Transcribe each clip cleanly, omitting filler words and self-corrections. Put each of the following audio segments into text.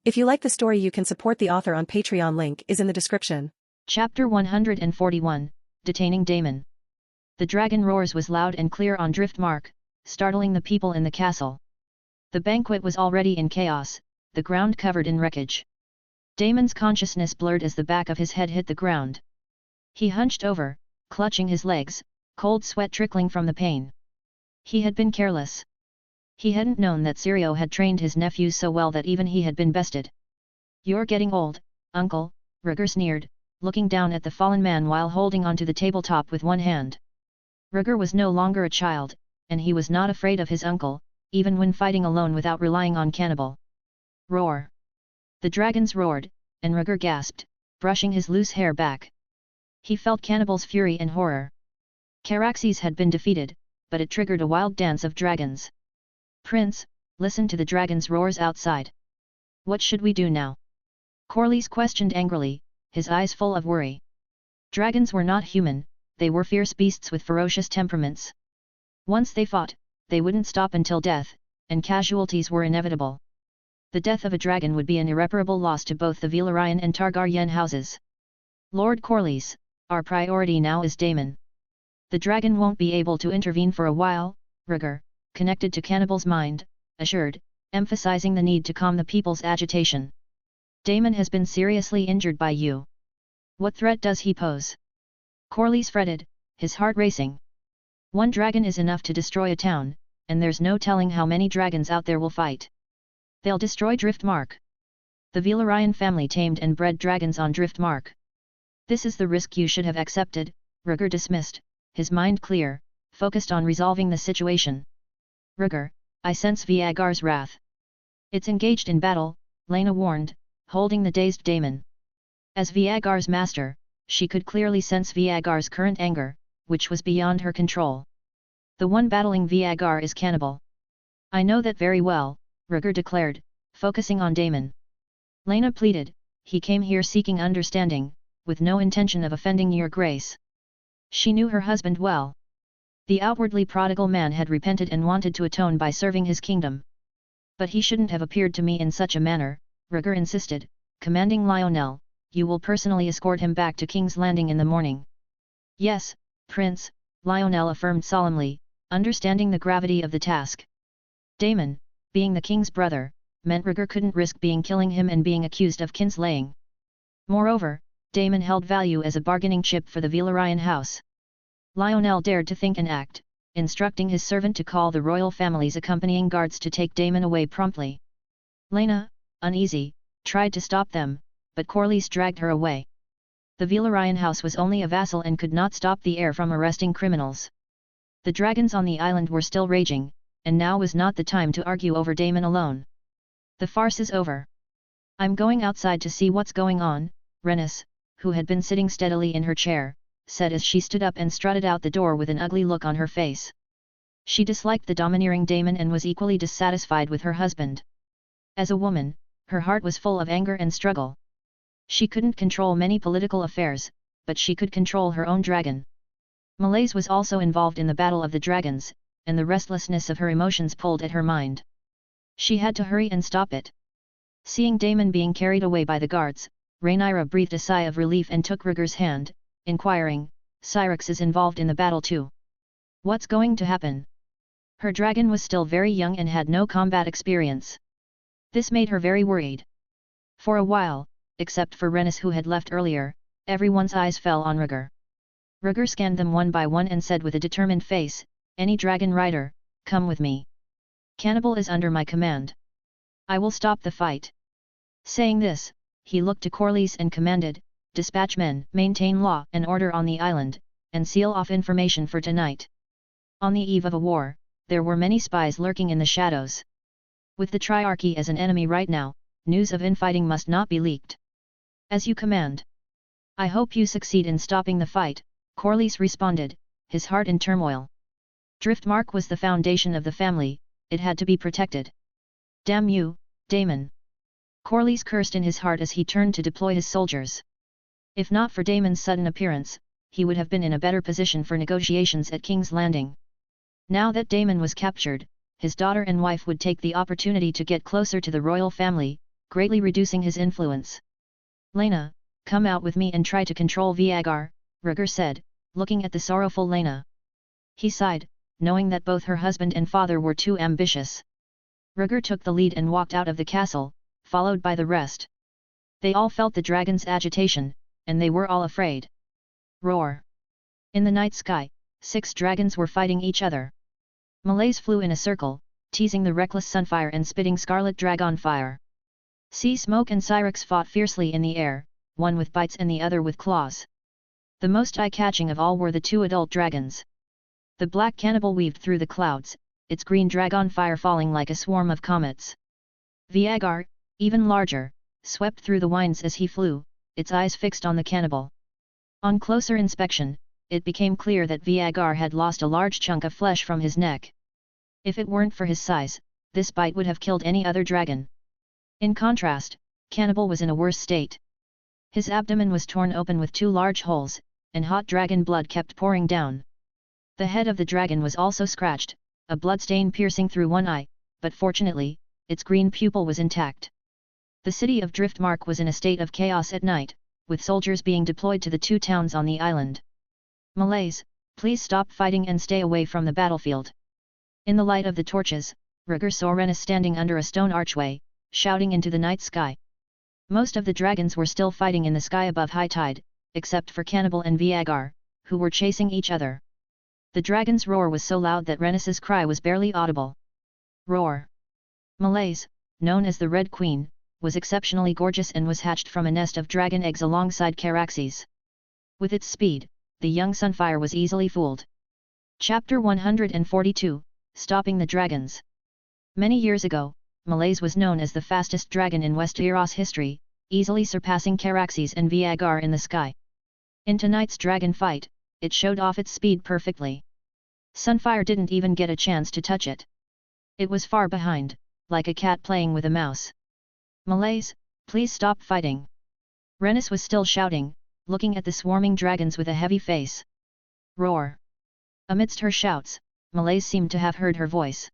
If you like the story, you can support the author on Patreon. Link is in the description. Chapter 141, Detaining Daemon. The dragon roars was loud and clear on Driftmark, startling the people in the castle. The banquet was already in chaos, the ground covered in wreckage. Daemon's consciousness blurred as the back of his head hit the ground. He hunched over, clutching his legs, cold sweat trickling from the pain. He had been careless. He hadn't known that Syrio had trained his nephews so well that even he had been bested. "You're getting old, uncle," Rhaegar sneered, looking down at the fallen man while holding onto the tabletop with one hand. Rhaegar was no longer a child, and he was not afraid of his uncle, even when fighting alone without relying on cannibal. Roar! The dragons roared, and Rhaegar gasped, brushing his loose hair back. He felt Cannibal's fury and horror. Caraxes had been defeated, but it triggered a wild dance of dragons. "Prince, listen to the dragons' roars outside. What should we do now?" Corlys questioned angrily, his eyes full of worry. Dragons were not human, they were fierce beasts with ferocious temperaments. Once they fought, they wouldn't stop until death, and casualties were inevitable. The death of a dragon would be an irreparable loss to both the Valyrian and Targaryen houses. "Lord Corlys, our priority now is Daemon. The dragon won't be able to intervene for a while," Rhaegar, connected to Cannibal's mind, assured, emphasizing the need to calm the people's agitation. "Daemon has been seriously injured by you. What threat does he pose?" Corlys fretted, his heart racing. "One dragon is enough to destroy a town, and there's no telling how many dragons out there will fight. They'll destroy Driftmark. The Valyrian family tamed and bred dragons on Driftmark. This is the risk you should have accepted," Rhaegar dismissed, his mind clear, focused on resolving the situation. "Rhaegar, I sense Rhaegar's wrath. It's engaged in battle," Laena warned, holding the dazed Daemon. As Rhaegar's master, she could clearly sense Rhaegar's current anger, which was beyond her control. "The one battling Rhaegar is Cannibal." "I know that very well," Rhaegar declared, focusing on Daemon. Laena pleaded, "He came here seeking understanding, with no intention of offending your grace." She knew her husband well. The outwardly prodigal man had repented and wanted to atone by serving his kingdom. "But he shouldn't have appeared to me in such a manner," Rhaegar insisted, commanding Lionel, "You will personally escort him back to King's Landing in the morning." "Yes, Prince," Lionel affirmed solemnly, understanding the gravity of the task. Daemon, being the king's brother, meant Rhaegar couldn't risk killing him and being accused of kinslaying. Moreover, Daemon held value as a bargaining chip for the Valyrian house. Lionel dared to think and act, instructing his servant to call the royal family's accompanying guards to take Daemon away promptly. Laena, uneasy, tried to stop them, but Corlys dragged her away. The Valyrian house was only a vassal and could not stop the heir from arresting criminals. The dragons on the island were still raging, and now was not the time to argue over Daemon alone. "The farce is over. I'm going outside to see what's going on," Rhaenys, who had been sitting steadily in her chair, said as she stood up and strutted out the door with an ugly look on her face. She disliked the domineering Daemon and was equally dissatisfied with her husband. As a woman, her heart was full of anger and struggle. She couldn't control many political affairs, but she could control her own dragon. Malaise was also involved in the Battle of the Dragons, and the restlessness of her emotions pulled at her mind. She had to hurry and stop it. Seeing Daemon being carried away by the guards, Rhaenyra breathed a sigh of relief and took Rhaegar's hand, inquiring, "Syrax is involved in the battle too. What's going to happen?" Her dragon was still very young and had no combat experience. This made her very worried. For a while, except for Rhaenys who had left earlier, everyone's eyes fell on Rhaegar. Rhaegar scanned them one by one and said with a determined face, "Any dragon rider, come with me. Cannibal is under my command. I will stop the fight." Saying this, he looked to Corlys and commanded, "Dispatch men, maintain law and order on the island, and seal off information for tonight." On the eve of a war, there were many spies lurking in the shadows. With the Triarchy as an enemy right now, news of infighting must not be leaked. "As you command." "I hope you succeed in stopping the fight," Corlys responded, his heart in turmoil. Driftmark was the foundation of the family, it had to be protected. "Damn you, Daemon!" Corlys cursed in his heart as he turned to deploy his soldiers. If not for Daemon's sudden appearance, he would have been in a better position for negotiations at King's Landing. Now that Daemon was captured, his daughter and wife would take the opportunity to get closer to the royal family, greatly reducing his influence. Laena, come out with me and try to control Rhaegar, Rhaegar said, looking at the sorrowful Laena. He sighed, knowing that both her husband and father were too ambitious. Rhaegar took the lead and walked out of the castle, followed by the rest. They all felt the dragon's agitation, and they were all afraid. Roar! In the night sky, 6 dragons were fighting each other. Malaise flew in a circle, teasing the reckless Sunfire and spitting scarlet dragon fire. Sea Smoke and Syrinx fought fiercely in the air, one with bites and the other with claws. The most eye-catching of all were the 2 adult dragons. The black cannibal weaved through the clouds, its green dragon fire falling like a swarm of comets. Rhaegar, even larger, swept through the winds as he flew, its eyes fixed on the cannibal. On closer inspection, it became clear that Rhaegar had lost a large chunk of flesh from his neck. If it weren't for his size, this bite would have killed any other dragon. In contrast, Cannibal was in a worse state. His abdomen was torn open with 2 large holes, and hot dragon blood kept pouring down. The head of the dragon was also scratched, a bloodstain piercing through one eye, but fortunately, its green pupil was intact. The city of Driftmark was in a state of chaos at night, with soldiers being deployed to the 2 towns on the island. Malaise, please stop fighting and stay away from the battlefield. In the light of the torches, Rhaegar saw Rhaenys standing under a stone archway, shouting into the night sky. Most of the dragons were still fighting in the sky above high tide, except for Cannibal and Rhaegar, who were chasing each other. The dragon's roar was so loud that Rhaenys's cry was barely audible. Roar! Malaise, known as the Red Queen, was exceptionally gorgeous and was hatched from a nest of dragon eggs alongside Caraxes. With its speed, the young Sunfire was easily fooled. Chapter 142, Stopping the Dragons. Many years ago, Malaise was known as the fastest dragon in Westeros history, easily surpassing Caraxes and Rhaegar in the sky. In tonight's dragon fight, it showed off its speed perfectly. Sunfire didn't even get a chance to touch it. It was far behind, like a cat playing with a mouse. Malaise, please stop fighting. Rhaenys was still shouting, looking at the swarming dragons with a heavy face. Roar! Amidst her shouts, Malaise seemed to have heard her voice.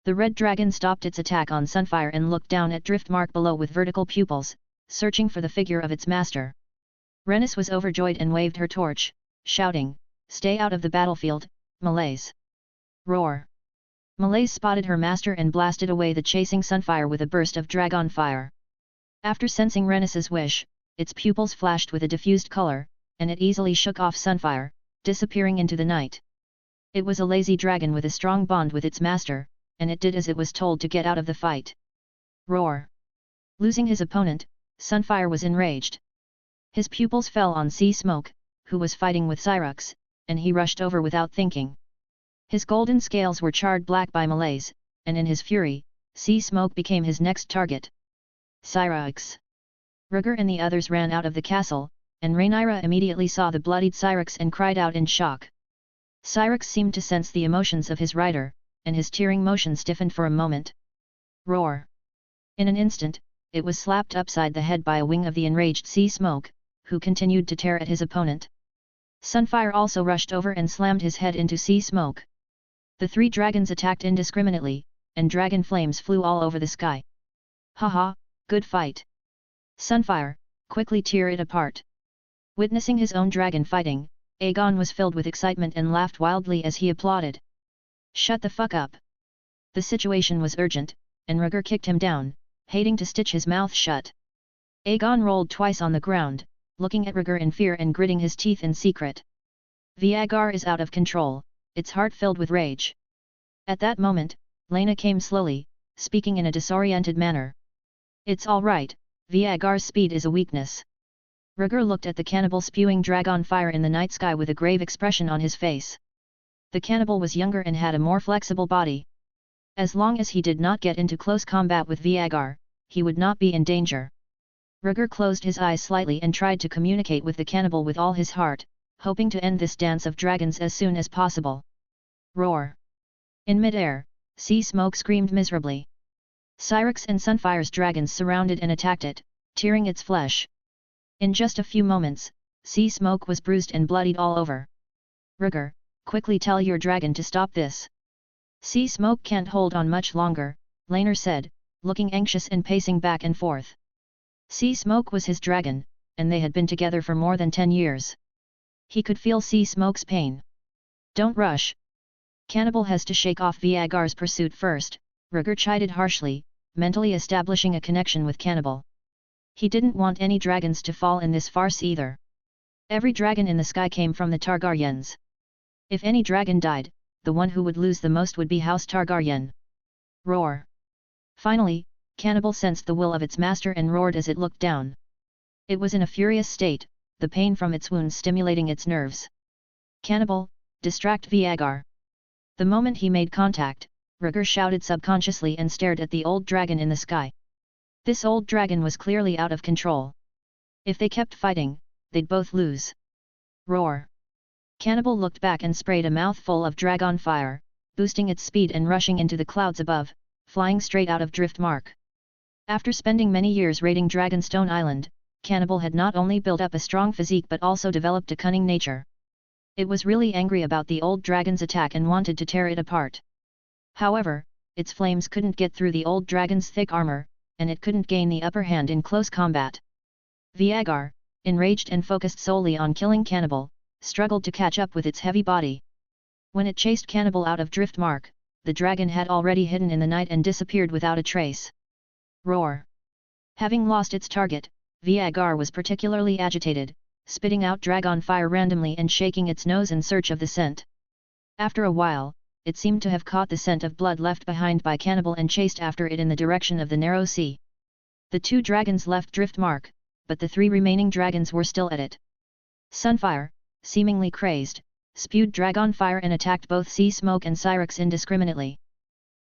The red dragon stopped its attack on Sunfire and looked down at Driftmark below with vertical pupils, searching for the figure of its master. Rhaenys was overjoyed and waved her torch, shouting, "Stay out of the battlefield, Malaise!" Roar! Malaise spotted her master and blasted away the chasing Sunfire with a burst of dragon fire. After sensing Rhaenys's wish, its pupils flashed with a diffused color, and it easily shook off Sunfire, disappearing into the night. It was a lazy dragon with a strong bond with its master, and it did as it was told to get out of the fight. Roar! Losing his opponent, Sunfire was enraged. His pupils fell on Sea Smoke, who was fighting with Syrinx, and he rushed over without thinking. His golden scales were charred black by Malaise, and in his fury, Sea Smoke became his next target. Syrinx! Rhaegar and the others ran out of the castle, and Rhaenyra immediately saw the bloodied Syrinx and cried out in shock. Syrinx seemed to sense the emotions of his rider, and his tearing motion stiffened for a moment. Roar! In an instant, it was slapped upside the head by a wing of the enraged Sea Smoke, who continued to tear at his opponent. Sunfire also rushed over and slammed his head into Sea Smoke. The 3 dragons attacked indiscriminately, and dragon flames flew all over the sky. Haha, good fight! Sunfire, quickly tear it apart. Witnessing his own dragon fighting, Aegon was filled with excitement and laughed wildly as he applauded. Shut the fuck up! The situation was urgent, and Rhaegar kicked him down, hating to stitch his mouth shut. Aegon rolled twice on the ground, looking at Rhaegar in fear and gritting his teeth in secret. Rhaegar is out of control, its heart filled with rage. At that moment, Laena came slowly, speaking in a disoriented manner. It's all right, Rhaegar's speed is a weakness. Rhaegar looked at the cannibal spewing dragon fire in the night sky with a grave expression on his face. The cannibal was younger and had a more flexible body. As long as he did not get into close combat with Rhaegar, he would not be in danger. Rhaegar closed his eyes slightly and tried to communicate with the cannibal with all his heart, hoping to end this dance of dragons as soon as possible. Roar! In mid-air, Sea Smoke screamed miserably. Syrinx and Sunfire's dragons surrounded and attacked it, tearing its flesh. In just a few moments, Sea Smoke was bruised and bloodied all over. Rhaegar, quickly tell your dragon to stop this. Sea Smoke can't hold on much longer, Laner said, looking anxious and pacing back and forth. Sea Smoke was his dragon, and they had been together for more than 10 years. He could feel Sea Smoke's pain. Don't rush. Cannibal has to shake off Rhaegar's pursuit first, Rhaegar chided harshly, mentally establishing a connection with Cannibal. He didn't want any dragons to fall in this farce either. Every dragon in the sky came from the Targaryens. If any dragon died, the one who would lose the most would be House Targaryen. Roar. Finally, Cannibal sensed the will of its master and roared as it looked down. It was in a furious state, the pain from its wounds stimulating its nerves. Cannibal, distract Rhaegar. The moment he made contact, Rhaegar shouted subconsciously and stared at the old dragon in the sky. This old dragon was clearly out of control. If they kept fighting, they'd both lose. Roar. Cannibal looked back and sprayed a mouthful of dragon fire, boosting its speed and rushing into the clouds above, flying straight out of Driftmark. After spending many years raiding Dragonstone Island, Cannibal had not only built up a strong physique but also developed a cunning nature. It was really angry about the old dragon's attack and wanted to tear it apart. However, its flames couldn't get through the old dragon's thick armor, and it couldn't gain the upper hand in close combat. Rhaegar, enraged and focused solely on killing Cannibal, struggled to catch up with its heavy body. When it chased Cannibal out of Driftmark, the dragon had already hidden in the night and disappeared without a trace. Roar. Having lost its target, Rhaegar was particularly agitated, spitting out dragon fire randomly and shaking its nose in search of the scent. After a while, it seemed to have caught the scent of blood left behind by Cannibal and chased after it in the direction of the narrow sea. The 2 dragons left Driftmark, but the 3 remaining dragons were still at it. Sunfire, seemingly crazed, spewed dragon fire and attacked both Sea Smoke and Syrinx indiscriminately.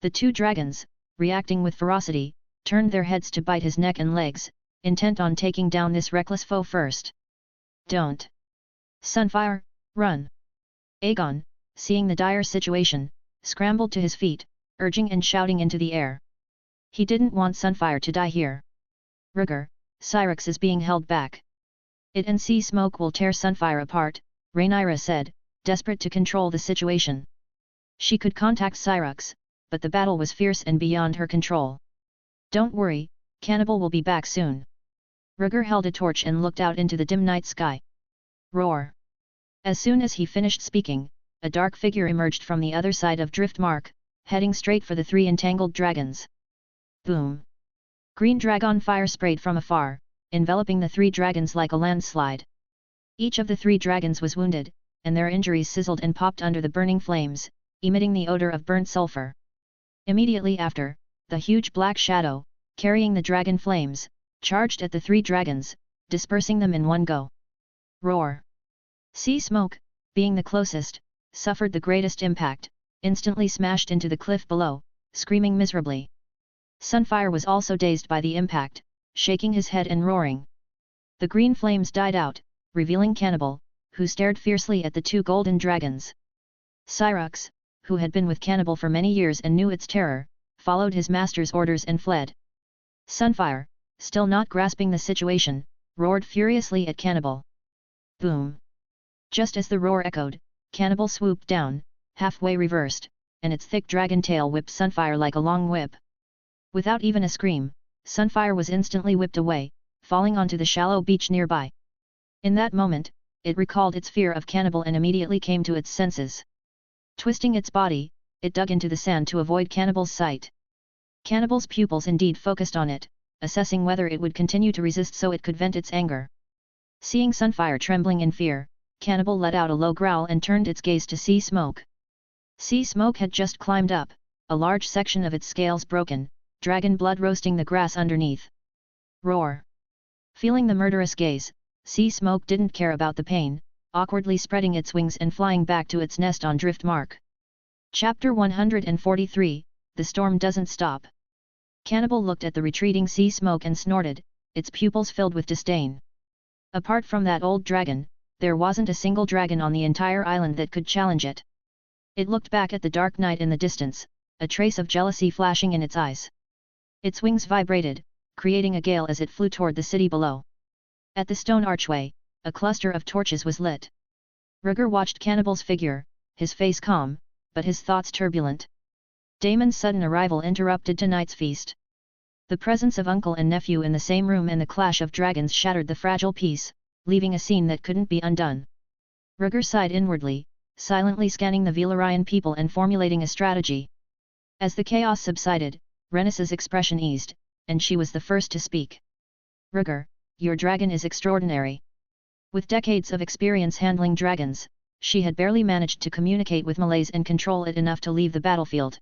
The 2 dragons, reacting with ferocity, turned their heads to bite his neck and legs, intent on taking down this reckless foe first. Don't. Sunfire, run. Aegon, seeing the dire situation, scrambled to his feet, urging and shouting into the air. He didn't want Sunfire to die here. Rhaegar, Syrinx is being held back. It and Sea Smoke will tear Sunfire apart, Rhaenyra said, desperate to control the situation. She could contact Syrinx, but the battle was fierce and beyond her control. Don't worry, Cannibal will be back soon. Rhaegar held a torch and looked out into the dim night sky. Roar. As soon as he finished speaking, a dark figure emerged from the other side of Driftmark, heading straight for the 3 entangled dragons. Boom. Green dragon fire sprayed from afar, enveloping the 3 dragons like a landslide. Each of the 3 dragons was wounded, and their injuries sizzled and popped under the burning flames, emitting the odor of burnt sulfur. Immediately after, the huge black shadow, carrying the dragon flames, charged at the 3 dragons, dispersing them in one go. Roar. Sea Smoke, being the closest, suffered the greatest impact, instantly smashed into the cliff below, screaming miserably. Sunfire was also dazed by the impact, shaking his head and roaring. The green flames died out, revealing Cannibal, who stared fiercely at the 2 golden dragons. Syrinx, who had been with Cannibal for many years and knew its terror, followed his master's orders and fled. Sunfire, still not grasping the situation, roared furiously at Cannibal. Boom! Just as the roar echoed, Cannibal swooped down, halfway reversed, and its thick dragon tail whipped Sunfire like a long whip. Without even a scream, Sunfire was instantly whipped away, falling onto the shallow beach nearby. In that moment, it recalled its fear of Cannibal and immediately came to its senses. Twisting its body, it dug into the sand to avoid Cannibal's sight. Cannibal's pupils indeed focused on it, assessing whether it would continue to resist so it could vent its anger. Seeing Sunfire trembling in fear, Cannibal let out a low growl and turned its gaze to Sea Smoke. Sea Smoke had just climbed up, a large section of its scales broken, dragon blood roasting the grass underneath. Roar! Feeling the murderous gaze, Sea Smoke didn't care about the pain, awkwardly spreading its wings and flying back to its nest on Driftmark. Chapter 143, The Storm Doesn't Stop. Cannibal looked at the retreating Sea Smoke and snorted, its pupils filled with disdain. Apart from that old dragon, there wasn't a single dragon on the entire island that could challenge it. It looked back at the dark night in the distance, a trace of jealousy flashing in its eyes. Its wings vibrated, creating a gale as it flew toward the city below. At the stone archway, a cluster of torches was lit. Rhaegar watched Cannibal's figure, his face calm, but his thoughts turbulent. Daemon's sudden arrival interrupted tonight's feast. The presence of uncle and nephew in the same room and the clash of dragons shattered the fragile peace, leaving a scene that couldn't be undone. Rhaegar sighed inwardly, silently scanning the Valyrian people and formulating a strategy. As the chaos subsided, Rhaenys's expression eased, and she was the first to speak. Rhaegar, your dragon is extraordinary. With decades of experience handling dragons, she had barely managed to communicate with malaise and control it enough to leave the battlefield.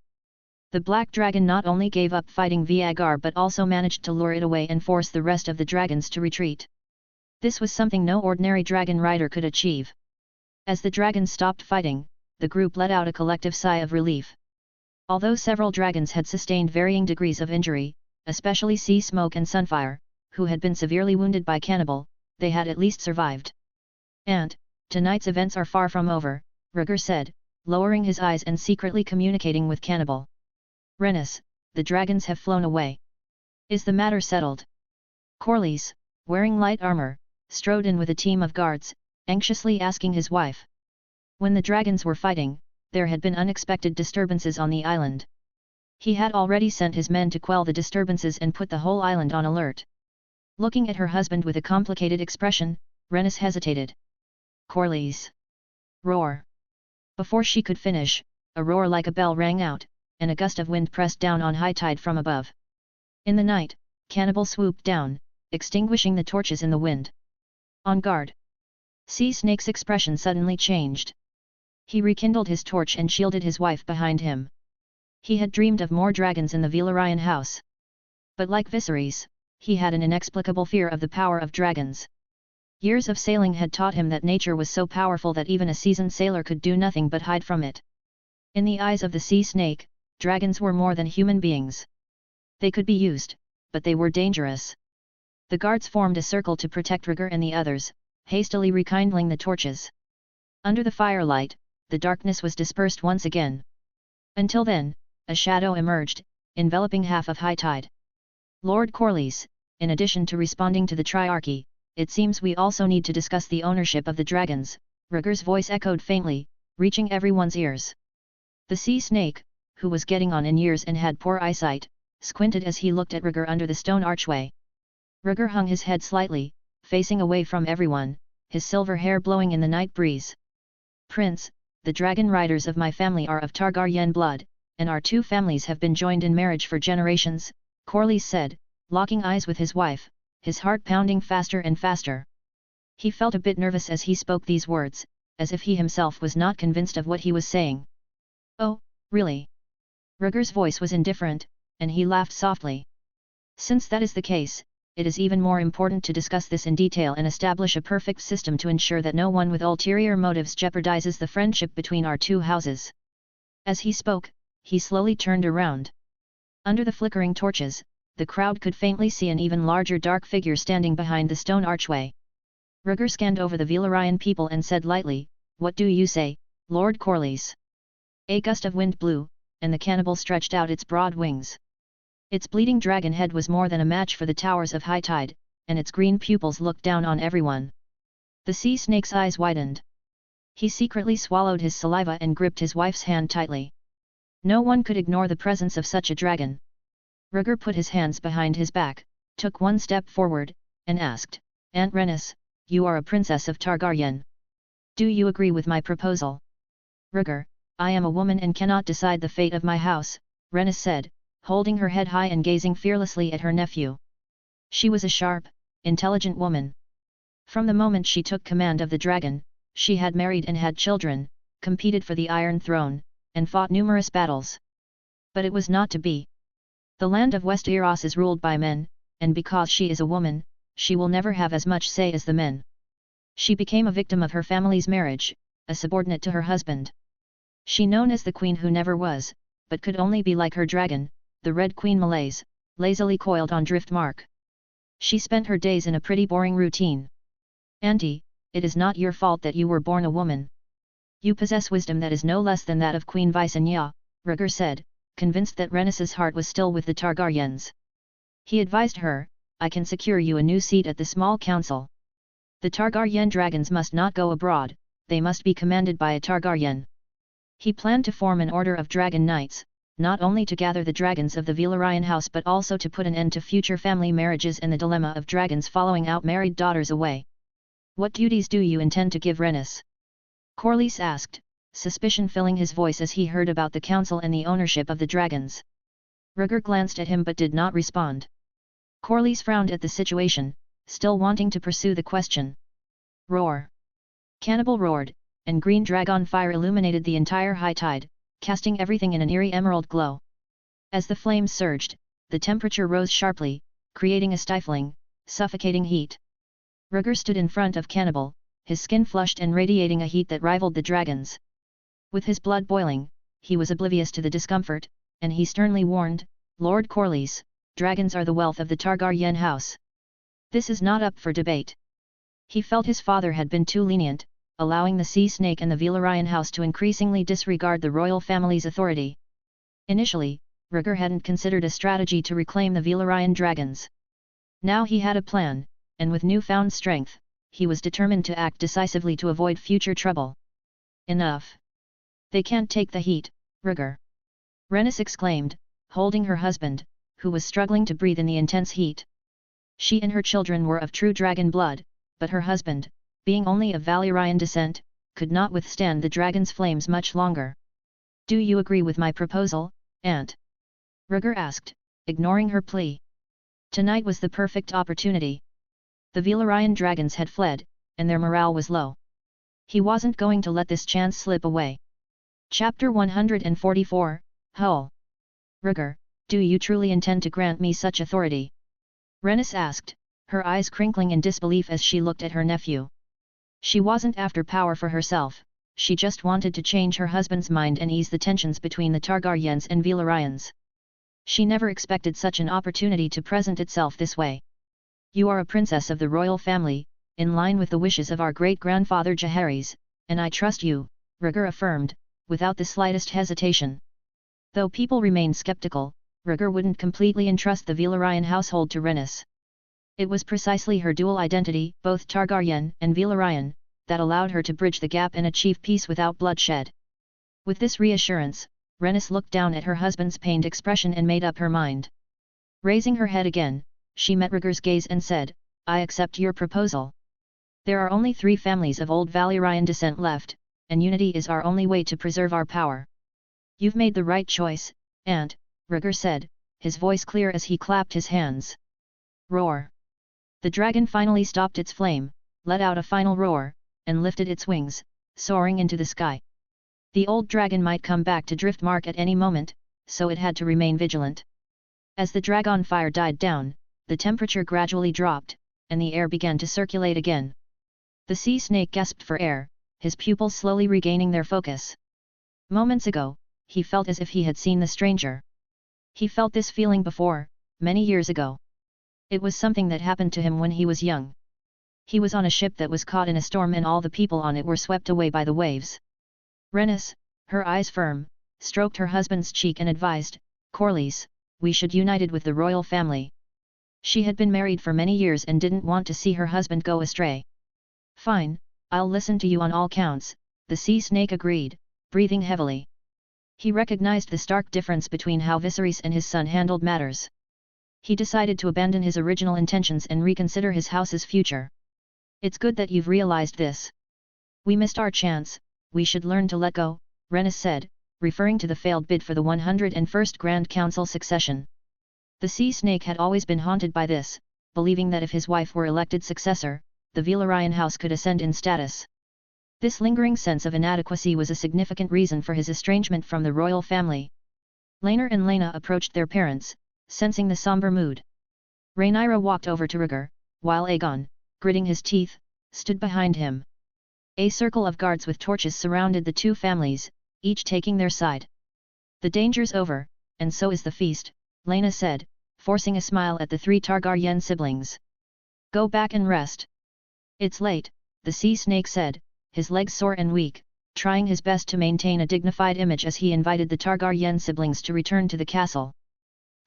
The black dragon not only gave up fighting Rhaegar but also managed to lure it away and force the rest of the dragons to retreat. This was something no ordinary dragon rider could achieve. As the dragons stopped fighting, the group let out a collective sigh of relief. Although several dragons had sustained varying degrees of injury, especially Sea Smoke and Sunfire, who had been severely wounded by Cannibal, they had at least survived. And, tonight's events are far from over, Rhaegar said, lowering his eyes and secretly communicating with Cannibal. Rhaenys, the dragons have flown away. Is the matter settled? Corlys, wearing light armor, strode in with a team of guards, anxiously asking his wife. When the dragons were fighting, there had been unexpected disturbances on the island. He had already sent his men to quell the disturbances and put the whole island on alert. Looking at her husband with a complicated expression, Rhaenys hesitated. Corlys. Roar. Before she could finish, a roar like a bell rang out, and a gust of wind pressed down on high tide from above. In the night, Cannibal swooped down, extinguishing the torches in the wind. On guard. Sea Snake's expression suddenly changed. He rekindled his torch and shielded his wife behind him. He had dreamed of more dragons in the Valyrian house. But like Viserys, he had an inexplicable fear of the power of dragons. Years of sailing had taught him that nature was so powerful that even a seasoned sailor could do nothing but hide from it. In the eyes of the Sea Snake, dragons were more than human beings. They could be used, but they were dangerous. The guards formed a circle to protect Rhaegar and the others, hastily rekindling the torches. Under the firelight, the darkness was dispersed once again. Until then, a shadow emerged, enveloping half of high tide. Lord Corlys, in addition to responding to the Triarchy, it seems we also need to discuss the ownership of the dragons, Rhaegar's voice echoed faintly, reaching everyone's ears. The Sea Snake, who was getting on in years and had poor eyesight, squinted as he looked at Rhaegar under the stone archway. Rhaegar hung his head slightly, facing away from everyone, his silver hair blowing in the night breeze. Prince, the dragon riders of my family are of Targaryen blood, and our two families have been joined in marriage for generations, Corlys said, locking eyes with his wife, his heart pounding faster and faster. He felt a bit nervous as he spoke these words, as if he himself was not convinced of what he was saying. Oh, really? Rhaegar's voice was indifferent, and he laughed softly. Since that is the case, it is even more important to discuss this in detail and establish a perfect system to ensure that no one with ulterior motives jeopardizes the friendship between our two houses. As he spoke, he slowly turned around. Under the flickering torches, the crowd could faintly see an even larger dark figure standing behind the stone archway. Rhaegar scanned over the Valyrian people and said lightly, "What do you say, Lord Corlys?" A gust of wind blew, and the cannibal stretched out its broad wings. Its bleeding dragon head was more than a match for the towers of high tide, and its green pupils looked down on everyone. The Sea Snake's eyes widened. He secretly swallowed his saliva and gripped his wife's hand tightly. No one could ignore the presence of such a dragon. Rhaegar put his hands behind his back, took one step forward, and asked, "Aunt Rhaenys, you are a princess of Targaryen. Do you agree with my proposal?" "Rhaegar, I am a woman and cannot decide the fate of my house," Rhaenys said, holding her head high and gazing fearlessly at her nephew. She was a sharp, intelligent woman. From the moment she took command of the dragon, she had married and had children, competed for the Iron Throne, and fought numerous battles. But it was not to be. The land of Westeros is ruled by men, and because she is a woman, she will never have as much say as the men. She became a victim of her family's marriage, a subordinate to her husband. She known as the queen who never was, but could only be like her dragon, the Red Queen Malaise, lazily coiled on Driftmark. She spent her days in a pretty boring routine. "Auntie, it is not your fault that you were born a woman. You possess wisdom that is no less than that of Queen Visenya," Rhaegar said, convinced that Rhaenys's heart was still with the Targaryens. He advised her, "I can secure you a new seat at the small council. The Targaryen dragons must not go abroad, they must be commanded by a Targaryen." He planned to form an order of dragon knights, not only to gather the dragons of the Valyrian house but also to put an end to future family marriages and the dilemma of dragons following out married daughters away. What duties do you intend to give Rhaenys? Corlys asked, suspicion filling his voice as he heard about the council and the ownership of the dragons. Rhaegar glanced at him but did not respond. Corlys frowned at the situation, still wanting to pursue the question. Roar! Cannibal roared, and green dragon fire illuminated the entire high tide, casting everything in an eerie emerald glow. As the flames surged, the temperature rose sharply, creating a stifling, suffocating heat. Rhaegar stood in front of Cannibal, his skin flushed and radiating a heat that rivaled the dragon's. With his blood boiling, he was oblivious to the discomfort, and he sternly warned, Lord Corlys, dragons are the wealth of the Targaryen house. This is not up for debate. He felt his father had been too lenient, allowing the sea snake and the Valyrian house to increasingly disregard the royal family's authority. Initially, Rhaegar hadn't considered a strategy to reclaim the Valyrian dragons. Now he had a plan, and with newfound strength, he was determined to act decisively to avoid future trouble. Enough! They can't take the heat, Rhaegar! Rhaenys exclaimed, holding her husband, who was struggling to breathe in the intense heat. She and her children were of true dragon blood, but her husband, being only of Valyrian descent, could not withstand the dragon's flames much longer. Do you agree with my proposal, Aunt? Rhaegar asked, ignoring her plea. Tonight was the perfect opportunity. The Valyrian dragons had fled, and their morale was low. He wasn't going to let this chance slip away. Chapter 144, Hull. Rhaegar, do you truly intend to grant me such authority? Rhaenys asked, her eyes crinkling in disbelief as she looked at her nephew. She wasn't after power for herself, she just wanted to change her husband's mind and ease the tensions between the Targaryens and Valyrians. She never expected such an opportunity to present itself this way. You are a princess of the royal family, in line with the wishes of our great-grandfather Jaehaerys, and I trust you, Rhaegar affirmed, without the slightest hesitation. Though people remained skeptical, Rhaegar wouldn't completely entrust the Valyrian household to Rhaenys. It was precisely her dual identity, both Targaryen and Valyrian, that allowed her to bridge the gap and achieve peace without bloodshed. With this reassurance, Rhaenys looked down at her husband's pained expression and made up her mind. Raising her head again, she met Rhaegar's gaze and said, I accept your proposal. There are only 3 families of old Valyrian descent left, and unity is our only way to preserve our power. You've made the right choice, Aunt, Rhaegar said, his voice clear as he clapped his hands. Roar! The dragon finally stopped its flame, let out a final roar, and lifted its wings, soaring into the sky. The old dragon might come back to Driftmark at any moment, so it had to remain vigilant. As the dragon fire died down, the temperature gradually dropped, and the air began to circulate again. The sea snake gasped for air, his pupils slowly regaining their focus. Moments ago, he felt as if he had seen the stranger. He felt this feeling before, many years ago. It was something that happened to him when he was young. He was on a ship that was caught in a storm and all the people on it were swept away by the waves. Rhaenys, her eyes firm, stroked her husband's cheek and advised, Corlys, we should unite with the royal family. She had been married for many years and didn't want to see her husband go astray. Fine, I'll listen to you on all counts, the sea snake agreed, breathing heavily. He recognized the stark difference between how Viserys and his son handled matters. He decided to abandon his original intentions and reconsider his house's future. It's good that you've realized this. We missed our chance, we should learn to let go, Rhaenys said, referring to the failed bid for the 101st Grand Council succession. The sea snake had always been haunted by this, believing that if his wife were elected successor, the Valyrian house could ascend in status. This lingering sense of inadequacy was a significant reason for his estrangement from the royal family. Laenor and Laena approached their parents, sensing the somber mood. Rhaenyra walked over to Rhaegar, while Aegon, gritting his teeth, stood behind him. A circle of guards with torches surrounded the 2 families, each taking their side. The danger's over, and so is the feast, Laena said, forcing a smile at the 3 Targaryen siblings. Go back and rest. It's late, the sea snake said, his legs sore and weak, trying his best to maintain a dignified image as he invited the Targaryen siblings to return to the castle.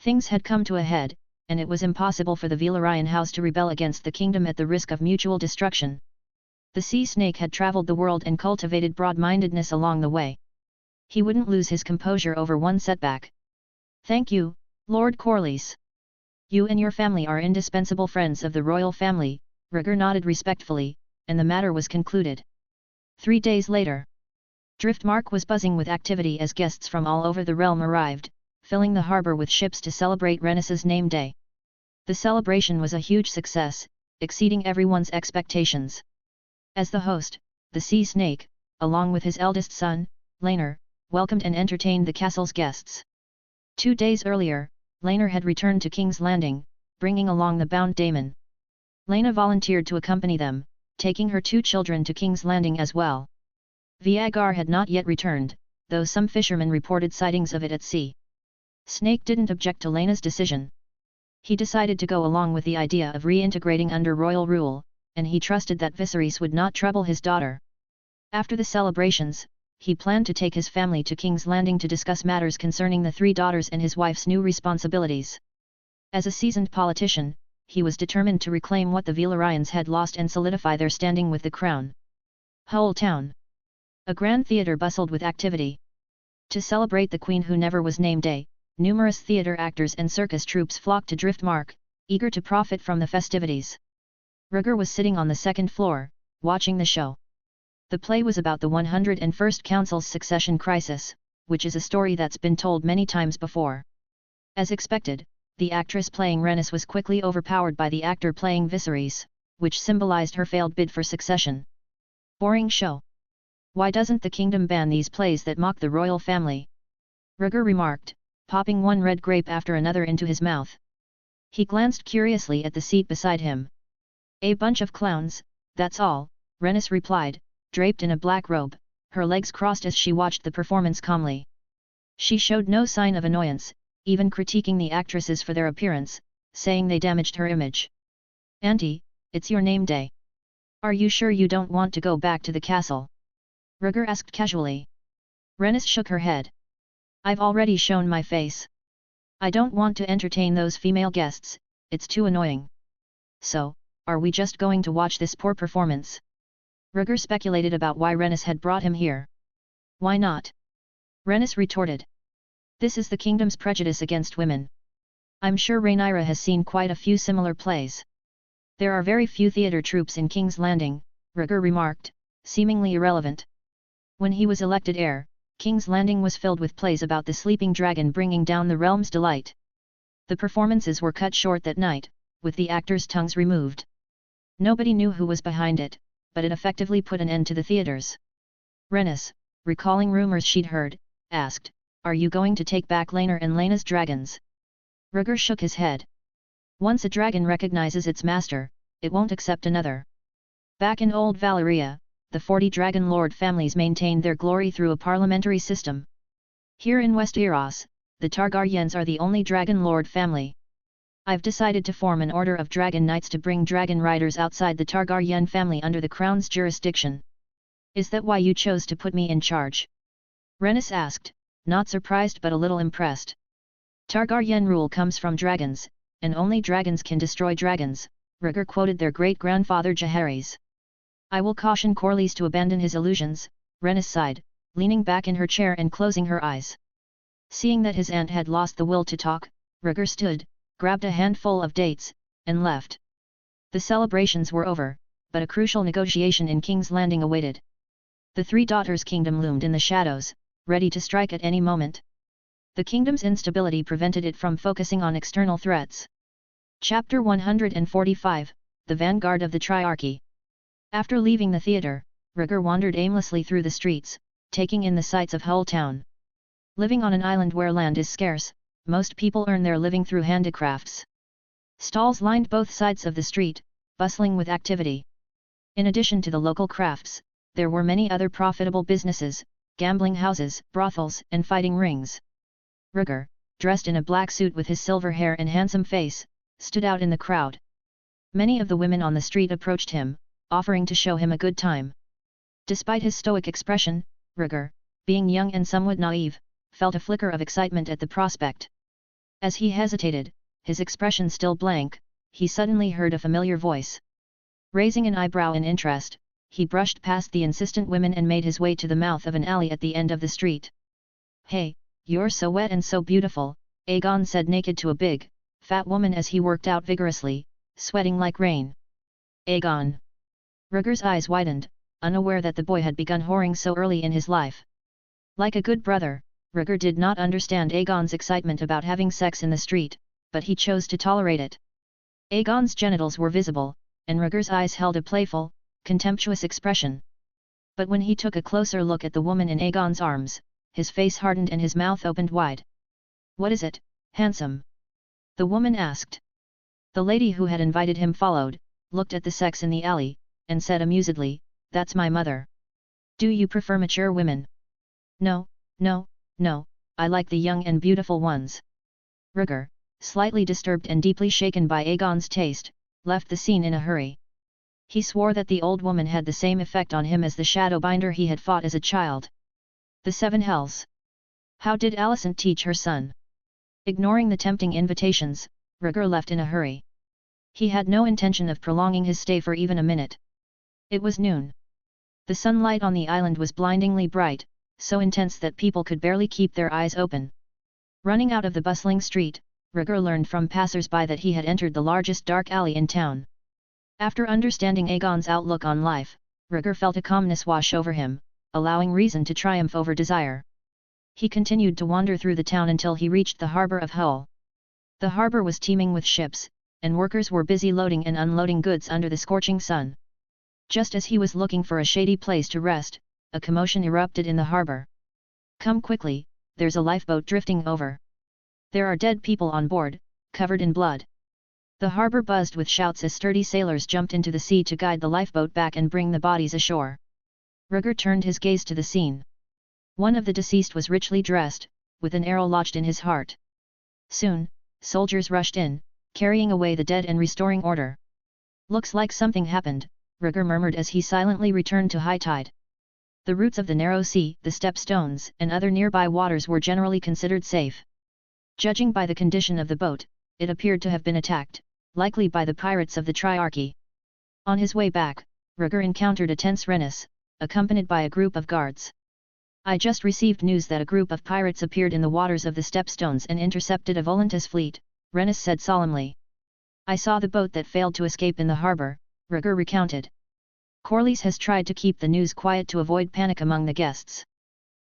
Things had come to a head, and it was impossible for the Valyrian house to rebel against the kingdom at the risk of mutual destruction. The sea snake had traveled the world and cultivated broad-mindedness along the way. He wouldn't lose his composure over one setback, Thank you, Lord Corlys. You and your family are indispensable friends of the royal family, Rhaegar nodded respectfully, and the matter was concluded. 3 days later. Driftmark was buzzing with activity as guests from all over the realm arrived, filling the harbour with ships to celebrate Rhaenys's name day. The celebration was a huge success, exceeding everyone's expectations. As the host, the Sea Snake, along with his eldest son, Laenor, welcomed and entertained the castle's guests. 2 days earlier, Laenor had returned to King's Landing, bringing along the bound Daemon. Laena volunteered to accompany them, taking her 2 children to King's Landing as well. Rhaegar had not yet returned, though some fishermen reported sightings of it at sea. Snake didn't object to Laena's decision. He decided to go along with the idea of reintegrating under royal rule, and he trusted that Viserys would not trouble his daughter. After the celebrations, he planned to take his family to King's Landing to discuss matters concerning the 3 daughters and his wife's new responsibilities. As a seasoned politician, he was determined to reclaim what the Valyrians had lost and solidify their standing with the crown. Whole town. A grand theatre bustled with activity. To celebrate the Queen Who Never Was Named Day, numerous theatre actors and circus troupes flocked to Driftmark, eager to profit from the festivities. Rhaegar was sitting on the 2nd floor, watching the show. The play was about the 101st Council's succession crisis, which is a story that's been told many times before. As expected, the actress playing Rhaenys was quickly overpowered by the actor playing Viserys, which symbolized her failed bid for succession. Boring show. Why doesn't the kingdom ban these plays that mock the royal family? Rhaegar remarked, popping one red grape after another into his mouth. He glanced curiously at the seat beside him. A bunch of clowns, that's all, Rhaenys replied, draped in a black robe, her legs crossed as she watched the performance calmly. She showed no sign of annoyance, even critiquing the actresses for their appearance, saying they damaged her image. Auntie, it's your name day. Are you sure you don't want to go back to the castle? Rhaegar asked casually. Rhaenys shook her head. I've already shown my face. I don't want to entertain those female guests, it's too annoying. So, are we just going to watch this poor performance? Rhaegar speculated about why Rhaenys had brought him here. Why not? Rhaenys retorted. This is the kingdom's prejudice against women. I'm sure Rhaenyra has seen quite a few similar plays. There are very few theatre troupes in King's Landing, Rhaegar remarked, seemingly irrelevant. When he was elected heir, King's Landing was filled with plays about the sleeping dragon bringing down the realm's delight. The performances were cut short that night, with the actors' tongues removed. Nobody knew who was behind it, but it effectively put an end to the theatres. Rhaenys, recalling rumours she'd heard, asked, "Are you going to take back Laenor and Laena's dragons?" Rhaegar shook his head. Once a dragon recognizes its master, it won't accept another. Back in old Valyria, the 40 Dragon Lord families maintained their glory through a parliamentary system. Here in Westeros, the Targaryens are the only Dragon Lord family. I've decided to form an order of Dragon Knights to bring dragon riders outside the Targaryen family under the crown's jurisdiction. Is that why you chose to put me in charge? Rhaenys asked, not surprised but a little impressed. Targaryen rule comes from dragons, and only dragons can destroy dragons, Rhaegar quoted their great-grandfather Jaehaerys. I will caution Corlys to abandon his illusions, Rhaenys sighed, leaning back in her chair and closing her eyes. Seeing that his aunt had lost the will to talk, Rhaegar stood, grabbed a handful of dates, and left. The celebrations were over, but a crucial negotiation in King's Landing awaited. The 3 daughters' kingdom loomed in the shadows, ready to strike at any moment. The kingdom's instability prevented it from focusing on external threats. Chapter 145, The Vanguard of the Triarchy. After leaving the theatre, Rhaegar wandered aimlessly through the streets, taking in the sights of Hull Town. Living on an island where land is scarce, most people earn their living through handicrafts. Stalls lined both sides of the street, bustling with activity. In addition to the local crafts, there were many other profitable businesses, gambling houses, brothels, and fighting rings. Rhaegar, dressed in a black suit with his silver hair and handsome face, stood out in the crowd. Many of the women on the street approached him, offering to show him a good time. Despite his stoic expression, Rhaegar, being young and somewhat naive, felt a flicker of excitement at the prospect. As he hesitated, his expression still blank, he suddenly heard a familiar voice. Raising an eyebrow in interest, he brushed past the insistent women and made his way to the mouth of an alley at the end of the street. Hey, you're so wet and so beautiful, Aegon said, naked to a big, fat woman as he worked out vigorously, sweating like rain. Aegon. Rhaegar's eyes widened, unaware that the boy had begun whoring so early in his life. Like a good brother, Rhaegar did not understand Aegon's excitement about having sex in the street, but he chose to tolerate it. Aegon's genitals were visible, and Rhaegar's eyes held a playful, contemptuous expression. But when he took a closer look at the woman in Aegon's arms, his face hardened and his mouth opened wide. "What is it, handsome?" the woman asked. The lady who had invited him followed, looked at the sex in the alley, and said amusedly, "That's my mother. Do you prefer mature women?" No, I like the young and beautiful ones." Rhaegar, slightly disturbed and deeply shaken by Aegon's taste, left the scene in a hurry. He swore that the old woman had the same effect on him as the Shadowbinder he had fought as a child. The Seven Hells. How did Alicent teach her son? Ignoring the tempting invitations, Rhaegar left in a hurry. He had no intention of prolonging his stay for even a minute. It was noon. The sunlight on the island was blindingly bright, so intense that people could barely keep their eyes open. Running out of the bustling street, Rhaegar learned from passers-by that he had entered the largest dark alley in town. After understanding Aegon's outlook on life, Rhaegar felt a calmness wash over him, allowing reason to triumph over desire. He continued to wander through the town until he reached the harbour of Hull. The harbour was teeming with ships, and workers were busy loading and unloading goods under the scorching sun. Just as he was looking for a shady place to rest, a commotion erupted in the harbour. "Come quickly, there's a lifeboat drifting over. There are dead people on board, covered in blood." The harbour buzzed with shouts as sturdy sailors jumped into the sea to guide the lifeboat back and bring the bodies ashore. Rhaegar turned his gaze to the scene. One of the deceased was richly dressed, with an arrow lodged in his heart. Soon, soldiers rushed in, carrying away the dead and restoring order. "Looks like something happened," Rhaegar murmured as he silently returned to high tide. The routes of the narrow sea, the stepstones, and other nearby waters were generally considered safe. Judging by the condition of the boat, it appeared to have been attacked, likely by the pirates of the Triarchy. On his way back, Rhaegar encountered a tense Rhaenys, accompanied by a group of guards. "I just received news that a group of pirates appeared in the waters of the Stepstones and intercepted a Volantis fleet," Rhaenys said solemnly. "I saw the boat that failed to escape in the harbour," Rhaegar recounted. "Corlys has tried to keep the news quiet to avoid panic among the guests.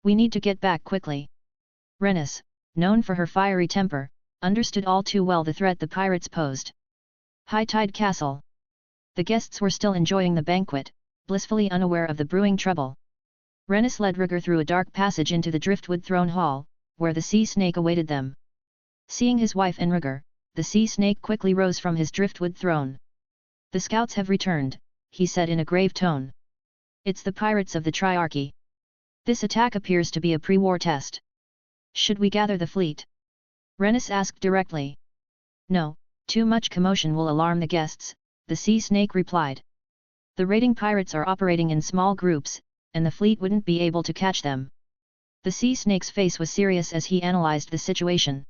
We need to get back quickly." Rhaenys, known for her fiery temper, understood all too well the threat the pirates posed. High Tide Castle. The guests were still enjoying the banquet, blissfully unaware of the brewing trouble. Rhaenys led Rhaegar through a dark passage into the driftwood throne hall, where the sea snake awaited them. Seeing his wife and Rhaegar, the sea snake quickly rose from his driftwood throne. "The scouts have returned," he said in a grave tone. "It's the pirates of the Triarchy. This attack appears to be a pre-war test. Should we gather the fleet?" Rhaenys asked directly. "No, too much commotion will alarm the guests," the sea snake replied. "The raiding pirates are operating in small groups, and the fleet wouldn't be able to catch them." The sea snake's face was serious as he analyzed the situation.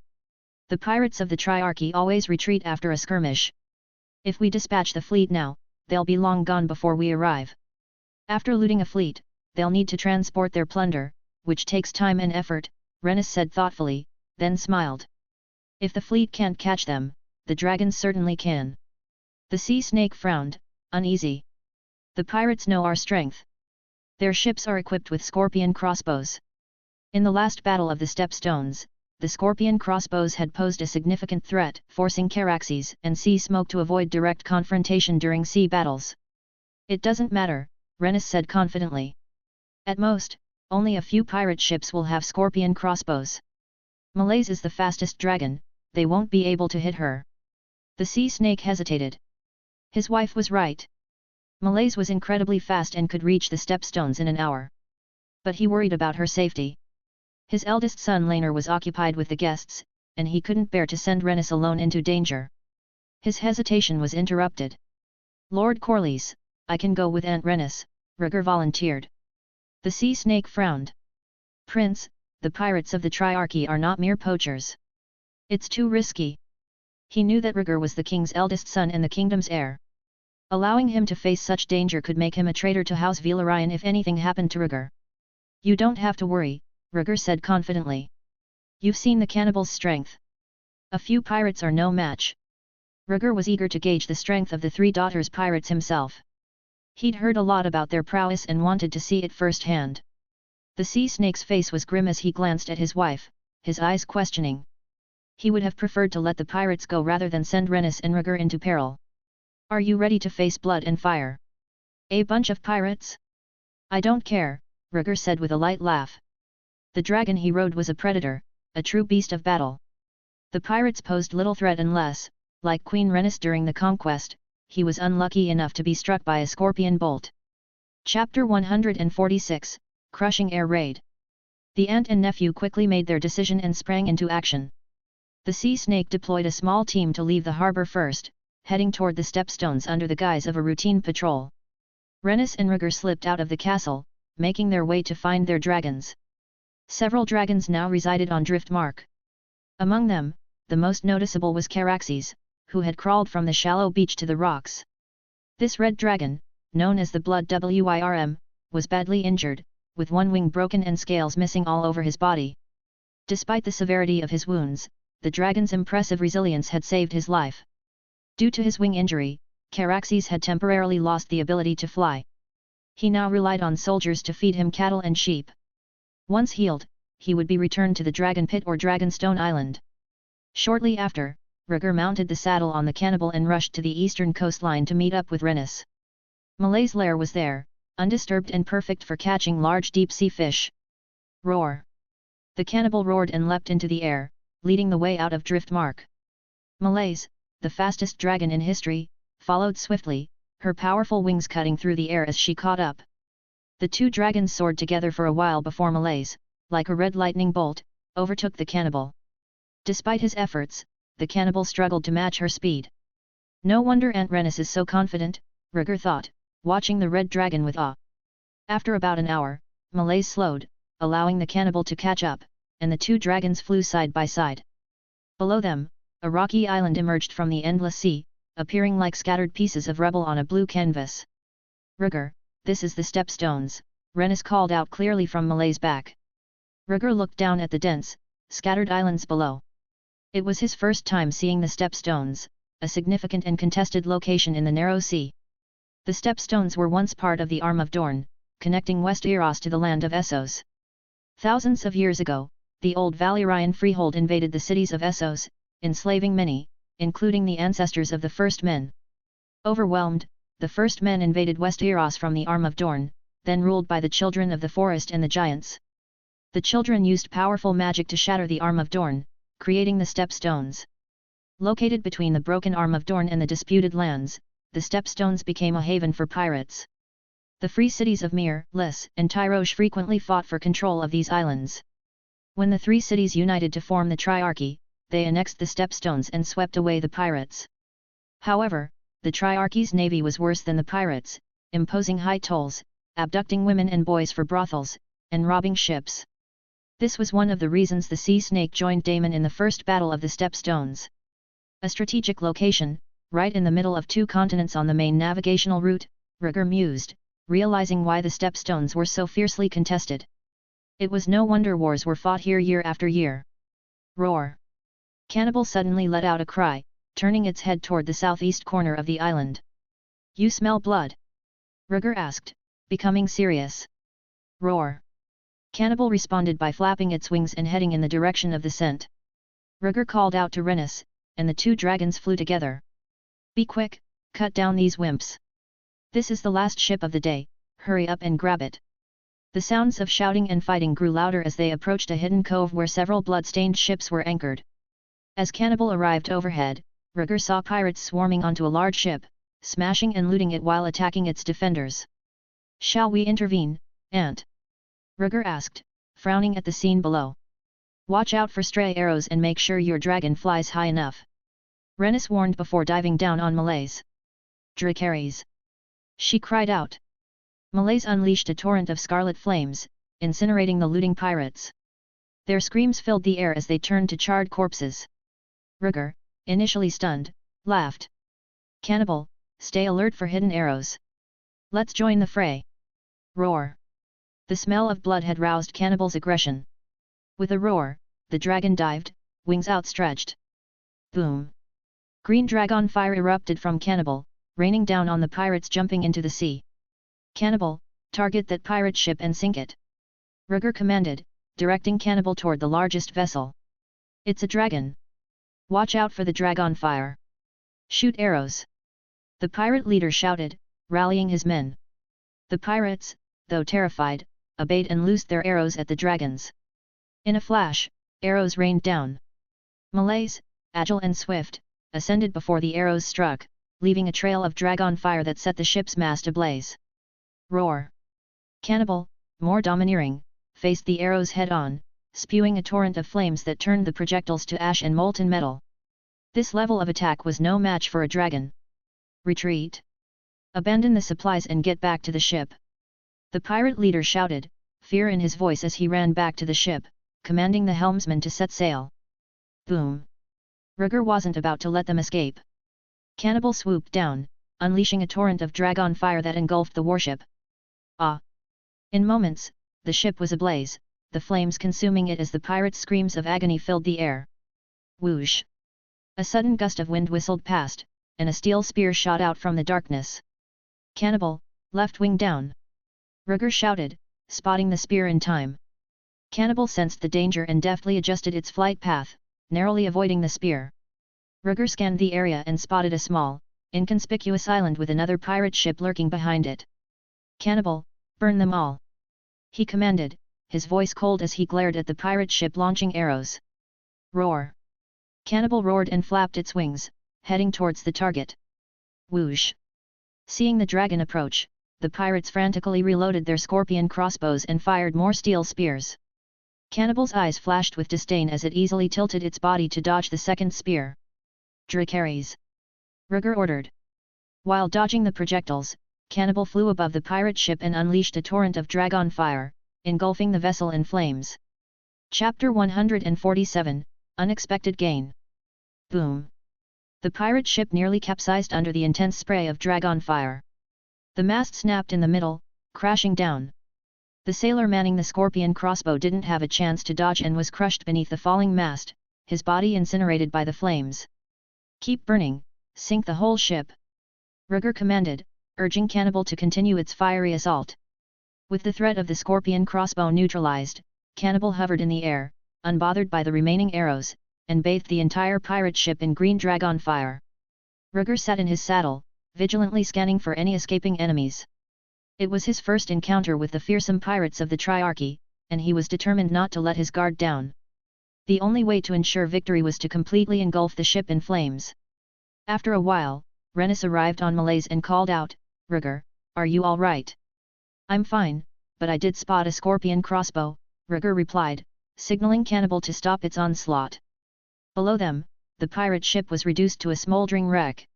"The pirates of the Triarchy always retreat after a skirmish. If we dispatch the fleet now, they'll be long gone before we arrive. After looting a fleet, they'll need to transport their plunder, which takes time and effort," Rhaenys said thoughtfully, then smiled. "If the fleet can't catch them, the dragons certainly can." The sea snake frowned, uneasy. "The pirates know our strength. Their ships are equipped with scorpion crossbows. In the last battle of the Stepstones, the scorpion crossbows had posed a significant threat, forcing Caraxes and sea smoke to avoid direct confrontation during sea battles." "It doesn't matter," Rhaenys said confidently. "At most, only a few pirate ships will have scorpion crossbows. Maleys is the fastest dragon, they won't be able to hit her." The sea snake hesitated. His wife was right. Maleys was incredibly fast and could reach the stepstones in an hour. But he worried about her safety. His eldest son Laenor was occupied with the guests, and he couldn't bear to send Rhaenys alone into danger. His hesitation was interrupted. "Lord Corlys, I can go with Aunt Rhaenys," Rhaegar volunteered. The sea snake frowned. "Prince, the pirates of the Triarchy are not mere poachers. It's too risky." He knew that Rhaegar was the king's eldest son and the kingdom's heir. Allowing him to face such danger could make him a traitor to House Valyrian if anything happened to Rhaegar. "You don't have to worry," Rhaegar said confidently. "You've seen the cannibal's strength. A few pirates are no match. Rhaegar was eager to gauge the strength of the three daughters pirates himself. He'd heard a lot about their prowess and wanted to see it firsthand. The sea snake's face was grim as he glanced at his wife, his eyes questioning. He would have preferred to let the pirates go rather than send Rhaenys and Rhaegar into peril. Are you ready to face blood and fire? A bunch of pirates? I don't care, Rhaegar said with a light laugh. The dragon he rode was a predator, a true beast of battle. The pirates posed little threat unless, like Queen Rhaenys during the conquest, he was unlucky enough to be struck by a scorpion bolt. Chapter 146, Crushing Air Raid. The aunt and nephew quickly made their decision and sprang into action. The sea snake deployed a small team to leave the harbor first, heading toward the stepstones under the guise of a routine patrol. Rhaenys and Rhaegar slipped out of the castle, making their way to find their dragons. Several dragons now resided on Driftmark. Among them, the most noticeable was Caraxes, who had crawled from the shallow beach to the rocks. This red dragon, known as the Blood Wyrm, was badly injured, with one wing broken and scales missing all over his body. Despite the severity of his wounds, the dragon's impressive resilience had saved his life. Due to his wing injury, Caraxes had temporarily lost the ability to fly. He now relied on soldiers to feed him cattle and sheep. Once healed, he would be returned to the Dragon Pit or Dragonstone Island. Shortly after, Rhaegar mounted the saddle on the cannibal and rushed to the eastern coastline to meet up with Rhaenys. Malay's lair was there, undisturbed and perfect for catching large deep-sea fish. Roar! The cannibal roared and leapt into the air, leading the way out of Driftmark. Malay's, the fastest dragon in history, followed swiftly, her powerful wings cutting through the air as she caught up. The two dragons soared together for a while before Malay's, like a red lightning bolt, overtook the cannibal. Despite his efforts, the cannibal struggled to match her speed. No wonder Aunt Rhaenys is so confident, Rhaegar thought, watching the red dragon with awe. After about an hour, Malay's slowed, allowing the cannibal to catch up, and the two dragons flew side by side. Below them, a rocky island emerged from the endless sea, appearing like scattered pieces of rubble on a blue canvas. Rhaegar, this is the stepstones, Rhaenys called out clearly from Malay's back. Rhaegar looked down at the dense, scattered islands below. It was his first time seeing the stepstones, a significant and contested location in the narrow sea. The stepstones were once part of the Arm of Dorne, connecting Westeros to the land of Essos. Thousands of years ago, the old Valyrian freehold invaded the cities of Essos, enslaving many, including the ancestors of the First Men. Overwhelmed, the First Men invaded Westeros from the Arm of Dorne, then ruled by the Children of the Forest and the Giants. The children used powerful magic to shatter the Arm of Dorne, creating the Stepstones. Located between the broken Arm of Dorne and the disputed lands, the Stepstones became a haven for pirates. The free cities of Myr, Lys, and Tyrosh frequently fought for control of these islands. When the three cities united to form the Triarchy, they annexed the Stepstones and swept away the pirates. However, the Triarchy's navy was worse than the pirates, imposing high tolls, abducting women and boys for brothels, and robbing ships. This was one of the reasons the Sea Snake joined Daemon in the First Battle of the Stepstones. A strategic location, right in the middle of two continents on the main navigational route, Rhaegar mused, realizing why the Stepstones were so fiercely contested. It was no wonder wars were fought here year after year. Roar! Cannibal suddenly let out a cry, turning its head toward the southeast corner of the island. You smell blood? Rhaegar asked, becoming serious. Roar! Cannibal responded by flapping its wings and heading in the direction of the scent. Rhaegar called out to Rhaenys, and the two dragons flew together. Be quick, cut down these wimps. This is the last ship of the day, hurry up and grab it. The sounds of shouting and fighting grew louder as they approached a hidden cove where several blood-stained ships were anchored. As Cannibal arrived overhead, Rhaegar saw pirates swarming onto a large ship, smashing and looting it while attacking its defenders. Shall we intervene, Aunt? Rhaegar asked, frowning at the scene below. Watch out for stray arrows and make sure your dragon flies high enough. Rhaenys warned before diving down on Malays. Dracarys! She cried out. Malays unleashed a torrent of scarlet flames, incinerating the looting pirates. Their screams filled the air as they turned to charred corpses. Rhaegar, initially stunned, laughed. Cannibal, stay alert for hidden arrows. Let's join the fray. Roar! The smell of blood had roused Cannibal's aggression. With a roar, the dragon dived, wings outstretched. Boom! Green dragon fire erupted from Cannibal, raining down on the pirates jumping into the sea. Cannibal, target that pirate ship and sink it. Rhaegar commanded, directing Cannibal toward the largest vessel. It's a dragon. Watch out for the dragon fire. Shoot arrows. The pirate leader shouted, rallying his men. The pirates, though terrified, obeyed and loosed their arrows at the dragons. In a flash, arrows rained down. Malays, agile and swift, ascended before the arrows struck, leaving a trail of dragon fire that set the ship's mast ablaze. Roar! Cannibal, more domineering, faced the arrows head-on, spewing a torrent of flames that turned the projectiles to ash and molten metal. This level of attack was no match for a dragon. Retreat! Abandon the supplies and get back to the ship. The pirate leader shouted, fear in his voice as he ran back to the ship, commanding the helmsman to set sail. Boom! Rhaegar wasn't about to let them escape. Cannibal swooped down, unleashing a torrent of dragon fire that engulfed the warship. Ah! In moments, the ship was ablaze, the flames consuming it as the pirates' screams of agony filled the air. Whoosh! A sudden gust of wind whistled past, and a steel spear shot out from the darkness. Cannibal, left wing down! Rhaegar shouted, spotting the spear in time. Cannibal sensed the danger and deftly adjusted its flight path, narrowly avoiding the spear. Rhaegar scanned the area and spotted a small, inconspicuous island with another pirate ship lurking behind it. Cannibal, burn them all! He commanded, his voice cold as he glared at the pirate ship launching arrows. Roar! Cannibal roared and flapped its wings, heading towards the target. Whoosh! Seeing the dragon approach, the pirates frantically reloaded their scorpion crossbows and fired more steel spears. Cannibal's eyes flashed with disdain as it easily tilted its body to dodge the second spear. Dracarys! Rhaegar ordered. While dodging the projectiles, Cannibal flew above the pirate ship and unleashed a torrent of dragon fire, engulfing the vessel in flames. Chapter 147, Unexpected Gain. Boom! The pirate ship nearly capsized under the intense spray of dragon fire. The mast snapped in the middle, crashing down. The sailor manning the scorpion crossbow didn't have a chance to dodge and was crushed beneath the falling mast, his body incinerated by the flames. Keep burning, sink the whole ship! Rhaegar commanded, urging Cannibal to continue its fiery assault. With the threat of the scorpion crossbow neutralized, Cannibal hovered in the air, unbothered by the remaining arrows, and bathed the entire pirate ship in green dragon fire. Rhaegar sat in his saddle, vigilantly scanning for any escaping enemies. It was his first encounter with the fearsome pirates of the Triarchy, and he was determined not to let his guard down. The only way to ensure victory was to completely engulf the ship in flames. After a while, Rhaenys arrived on Malays and called out, Rhaegar, are you all right? I'm fine, but I did spot a scorpion crossbow, Rhaegar replied, signaling Cannibal to stop its onslaught. Below them, the pirate ship was reduced to a smoldering wreck.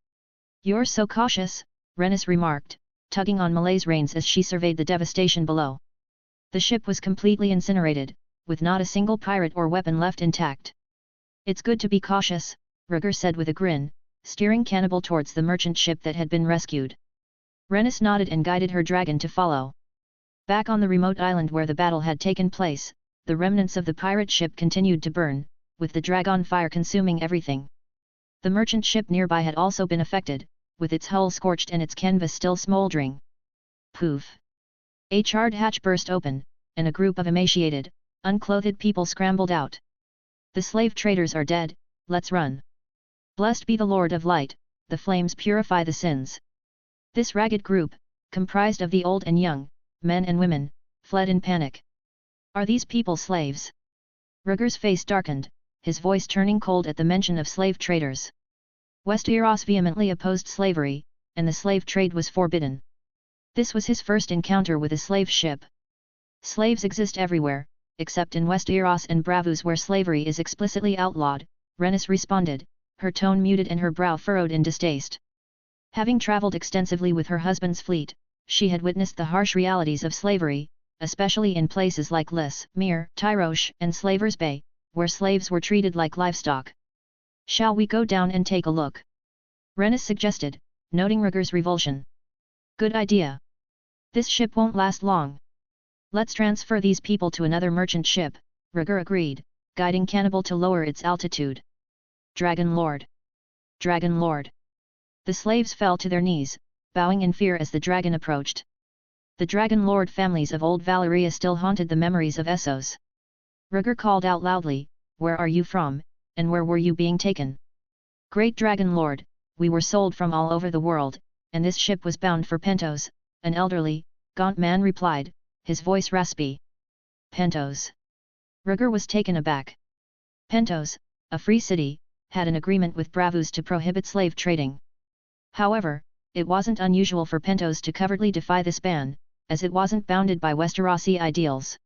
You're so cautious, Rhaenys remarked, tugging on Malay's reins as she surveyed the devastation below. The ship was completely incinerated, with not a single pirate or weapon left intact. It's good to be cautious, Rhaegar said with a grin, steering Cannibal towards the merchant ship that had been rescued. Rhaenys nodded and guided her dragon to follow. Back on the remote island where the battle had taken place, the remnants of the pirate ship continued to burn, with the dragon fire consuming everything. The merchant ship nearby had also been affected, with its hull scorched and its canvas still smoldering. Poof! A charred hatch burst open, and a group of emaciated, unclothed people scrambled out. The slave traders are dead, let's run. Blessed be the Lord of Light, the flames purify the sins. This ragged group, comprised of the old and young, men and women, fled in panic. Are these people slaves? Rhaegar's face darkened, his voice turning cold at the mention of slave traders. Westeros vehemently opposed slavery, and the slave trade was forbidden. This was his first encounter with a slave ship. Slaves exist everywhere, except in Westeros and Bravos where slavery is explicitly outlawed, Rhaenys responded, her tone muted and her brow furrowed in distaste. Having travelled extensively with her husband's fleet, she had witnessed the harsh realities of slavery, especially in places like Lys, Myr, Tyrosh, and Slavers Bay, where slaves were treated like livestock. Shall we go down and take a look? Rhaenys suggested, noting Rhaegar's revulsion. Good idea. This ship won't last long. Let's transfer these people to another merchant ship, Rhaegar agreed, guiding Cannibal to lower its altitude. Dragon Lord! Dragon Lord! The slaves fell to their knees, bowing in fear as the dragon approached. The Dragon Lord families of old Valyria still haunted the memories of Essos. Rhaegar called out loudly, "Where are you from, and where were you being taken?" "Great Dragon Lord, we were sold from all over the world, and this ship was bound for Pentos," an elderly, gaunt man replied, his voice raspy. Pentos. Rhaegar was taken aback. Pentos, a free city, had an agreement with Bravus to prohibit slave trading. However, it wasn't unusual for Pentos to covertly defy this ban, as it wasn't bounded by Westerosi ideals.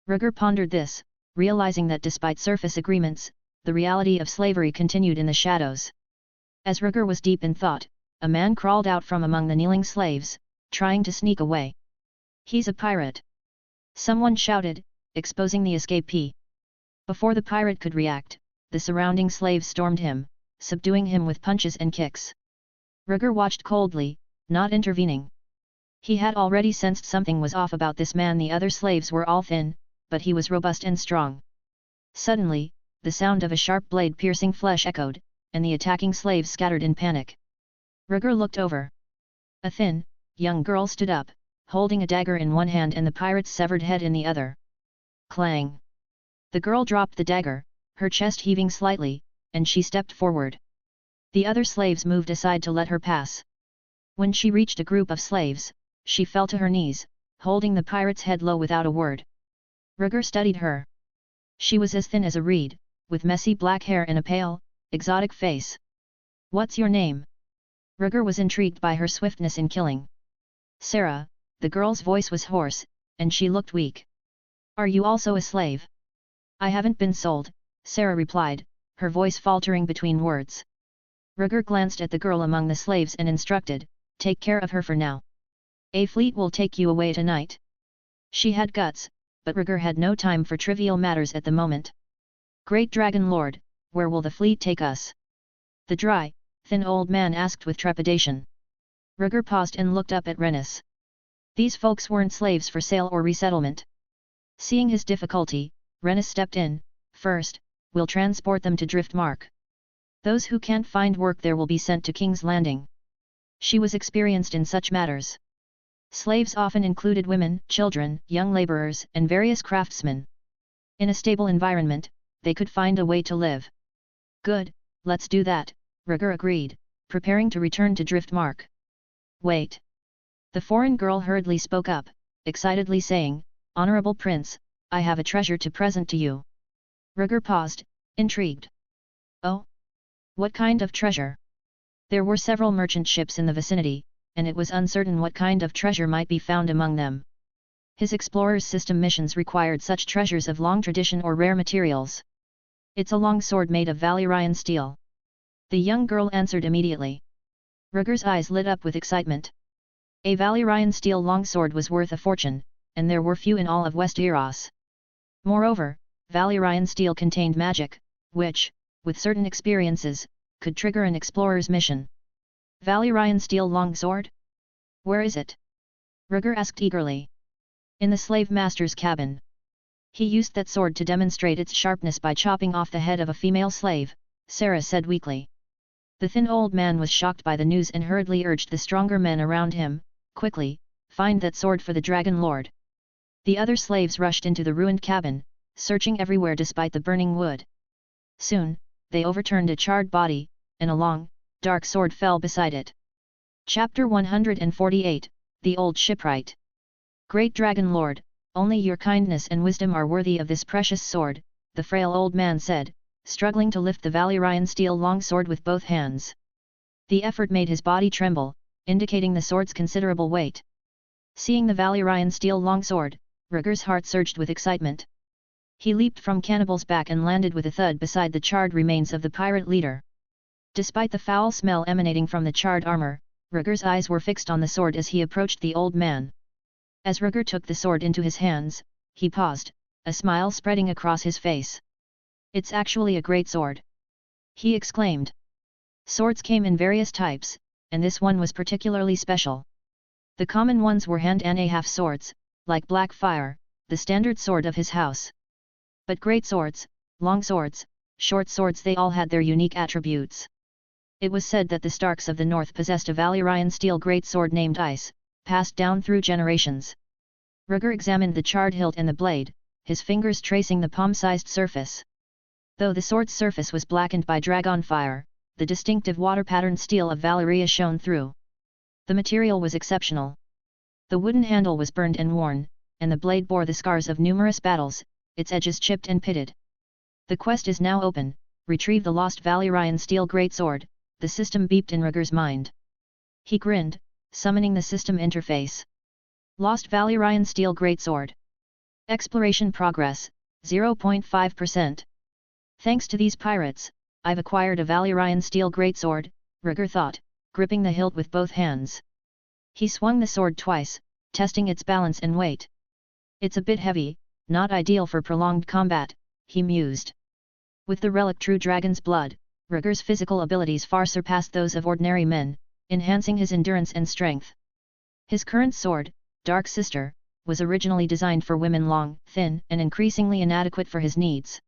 Rhaegar pondered this, realizing that despite surface agreements, the reality of slavery continued in the shadows. As Rhaegar was deep in thought, a man crawled out from among the kneeling slaves, trying to sneak away. "He's a pirate!" someone shouted, exposing the escapee. Before the pirate could react, the surrounding slaves stormed him, subduing him with punches and kicks. Rhaegar watched coldly, not intervening. He had already sensed something was off about this man. The other slaves were all thin, but he was robust and strong. Suddenly, the sound of a sharp blade piercing flesh echoed, and the attacking slaves scattered in panic. Rhaegar looked over. A thin, young girl stood up, holding a dagger in one hand and the pirate's severed head in the other. Clang! The girl dropped the dagger, her chest heaving slightly, and she stepped forward. The other slaves moved aside to let her pass. When she reached a group of slaves, she fell to her knees, holding the pirate's head low without a word. Rhaegar studied her. She was as thin as a reed, with messy black hair and a pale, exotic face. "What's your name?" Rhaegar was intrigued by her swiftness in killing. "Sarah," the girl's voice was hoarse, and she looked weak. "Are you also a slave?" "I haven't been sold," Sarah replied, her voice faltering between words. Rhaegar glanced at the girl among the slaves and instructed, "Take care of her for now. A fleet will take you away tonight." She had guts, but Rhaegar had no time for trivial matters at the moment. "Great Dragon Lord, where will the fleet take us?" the dry, thin old man asked with trepidation. Rhaegar paused and looked up at Rhaenys. These folks weren't slaves for sale or resettlement. Seeing his difficulty, Rhaenys stepped in. "First, we'll transport them to Driftmark. Those who can't find work there will be sent to King's Landing." She was experienced in such matters. Slaves often included women, children, young laborers, and various craftsmen. In a stable environment, they could find a way to live. "Good, let's do that," Rhaegar agreed, preparing to return to Driftmark. "Wait." The foreign girl hurriedly spoke up, excitedly saying, "Honorable Prince, I have a treasure to present to you." Rhaegar paused, intrigued. "Oh? What kind of treasure?" There were several merchant ships in the vicinity, and it was uncertain what kind of treasure might be found among them. His explorer's system missions required such treasures of long tradition or rare materials. "It's a long sword made of Valyrian steel." The young girl answered immediately. Rhaegar's eyes lit up with excitement. A Valyrian steel longsword was worth a fortune, and there were few in all of Westeros. Moreover, Valyrian steel contained magic, which, with certain experiences, could trigger an explorer's mission. "Valyrian steel longsword? Where is it?" Rhaegar asked eagerly. "In the slave master's cabin. He used that sword to demonstrate its sharpness by chopping off the head of a female slave," Sarah said weakly. The thin old man was shocked by the news and hurriedly urged the stronger men around him, "Quickly, find that sword for the Dragon Lord." The other slaves rushed into the ruined cabin, searching everywhere despite the burning wood. Soon, they overturned a charred body, and a long, dark sword fell beside it. Chapter 148, The Old Shipwright. "Great Dragon Lord, only your kindness and wisdom are worthy of this precious sword," the frail old man said, struggling to lift the Valyrian steel longsword with both hands. The effort made his body tremble, indicating the sword's considerable weight. Seeing the Valyrian steel longsword, Rhaegar's heart surged with excitement. He leaped from Cannibal's back and landed with a thud beside the charred remains of the pirate leader. Despite the foul smell emanating from the charred armor, Rhaegar's eyes were fixed on the sword as he approached the old man. As Rhaegar took the sword into his hands, he paused, a smile spreading across his face. "It's actually a great sword!" he exclaimed. Swords came in various types, and this one was particularly special. The common ones were hand and a half swords, like Blackfire, the standard sword of his house. But great swords, long swords, short swords, they all had their unique attributes. It was said that the Starks of the North possessed a Valyrian steel greatsword named Ice, passed down through generations. Rhaegar examined the charred hilt and the blade, his fingers tracing the palm-sized surface. Though the sword's surface was blackened by dragon fire, the distinctive water-patterned steel of Valyria shone through. The material was exceptional. The wooden handle was burned and worn, and the blade bore the scars of numerous battles, its edges chipped and pitted. The quest is now open, retrieve the lost Valyrian steel greatsword, the system beeped in Rhaegar's mind. He grinned, summoning the system interface. Lost Valyrian steel greatsword. Exploration progress, 0.5%. Thanks to these pirates, I've acquired a Valyrian steel greatsword, Rhaegar thought, gripping the hilt with both hands. He swung the sword twice, testing its balance and weight. It's a bit heavy, not ideal for prolonged combat, he mused. With the relic True Dragon's Blood, Rhaegar's physical abilities far surpassed those of ordinary men, enhancing his endurance and strength. His current sword, Dark Sister, was originally designed for women, long, thin, and increasingly inadequate for his needs.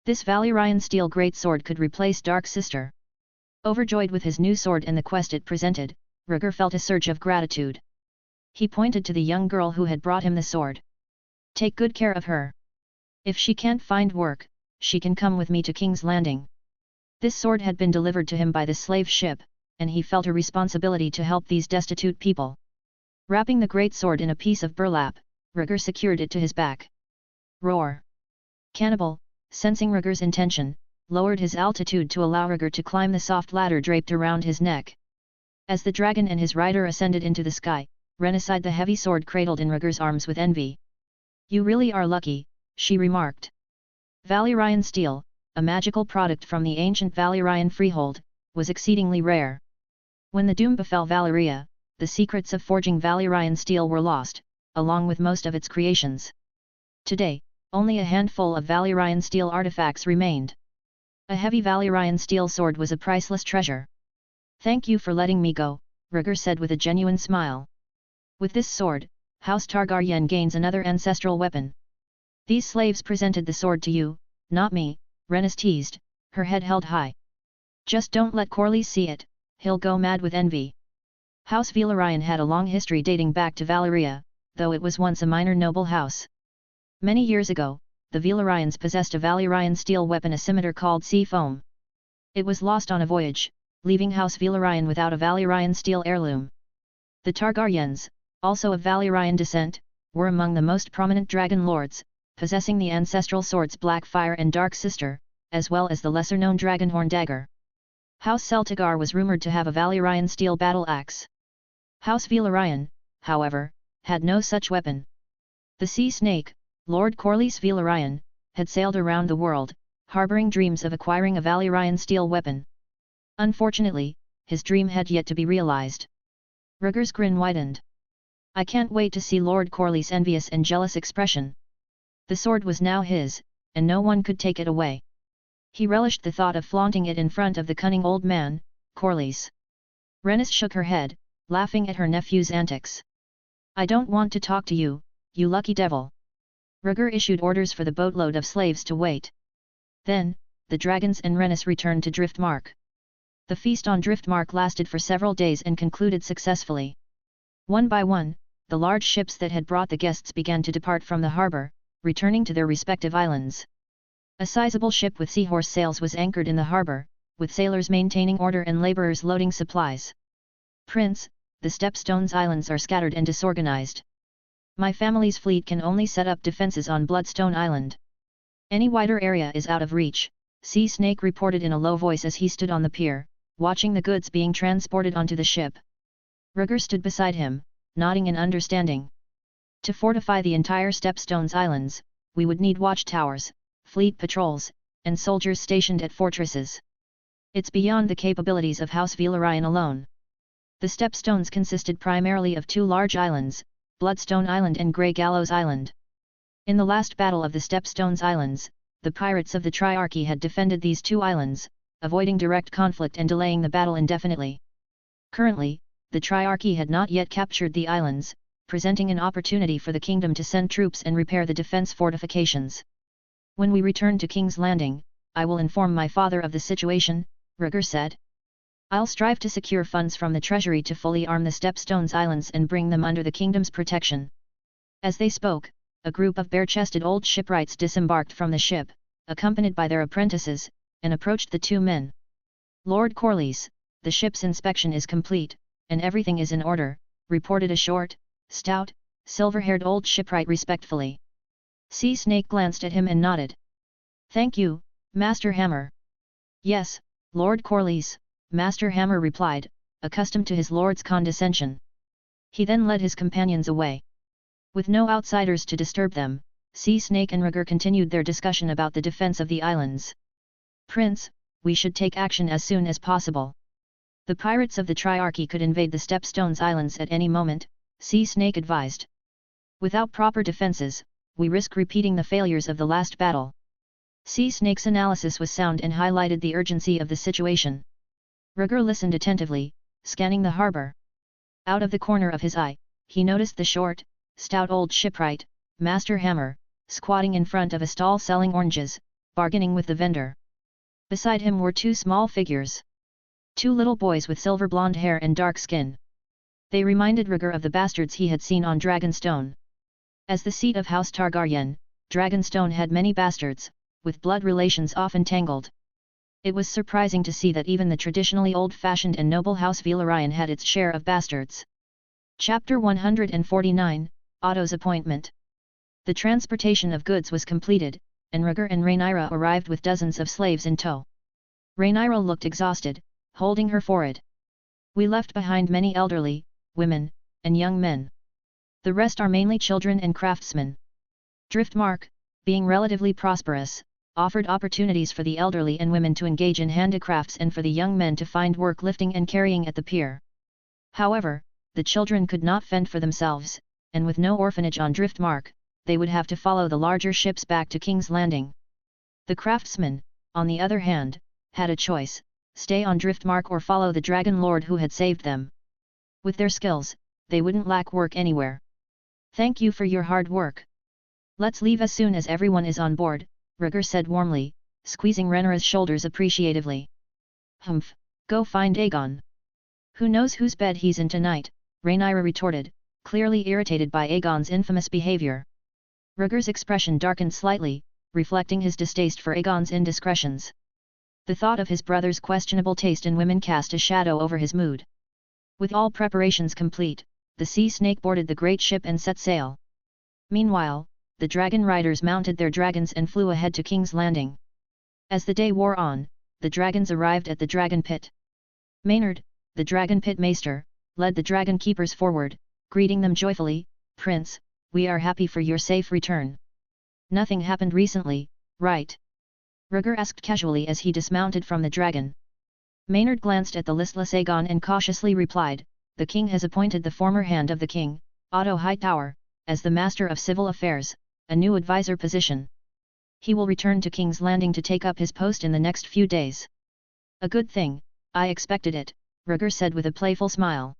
This Valyrian steel greatsword could replace Dark Sister. Overjoyed with his new sword and the quest it presented, Rhaegar felt a surge of gratitude. He pointed to the young girl who had brought him the sword. Take good care of her. If she can't find work, she can come with me to King's Landing. This sword had been delivered to him by the slave ship, and he felt a responsibility to help these destitute people. Wrapping the great sword in a piece of burlap, Rhaegar secured it to his back. Roar! Cannibal, sensing Rhaegar's intention, lowered his altitude to allow Rhaegar to climb the soft ladder draped around his neck. As the dragon and his rider ascended into the sky, Rhaena sighed the heavy sword cradled in Rhaegar's arms with envy. You really are lucky, she remarked. Valyrian steel, a magical product from the ancient Valyrian freehold, was exceedingly rare. When the doom befell Valyria, the secrets of forging Valyrian steel were lost, along with most of its creations. Today, only a handful of Valyrian steel artifacts remained. A heavy Valyrian steel sword was a priceless treasure. Thank you for letting me go, Rhaegar said with a genuine smile. With this sword, House Targaryen gains another ancestral weapon. These slaves presented the sword to you, not me, Rhaena teased, her head held high. Just don't let Corlys see it, he'll go mad with envy. House Velaryon had a long history dating back to Valyria, though it was once a minor noble house. Many years ago, the Velaryons possessed a Valyrian steel weapon, a scimitar called Sea Foam. It was lost on a voyage, leaving House Velaryon without a Valyrian steel heirloom. The Targaryens, also of Valyrian descent, were among the most prominent dragon lords, possessing the ancestral swords Blackfire and Dark Sister, as well as the lesser-known Dragonhorn dagger. House Celtigar was rumoured to have a Valyrian steel battle axe. House Velaryon, however, had no such weapon. The sea snake, Lord Corlys Velaryon, had sailed around the world, harbouring dreams of acquiring a Valyrian steel weapon. Unfortunately, his dream had yet to be realised. Rhaegar's grin widened. I can't wait to see Lord Corlys' envious and jealous expression. The sword was now his, and no one could take it away. He relished the thought of flaunting it in front of the cunning old man, Corlys. Rhaena shook her head, laughing at her nephew's antics. I don't want to talk to you, you lucky devil. Rhaegar issued orders for the boatload of slaves to wait. Then, the dragons and Rhaena returned to Driftmark. The feast on Driftmark lasted for several days and concluded successfully. One by one, the large ships that had brought the guests began to depart from the harbour, returning to their respective islands. A sizable ship with seahorse sails was anchored in the harbour, with sailors maintaining order and labourers loading supplies. Prince, the Stepstones Islands are scattered and disorganized. My family's fleet can only set up defences on Bloodstone Island. Any wider area is out of reach, Sea Snake reported in a low voice as he stood on the pier, watching the goods being transported onto the ship. Rhaegar stood beside him, nodding in understanding. To fortify the entire Stepstones Islands, we would need watchtowers, fleet patrols, and soldiers stationed at fortresses. It's beyond the capabilities of House Velaryon alone. The Stepstones consisted primarily of two large islands, Bloodstone Island and Grey Gallows Island. In the last battle of the Stepstones Islands, the pirates of the Triarchy had defended these two islands, avoiding direct conflict and delaying the battle indefinitely. Currently, the Triarchy had not yet captured the islands, presenting an opportunity for the kingdom to send troops and repair the defense fortifications. When we return to King's Landing, I will inform my father of the situation, Rhaegar said. I'll strive to secure funds from the treasury to fully arm the Stepstones Islands and bring them under the kingdom's protection. As they spoke, a group of bare-chested old shipwrights disembarked from the ship, accompanied by their apprentices, and approached the two men. Lord Corlys, the ship's inspection is complete, and everything is in order, reported a short, stout, silver-haired old shipwright respectfully. Sea Snake glanced at him and nodded. Thank you, Master Hammer. Yes, Lord Corlys, Master Hammer replied, accustomed to his lord's condescension. He then led his companions away. With no outsiders to disturb them, Sea Snake and Rhaegar continued their discussion about the defense of the islands. Prince, we should take action as soon as possible. The pirates of the Triarchy could invade the Stepstones Islands at any moment, Sea Snake advised. Without proper defenses, we risk repeating the failures of the last battle. Sea Snake's analysis was sound and highlighted the urgency of the situation. Rhaegar listened attentively, scanning the harbour. Out of the corner of his eye, he noticed the short, stout old shipwright, Master Hammer, squatting in front of a stall selling oranges, bargaining with the vendor. Beside him were two small figures. Two little boys with silver blonde hair and dark skin. They reminded Rhaegar of the bastards he had seen on Dragonstone. As the seat of House Targaryen, Dragonstone had many bastards, with blood relations often tangled. It was surprising to see that even the traditionally old-fashioned and noble House Valyrian had its share of bastards. Chapter 149, Otto's Appointment. The transportation of goods was completed, and Rhaegar and Rhaenyra arrived with dozens of slaves in tow. Rhaenyra looked exhausted, holding her forehead. We left behind many elderly, women, and young men. The rest are mainly children and craftsmen. Driftmark, being relatively prosperous, offered opportunities for the elderly and women to engage in handicrafts and for the young men to find work lifting and carrying at the pier. However, the children could not fend for themselves, and with no orphanage on Driftmark, they would have to follow the larger ships back to King's Landing. The craftsmen, on the other hand, had a choice: stay on Driftmark or follow the Dragon Lord who had saved them. With their skills, they wouldn't lack work anywhere. Thank you for your hard work. Let's leave as soon as everyone is on board, Rhaegar said warmly, squeezing Rhaenyra's shoulders appreciatively. Humph, go find Aegon. Who knows whose bed he's in tonight, Rhaenyra retorted, clearly irritated by Aegon's infamous behavior. Rhaegar's expression darkened slightly, reflecting his distaste for Aegon's indiscretions. The thought of his brother's questionable taste in women cast a shadow over his mood. With all preparations complete, the Sea Snake boarded the great ship and set sail. Meanwhile, the dragon riders mounted their dragons and flew ahead to King's Landing. As the day wore on, the dragons arrived at the dragon pit. Maynard, the dragon pit maester, led the dragon keepers forward, greeting them joyfully. Prince, we are happy for your safe return. Nothing happened recently, right? Rhaegar asked casually as he dismounted from the dragon. Maynard glanced at the listless Aegon and cautiously replied, the king has appointed the former hand of the king, Otto Hightower, as the Master of Civil Affairs, a new advisor position. He will return to King's Landing to take up his post in the next few days. A good thing, I expected it, Rhaegar said with a playful smile.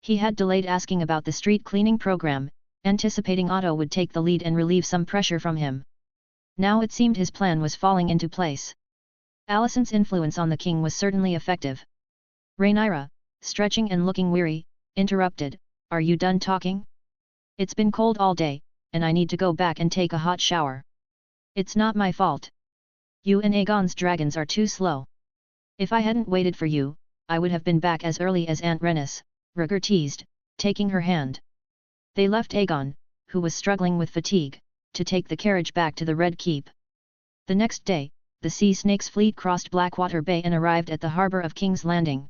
He had delayed asking about the street cleaning program, anticipating Otto would take the lead and relieve some pressure from him. Now it seemed his plan was falling into place. Alicent's influence on the king was certainly effective. Rhaenyra, stretching and looking weary, interrupted, are you done talking? It's been cold all day, and I need to go back and take a hot shower. It's not my fault. You and Aegon's dragons are too slow. If I hadn't waited for you, I would have been back as early as Aunt Rhaenys, Rhaegar teased, taking her hand. They left Aegon, who was struggling with fatigue, to take the carriage back to the Red Keep. The next day, the Sea Snake's fleet crossed Blackwater Bay and arrived at the harbour of King's Landing.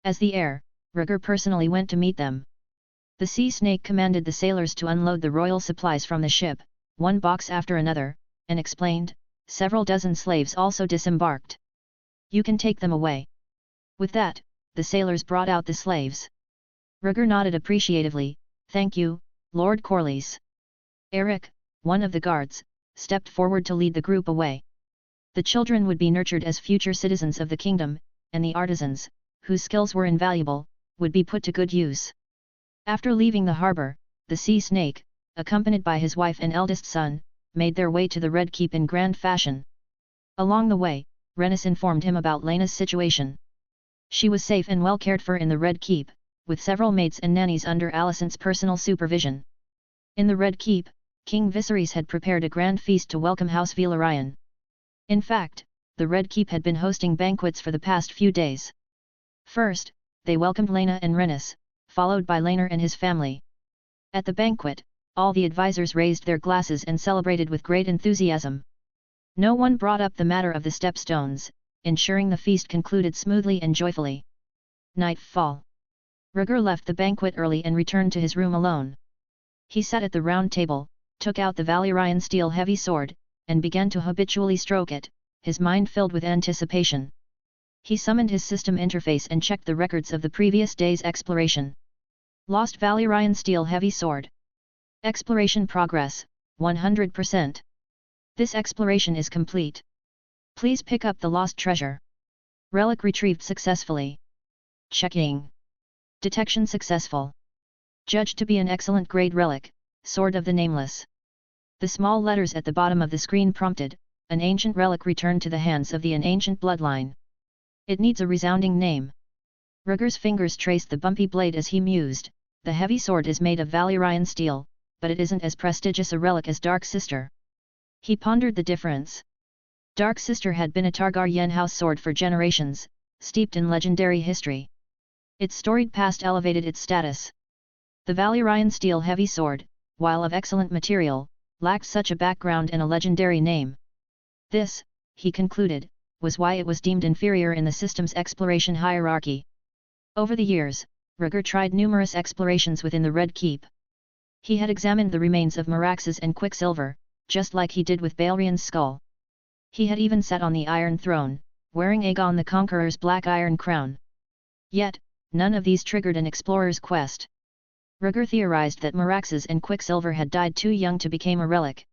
As the heir, Rhaegar personally went to meet them. The Sea Snake commanded the sailors to unload the royal supplies from the ship, one box after another, and explained, several dozen slaves also disembarked. You can take them away. With that, the sailors brought out the slaves. Rhaegar nodded appreciatively, thank you, Lord Corlys. Eric, one of the guards, stepped forward to lead the group away. The children would be nurtured as future citizens of the kingdom, and the artisans, whose skills were invaluable, would be put to good use. After leaving the harbour, the Sea Snake, accompanied by his wife and eldest son, made their way to the Red Keep in grand fashion. Along the way, Rhaenys informed him about Laena's situation. She was safe and well cared for in the Red Keep, with several maids and nannies under Alicent's personal supervision. In the Red Keep, King Viserys had prepared a grand feast to welcome House Velaryon. In fact, the Red Keep had been hosting banquets for the past few days. First, they welcomed Laena and Rhaenys, followed by Laenor and his family. At the banquet, all the advisors raised their glasses and celebrated with great enthusiasm. No one brought up the matter of the stepstones, ensuring the feast concluded smoothly and joyfully. Nightfall. Rhaegar left the banquet early and returned to his room alone. He sat at the round table, took out the Valyrian steel heavy sword, and began to habitually stroke it, his mind filled with anticipation. He summoned his system interface and checked the records of the previous day's exploration. Lost Valyrian steel heavy sword. Exploration progress, 100%. This exploration is complete. Please pick up the lost treasure. Relic retrieved successfully. Checking. Detection successful. Judged to be an excellent grade relic, Sword of the Nameless. The small letters at the bottom of the screen prompted, an ancient relic returned to the hands of an ancient bloodline. It needs a resounding name. Rhaegar's fingers traced the bumpy blade as he mused, the heavy sword is made of Valyrian steel, but it isn't as prestigious a relic as Dark Sister. He pondered the difference. Dark Sister had been a Targaryen house sword for generations, steeped in legendary history. Its storied past elevated its status. The Valyrian steel heavy sword, while of excellent material, lacked such a background and a legendary name. This, he concluded, was why it was deemed inferior in the system's exploration hierarchy. Over the years, Rhaegar tried numerous explorations within the Red Keep. He had examined the remains of Meraxes and Quicksilver, just like he did with Balrion's skull. He had even sat on the Iron Throne, wearing Aegon the Conqueror's black iron crown. Yet, none of these triggered an explorer's quest. Rhaegar theorized that Meraxes and Quicksilver had died too young to become a relic.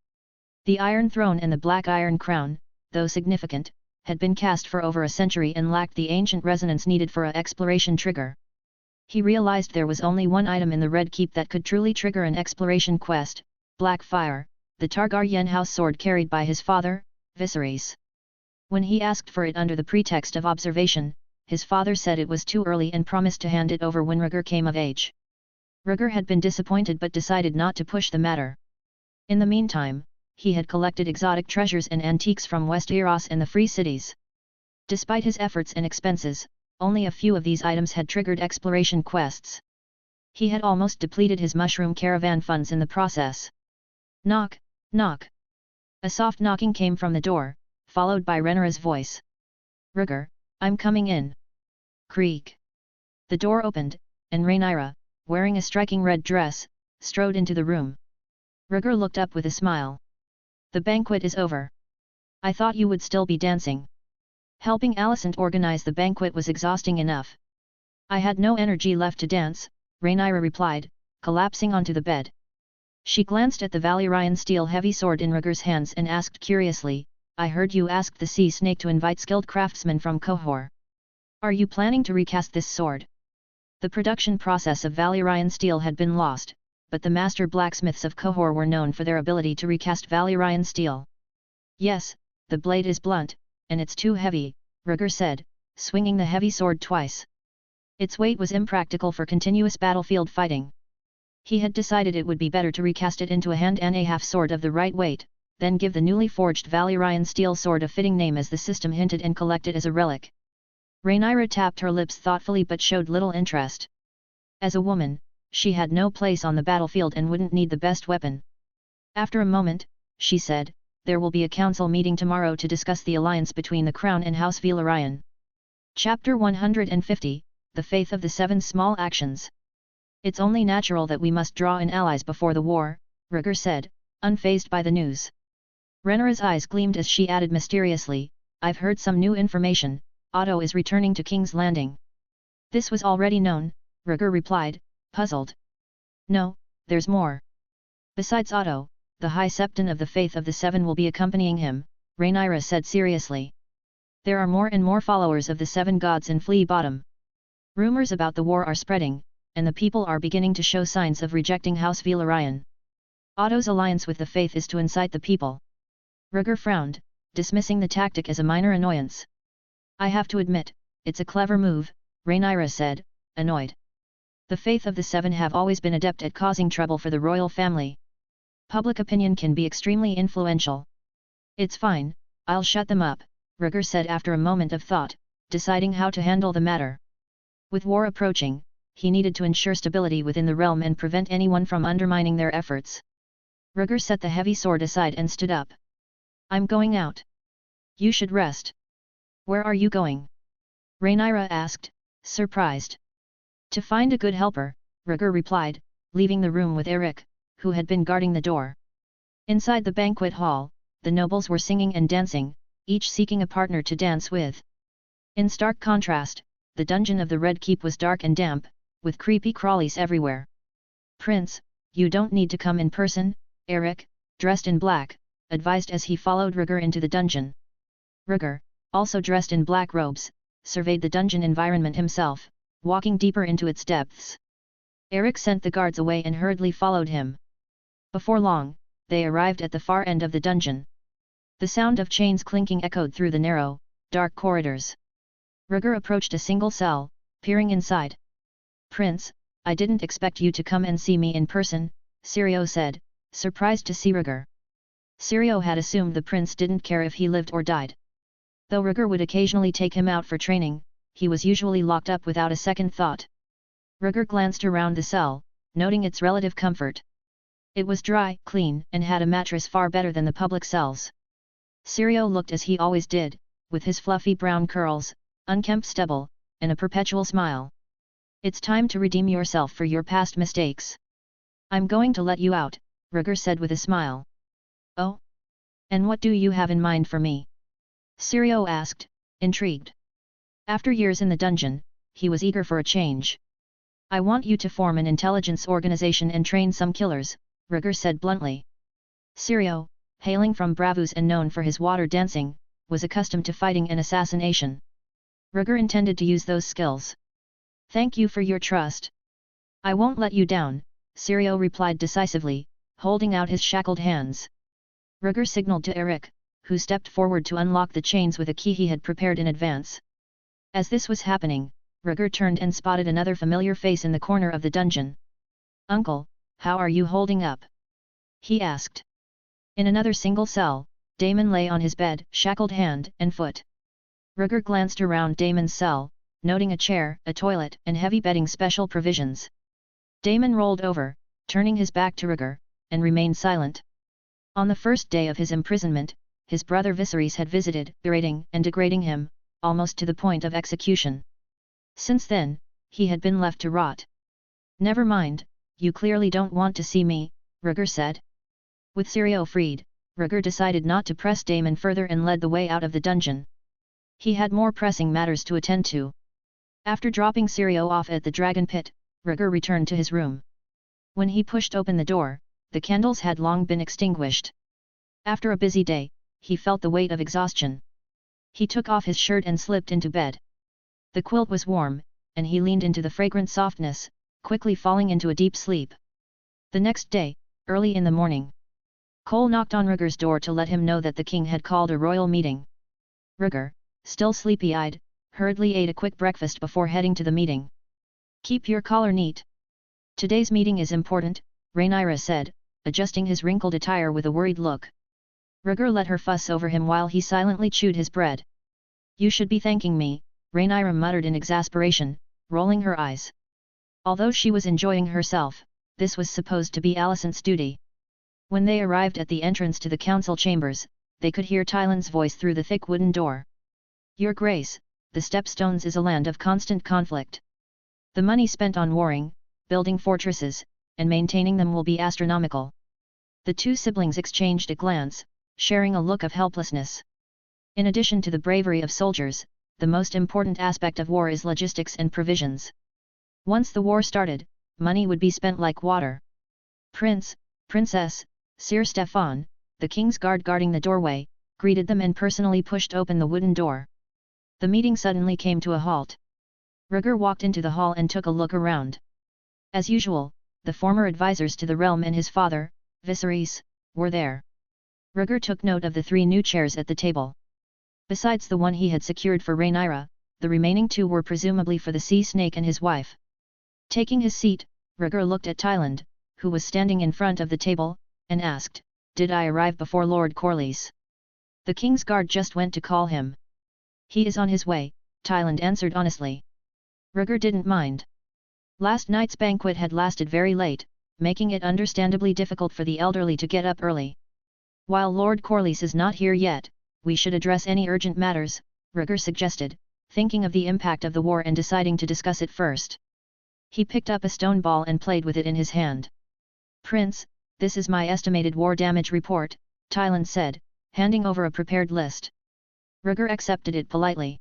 The Iron Throne and the black iron crown, though significant, had been cast for over a century and lacked the ancient resonance needed for an exploration trigger. He realized there was only one item in the Red Keep that could truly trigger an exploration quest, Blackfire, the Targaryen house sword carried by his father, Viserys. When he asked for it under the pretext of observation, his father said it was too early and promised to hand it over when Rhaegar came of age. Rhaegar had been disappointed but decided not to push the matter. In the meantime, he had collected exotic treasures and antiques from Westeros and the Free Cities. Despite his efforts and expenses, only a few of these items had triggered exploration quests. He had almost depleted his mushroom caravan funds in the process. Knock, knock. A soft knocking came from the door, followed by Rhaenyra's voice. Rhaegar, I'm coming in. Creak. The door opened, and Rhaenyra, wearing a striking red dress, strode into the room. Rhaegar looked up with a smile. The banquet is over. I thought you would still be dancing. Helping Alicent organize the banquet was exhausting enough. I had no energy left to dance, Rhaenyra replied, collapsing onto the bed. She glanced at the Valyrian steel heavy sword in Rhaegar's hands and asked curiously, I heard you asked the sea snake to invite skilled craftsmen from Qohor. Are you planning to recast this sword? The production process of Valyrian steel had been lost, but the master blacksmiths of Qohor were known for their ability to recast Valyrian steel. Yes, the blade is blunt, and it's too heavy, Rhaegar said, swinging the heavy sword twice. Its weight was impractical for continuous battlefield fighting. He had decided it would be better to recast it into a hand-and-a-half sword of the right weight, then give the newly forged Valyrian steel sword a fitting name as the system hinted and collect it as a relic. Rhaenyra tapped her lips thoughtfully but showed little interest. As a woman, she had no place on the battlefield and wouldn't need the best weapon. After a moment, she said, there will be a council meeting tomorrow to discuss the alliance between the Crown and House Velaryon. Chapter 150, The Faith of the Seven Small Actions. It's only natural that we must draw in allies before the war, Rhaegar said, unfazed by the news. Rhaenyra's eyes gleamed as she added mysteriously, I've heard some new information, Otto is returning to King's Landing. This was already known, Rhaegar replied, puzzled. No, there's more. Besides Otto, the High Septon of the Faith of the Seven will be accompanying him, Rhaenyra said seriously. There are more and more followers of the Seven Gods in Flea Bottom. Rumors about the war are spreading, and the people are beginning to show signs of rejecting House Velaryon. Otto's alliance with the Faith is to incite the people. Rhaegar frowned, dismissing the tactic as a minor annoyance. "I have to admit, it's a clever move," Rhaenyra said, annoyed. "The Faith of the Seven have always been adept at causing trouble for the royal family. Public opinion can be extremely influential." "It's fine, I'll shut them up," Rhaegar said after a moment of thought, deciding how to handle the matter. With war approaching, he needed to ensure stability within the realm and prevent anyone from undermining their efforts. Rhaegar set the heavy sword aside and stood up. "I'm going out. You should rest." "Where are you going?" Rhaenyra asked, surprised. "To find a good helper," Rhaegar replied, leaving the room with Eric, who had been guarding the door. Inside the banquet hall, the nobles were singing and dancing, each seeking a partner to dance with. In stark contrast, the dungeon of the Red Keep was dark and damp, with creepy crawlies everywhere. "Prince, you don't need to come in person," Eric, dressed in black, advised as he followed Rhaegar into the dungeon. Rhaegar, also dressed in black robes, surveyed the dungeon environment himself, walking deeper into its depths. Eric sent the guards away and hurriedly followed him. Before long, they arrived at the far end of the dungeon. The sound of chains clinking echoed through the narrow, dark corridors. Rhaegar approached a single cell, peering inside. "Prince, I didn't expect you to come and see me in person," Syrio said, surprised to see Rhaegar. Syrio had assumed the prince didn't care if he lived or died. Though Rhaegar would occasionally take him out for training, he was usually locked up without a second thought. Rhaegar glanced around the cell, noting its relative comfort. It was dry, clean, and had a mattress far better than the public cells. Syrio looked as he always did, with his fluffy brown curls, unkempt stubble, and a perpetual smile. "It's time to redeem yourself for your past mistakes. I'm going to let you out," Rhaegar said with a smile. "Oh? And what do you have in mind for me?" Syrio asked, intrigued. After years in the dungeon, he was eager for a change. "I want you to form an intelligence organization and train some killers," Rhaegar said bluntly. Syrio, hailing from Bravus and known for his water dancing, was accustomed to fighting and assassination. Rhaegar intended to use those skills. "Thank you for your trust. I won't let you down," Syrio replied decisively, holding out his shackled hands. Rhaegar signaled to Eric, who stepped forward to unlock the chains with a key he had prepared in advance. As this was happening, Rhaegar turned and spotted another familiar face in the corner of the dungeon. "Uncle, how are you holding up?" he asked. In another single cell, Daemon lay on his bed, shackled hand and foot. Rhaegar glanced around Daemon's cell, noting a chair, a toilet, and heavy bedding special provisions. Daemon rolled over, turning his back to Rhaegar, and remained silent. On the first day of his imprisonment, his brother Viserys had visited, berating and degrading him, almost to the point of execution. Since then, he had been left to rot. "Never mind, you clearly don't want to see me," Rhaegar said. With Syrio freed, Rhaegar decided not to press Daemon further and led the way out of the dungeon. He had more pressing matters to attend to. After dropping Syrio off at the dragon pit, Rhaegar returned to his room. When he pushed open the door, the candles had long been extinguished. After a busy day, he felt the weight of exhaustion. He took off his shirt and slipped into bed. The quilt was warm, and he leaned into the fragrant softness, quickly falling into a deep sleep. The next day, early in the morning, Cole knocked on Rhaegar's door to let him know that the king had called a royal meeting. Rhaegar, still sleepy-eyed, hurriedly ate a quick breakfast before heading to the meeting. "Keep your collar neat. Today's meeting is important," Rhaenyra said, adjusting his wrinkled attire with a worried look. Rhaegar let her fuss over him while he silently chewed his bread. "You should be thanking me," Rhaenyra muttered in exasperation, rolling her eyes. Although she was enjoying herself, this was supposed to be Alicent's duty. When they arrived at the entrance to the council chambers, they could hear Tylan's voice through the thick wooden door. "Your Grace, the Stepstones is a land of constant conflict. The money spent on warring, building fortresses, and maintaining them will be astronomical." The two siblings exchanged a glance, sharing a look of helplessness. In addition to the bravery of soldiers, the most important aspect of war is logistics and provisions. Once the war started, money would be spent like water. "Prince, Princess, Sir Stefan," the king's guard guarding the doorway, greeted them and personally pushed open the wooden door. The meeting suddenly came to a halt. Rhaegar walked into the hall and took a look around. As usual, the former advisors to the realm and his father, Viserys, were there. Rhaegar took note of the 3 new chairs at the table. Besides the one he had secured for Rhaenyra, the remaining 2 were presumably for the sea snake and his wife. Taking his seat, Rhaegar looked at Tyland, who was standing in front of the table, and asked, "Did I arrive before Lord Corlys?" "The King's Guard just went to call him." "He is on his way," Tyland answered honestly. Rhaegar didn't mind. Last night's banquet had lasted very late, making it understandably difficult for the elderly to get up early. "While Lord Corlys is not here yet, we should address any urgent matters," Rhaegar suggested, thinking of the impact of the war and deciding to discuss it first. He picked up a stone ball and played with it in his hand. "Prince, this is my estimated war damage report," Tyland said, handing over a prepared list. Rhaegar accepted it politely.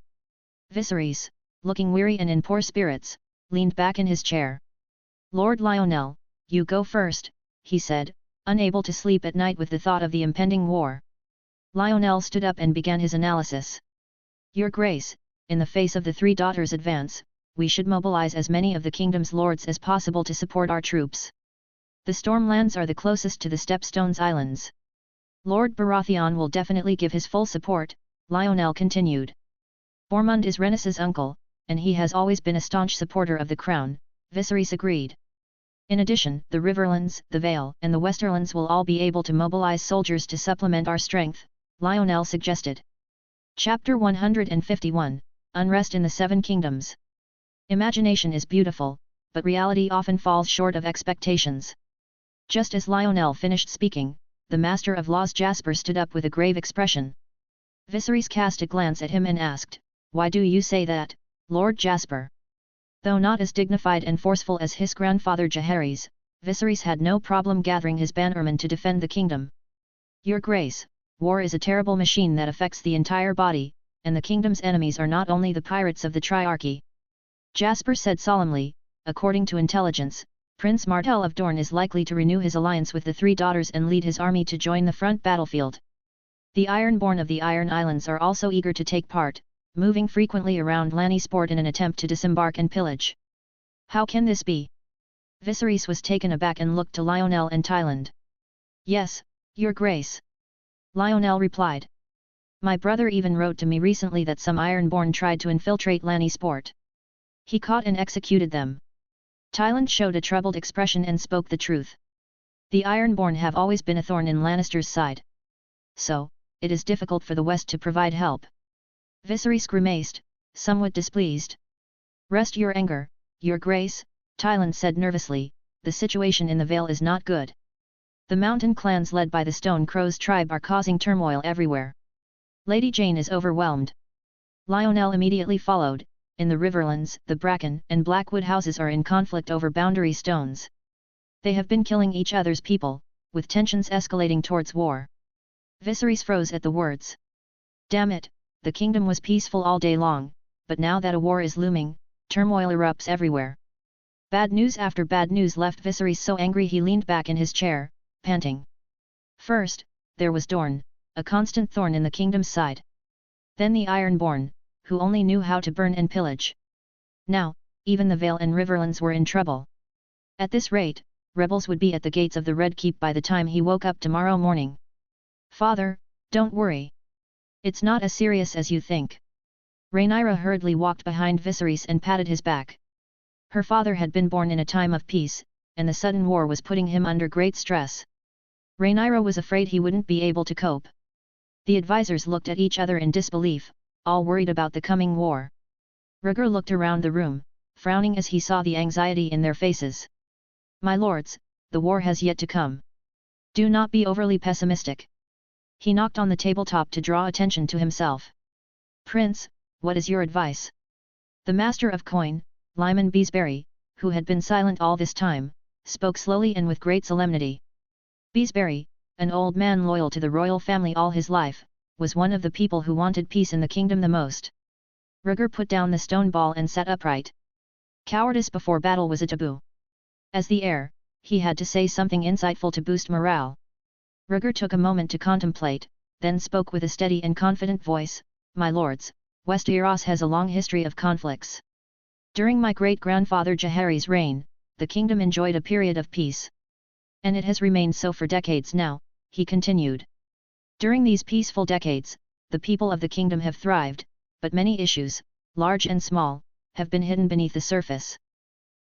Viserys, looking weary and in poor spirits, leaned back in his chair. "Lord Lionel, you go first," he said, unable to sleep at night with the thought of the impending war. Lionel stood up and began his analysis. "Your Grace, in the face of the 3 daughters' advance, we should mobilize as many of the kingdom's lords as possible to support our troops. The Stormlands are the closest to the Stepstones Islands. Lord Baratheon will definitely give his full support," Lionel continued. "Ormond is Rhaenys's uncle, and he has always been a staunch supporter of the crown," Viserys agreed. "In addition, the Riverlands, the Vale, and the Westerlands will all be able to mobilize soldiers to supplement our strength," Lionel suggested. Chapter 151, Unrest in the 7 Kingdoms. Imagination is beautiful, but reality often falls short of expectations. Just as Lionel finished speaking, the Master of Laws Jasper stood up with a grave expression. Viserys cast a glance at him and asked, "Why do you say that, Lord Jasper?" Though not as dignified and forceful as his grandfather Jaehaerys, Viserys had no problem gathering his bannermen to defend the kingdom. "Your Grace, war is a terrible machine that affects the entire body, and the kingdom's enemies are not only the pirates of the Triarchy." Jasper said solemnly, "According to intelligence, Prince Martell of Dorne is likely to renew his alliance with the 3 daughters and lead his army to join the front battlefield. The Ironborn of the Iron Islands are also eager to take part, moving frequently around Lannisport in an attempt to disembark and pillage. How can this be?" Viserys was taken aback and looked to Lionel and Tyland. "Yes, Your Grace," Lionel replied. "My brother even wrote to me recently that some Ironborn tried to infiltrate Lannisport. He caught and executed them." Tyland showed a troubled expression and spoke the truth. "The Ironborn have always been a thorn in Lannister's side. So, it is difficult for the West to provide help." Viserys grimaced, somewhat displeased. "Rest your anger, Your Grace," Tyland said nervously, "the situation in the Vale is not good. The mountain clans led by the Stone Crows tribe are causing turmoil everywhere. Lady Jane is overwhelmed." Lionel immediately followed. "In the Riverlands, the Bracken and Blackwood houses are in conflict over boundary stones. They have been killing each other's people, with tensions escalating towards war." Viserys froze at the words. Damn it, the kingdom was peaceful all day long, but now that a war is looming, turmoil erupts everywhere. Bad news after bad news left Viserys so angry he leaned back in his chair, panting. First, there was Dorne, a constant thorn in the kingdom's side. Then the Ironborn, who only knew how to burn and pillage. Now, even the Vale and Riverlands were in trouble. At this rate, rebels would be at the gates of the Red Keep by the time he woke up tomorrow morning. "Father, don't worry. It's not as serious as you think." Rhaenyra hurriedly walked behind Viserys and patted his back. Her father had been born in a time of peace, and the sudden war was putting him under great stress. Rhaenyra was afraid he wouldn't be able to cope. The advisors looked at each other in disbelief, all worried about the coming war. Rhaegar looked around the room, frowning as he saw the anxiety in their faces. "My lords, the war has yet to come. Do not be overly pessimistic." He knocked on the tabletop to draw attention to himself. "Prince, what is your advice?" The Master of Coin, Lyman Beesbury, who had been silent all this time, spoke slowly and with great solemnity. Beesbury, an old man loyal to the royal family all his life, was one of the people who wanted peace in the kingdom the most. Rhaegar put down the stone ball and sat upright. Cowardice before battle was a taboo. As the heir, he had to say something insightful to boost morale. Rhaegar took a moment to contemplate, then spoke with a steady and confident voice, "My lords, Westeros has a long history of conflicts. During my great-grandfather Jaehaerys' reign, the kingdom enjoyed a period of peace. And it has remained so for decades now," he continued. During these peaceful decades, the people of the kingdom have thrived, but many issues, large and small, have been hidden beneath the surface.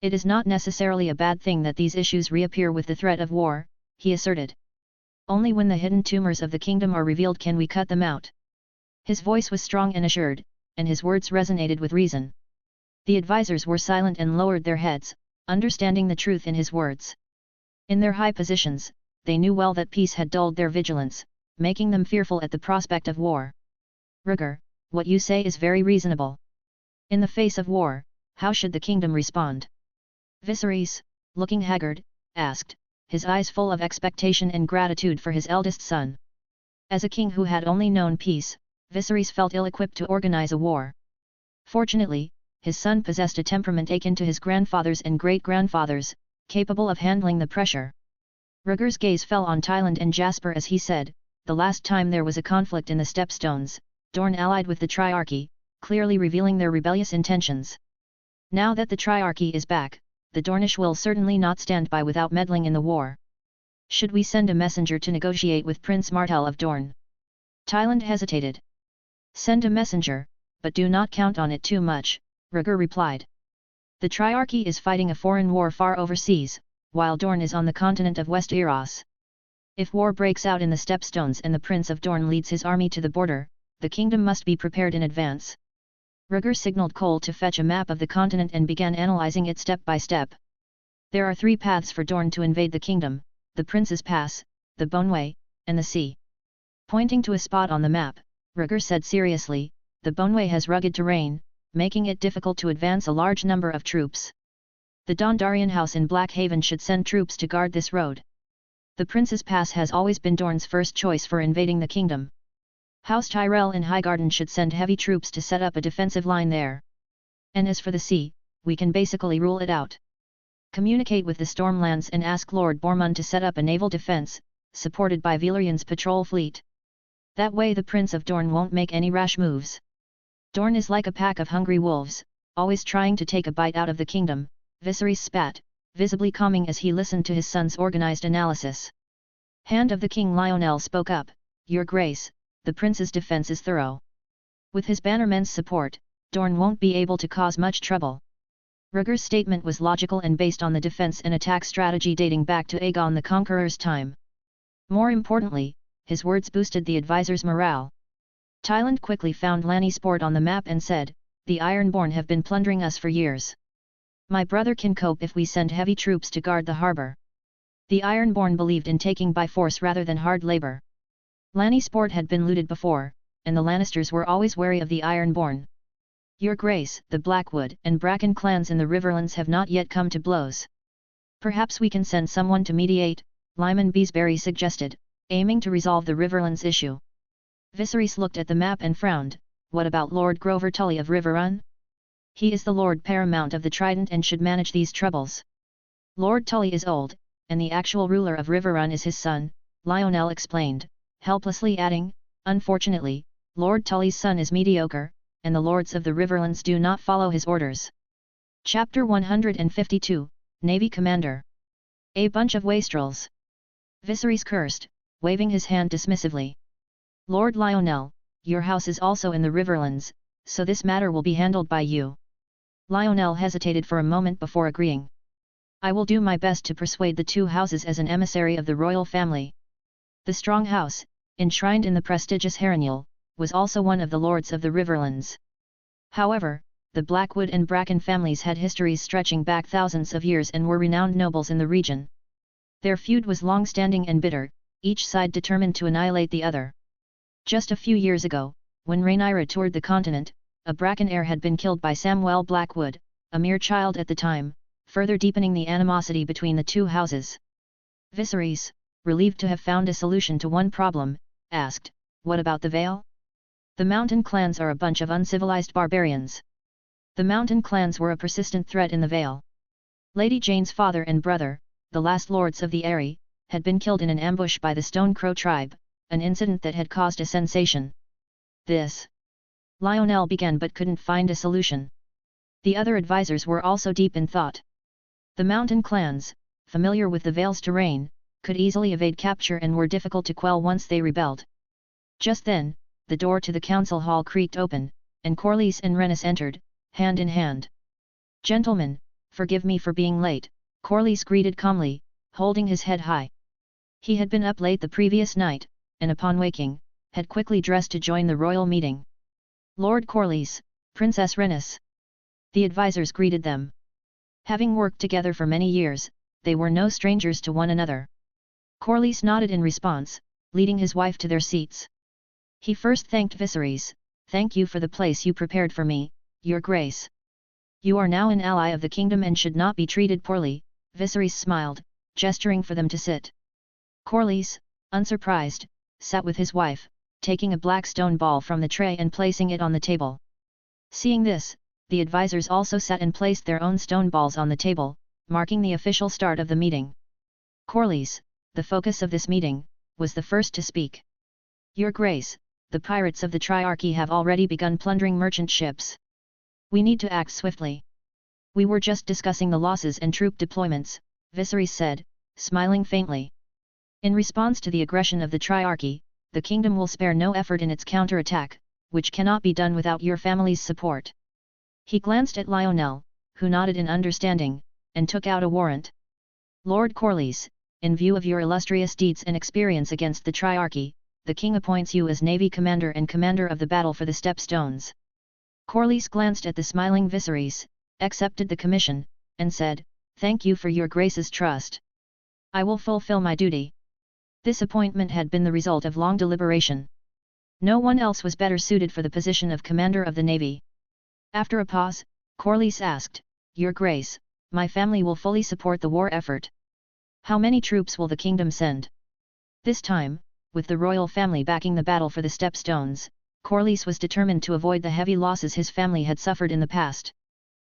It is not necessarily a bad thing that these issues reappear with the threat of war, he asserted. Only when the hidden tumors of the kingdom are revealed can we cut them out. His voice was strong and assured, and his words resonated with reason. The advisors were silent and lowered their heads, understanding the truth in his words. In their high positions, they knew well that peace had dulled their vigilance, making them fearful at the prospect of war. Rhaegar, what you say is very reasonable. In the face of war, how should the kingdom respond? Viserys, looking haggard, asked, his eyes full of expectation and gratitude for his eldest son. As a king who had only known peace, Viserys felt ill-equipped to organize a war. Fortunately, his son possessed a temperament akin to his grandfather's and great-grandfather's, capable of handling the pressure. Rhaegar's gaze fell on Tyland and Jasper as he said, the last time there was a conflict in the Stepstones, Dorne allied with the Triarchy, clearly revealing their rebellious intentions. Now that the Triarchy is back, the Dornish will certainly not stand by without meddling in the war. Should we send a messenger to negotiate with Prince Martell of Dorne? Tyland hesitated. Send a messenger, but do not count on it too much, Rhaegar replied. The Triarchy is fighting a foreign war far overseas, while Dorne is on the continent of Westeros. If war breaks out in the Stepstones and the Prince of Dorne leads his army to the border, the kingdom must be prepared in advance. Rhaegar signaled Cole to fetch a map of the continent and began analyzing it step by step. There are 3 paths for Dorne to invade the kingdom, the Prince's Pass, the Boneway, and the sea. Pointing to a spot on the map, Rhaegar said seriously, the Boneway has rugged terrain, making it difficult to advance a large number of troops. The Dondarrion house in Blackhaven should send troops to guard this road. The Prince's Pass has always been Dorne's first choice for invading the kingdom. House Tyrell in Highgarden should send heavy troops to set up a defensive line there. And as for the sea, we can basically rule it out. Communicate with the Stormlands and ask Lord Bormund to set up a naval defense, supported by Valyrian's patrol fleet. That way the Prince of Dorne won't make any rash moves. Dorne is like a pack of hungry wolves, always trying to take a bite out of the kingdom, Viserys spat, visibly calming as he listened to his son's organized analysis. Hand of the King Lionel spoke up, Your Grace, the Prince's defense is thorough. With his bannermen's support, Dorne won't be able to cause much trouble. Rhaegar's statement was logical and based on the defense and attack strategy dating back to Aegon the Conqueror's time. More importantly, his words boosted the advisors' morale. Tyland quickly found Lannisport on the map and said, The Ironborn have been plundering us for years. My brother can cope if we send heavy troops to guard the harbour. The Ironborn believed in taking by force rather than hard labour. Lannisport had been looted before, and the Lannisters were always wary of the Ironborn. Your Grace, the Blackwood and Bracken clans in the Riverlands have not yet come to blows. Perhaps we can send someone to mediate, Lyman Beesbury suggested, aiming to resolve the Riverlands issue. Viserys looked at the map and frowned, what about Lord Grover Tully of Riverrun? He is the Lord Paramount of the Trident and should manage these troubles. Lord Tully is old, and the actual ruler of Riverrun is his son, Lionel explained, helplessly adding, unfortunately, Lord Tully's son is mediocre, and the lords of the Riverlands do not follow his orders. Chapter 152, Navy Commander. A bunch of wastrels. Viserys cursed, waving his hand dismissively. Lord Lionel, your house is also in the Riverlands, so this matter will be handled by you. Lionel hesitated for a moment before agreeing. I will do my best to persuade the 2 houses as an emissary of the royal family. The strong house, enshrined in the prestigious Harrenhal, was also one of the lords of the Riverlands. However, the Blackwood and Bracken families had histories stretching back thousands of years and were renowned nobles in the region. Their feud was long-standing and bitter, each side determined to annihilate the other. Just a few years ago, when Rhaenyra toured the continent, a Bracken heir had been killed by Samwell Blackwood, a mere child at the time, further deepening the animosity between the 2 houses. Viserys, relieved to have found a solution to one problem, asked, what about the Vale? The mountain clans are a bunch of uncivilized barbarians. The mountain clans were a persistent threat in the Vale. Lady Jane's father and brother, the last lords of the Eyrie, had been killed in an ambush by the Stone Crow tribe, an incident that had caused a sensation. This. Lionel began but couldn't find a solution. The other advisors were also deep in thought. The mountain clans, familiar with the Vale's terrain, could easily evade capture and were difficult to quell once they rebelled. Just then, the door to the council hall creaked open, and Corlys and Rhaenys entered, hand in hand. "Gentlemen, forgive me for being late," Corlys greeted calmly, holding his head high. He had been up late the previous night, and upon waking, had quickly dressed to join the royal meeting. "Lord Corlys, Princess Rhaenys." The advisors greeted them. Having worked together for many years, they were no strangers to one another. Corlys nodded in response, leading his wife to their seats. He first thanked Viserys. "Thank you for the place you prepared for me, Your Grace. You are now an ally of the kingdom and should not be treated poorly." Viserys smiled, gesturing for them to sit. Corlys, unsurprised, sat with his wife, taking a black stone ball from the tray and placing it on the table. Seeing this, the advisors also sat and placed their own stone balls on the table, marking the official start of the meeting. Corlys, the focus of this meeting, was the first to speak. "Your Grace, the pirates of the Triarchy have already begun plundering merchant ships. We need to act swiftly." "We were just discussing the losses and troop deployments," Viserys said, smiling faintly. "In response to the aggression of the Triarchy, the kingdom will spare no effort in its counterattack, which cannot be done without your family's support." He glanced at Lionel, who nodded in understanding, and took out a warrant. "Lord Corlys, in view of your illustrious deeds and experience against the Triarchy, the king appoints you as Navy Commander and Commander of the battle for the Stepstones." Corlys glanced at the smiling Viserys, accepted the commission, and said, "Thank you for your Grace's trust. I will fulfill my duty." This appointment had been the result of long deliberation. No one else was better suited for the position of Commander of the Navy. After a pause, Corlys asked, "Your Grace, my family will fully support the war effort. How many troops will the kingdom send?" This time, with the royal family backing the battle for the Stepstones, Corlys was determined to avoid the heavy losses his family had suffered in the past.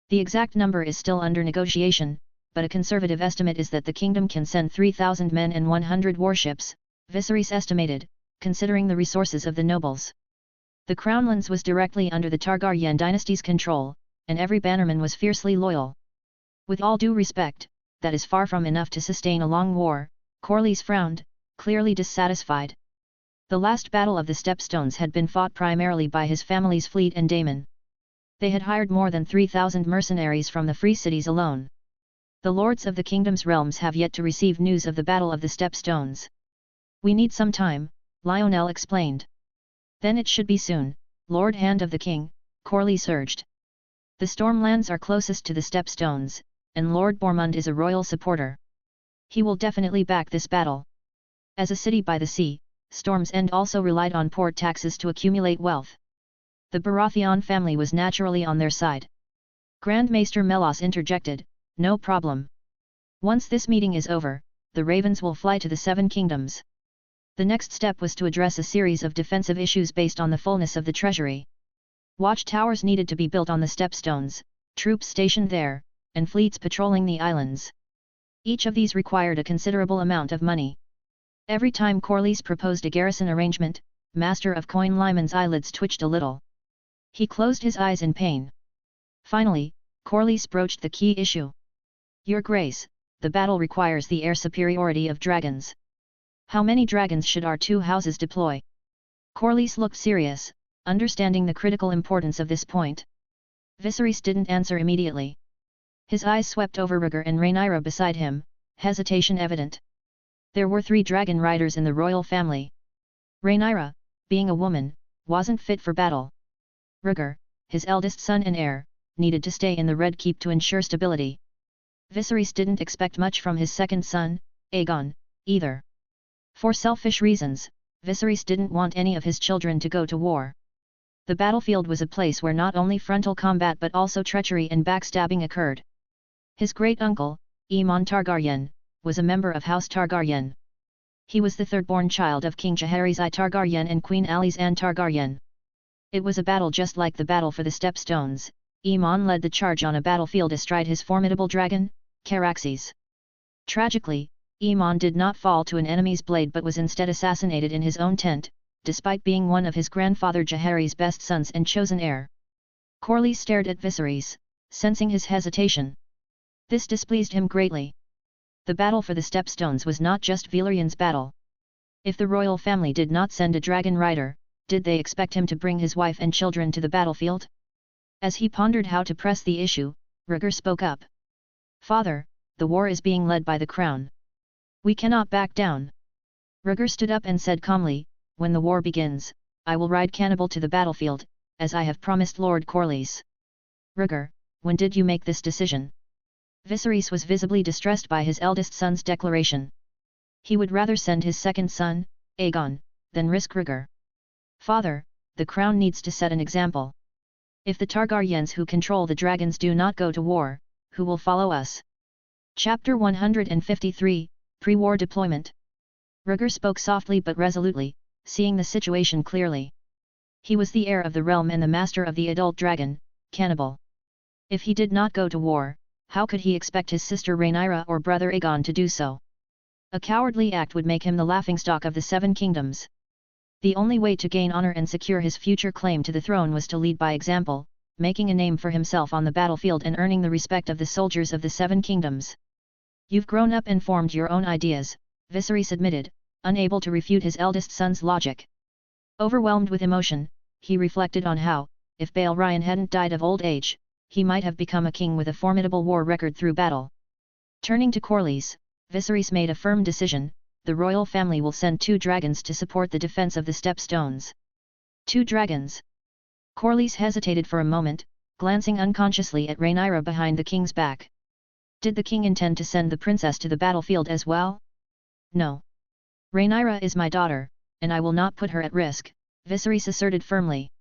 The exact number is still under negotiation, but a conservative estimate is that the kingdom can send 3,000 men and 100 warships, Viserys estimated, considering the resources of the nobles. The Crownlands was directly under the Targaryen dynasty's control, and every bannerman was fiercely loyal. With all due respect, that is far from enough to sustain a long war, Corlys frowned, clearly dissatisfied. The last battle of the Stepstones had been fought primarily by his family's fleet and daemon. They had hired more than 3,000 mercenaries from the free cities alone. The lords of the kingdom's realms have yet to receive news of the battle of the Stepstones. "We need some time," Lionel explained. "Then it should be soon, Lord Hand of the King," Corlys urged. "The Stormlands are closest to the Stepstones, and Lord Bormund is a royal supporter. He will definitely back this battle. As a city by the sea, Storm's End also relied on port taxes to accumulate wealth. The Baratheon family was naturally on their side." Grand Maester Melos interjected, "No problem. Once this meeting is over, the ravens will fly to the Seven Kingdoms." The next step was to address a series of defensive issues based on the fullness of the treasury. Watchtowers needed to be built on the Stepstones, troops stationed there, and fleets patrolling the islands. Each of these required a considerable amount of money. Every time Corlys proposed a garrison arrangement, Master of Coin Lyman's eyelids twitched a little. He closed his eyes in pain. Finally, Corlys broached the key issue. "Your Grace, the battle requires the air superiority of dragons. How many dragons should our two houses deploy?" Corlys looked serious, understanding the critical importance of this point. Viserys didn't answer immediately. His eyes swept over Rhaegar and Rhaenyra beside him, hesitation evident. There were 3 dragon riders in the royal family. Rhaenyra, being a woman, wasn't fit for battle. Rhaegar, his eldest son and heir, needed to stay in the Red Keep to ensure stability. Viserys didn't expect much from his second son, Aegon, either. For selfish reasons, Viserys didn't want any of his children to go to war. The battlefield was a place where not only frontal combat but also treachery and backstabbing occurred. His great-uncle, Aemon Targaryen, was a member of House Targaryen. He was the third-born child of King Jaehaerys I Targaryen and Queen Alysanne Targaryen. It was a battle just like the battle for the Stepstones. Aemon led the charge on a battlefield astride his formidable dragon, Caraxes. Tragically, Aemon did not fall to an enemy's blade but was instead assassinated in his own tent, despite being one of his grandfather Jaehaerys' best sons and chosen heir. Corlys stared at Viserys, sensing his hesitation. This displeased him greatly. The battle for the Stepstones was not just Valyrian's battle. If the royal family did not send a dragon rider, did they expect him to bring his wife and children to the battlefield? As he pondered how to press the issue, Rhaegar spoke up. Father, the war is being led by the crown. We cannot back down. Rhaegar stood up and said calmly, when the war begins, I will ride Cannibal to the battlefield, as I have promised Lord Corlys. Rhaegar, when did you make this decision? Viserys was visibly distressed by his eldest son's declaration. He would rather send his second son, Aegon, than risk Rhaegar. Father, the crown needs to set an example. If the Targaryens who control the dragons do not go to war, who will follow us? Chapter 153, Pre-War Deployment. Rhaegar spoke softly but resolutely, seeing the situation clearly. He was the heir of the realm and the master of the adult dragon, Cannibal. If he did not go to war, how could he expect his sister Rhaenyra or brother Aegon to do so? A cowardly act would make him the laughingstock of the Seven Kingdoms. The only way to gain honor and secure his future claim to the throne was to lead by example, making a name for himself on the battlefield and earning the respect of the soldiers of the Seven Kingdoms. You've grown up and formed your own ideas, Viserys admitted, unable to refute his eldest son's logic. Overwhelmed with emotion, he reflected on how, if Balerion hadn't died of old age, he might have become a king with a formidable war record through battle. Turning to Corlys, Viserys made a firm decision. The royal family will send 2 dragons to support the defense of the stepstones. 2 dragons. Corlys hesitated for a moment, glancing unconsciously at Rhaenyra behind the king's back. Did the king intend to send the princess to the battlefield as well? No. Rhaenyra is my daughter, and I will not put her at risk, Viserys asserted firmly.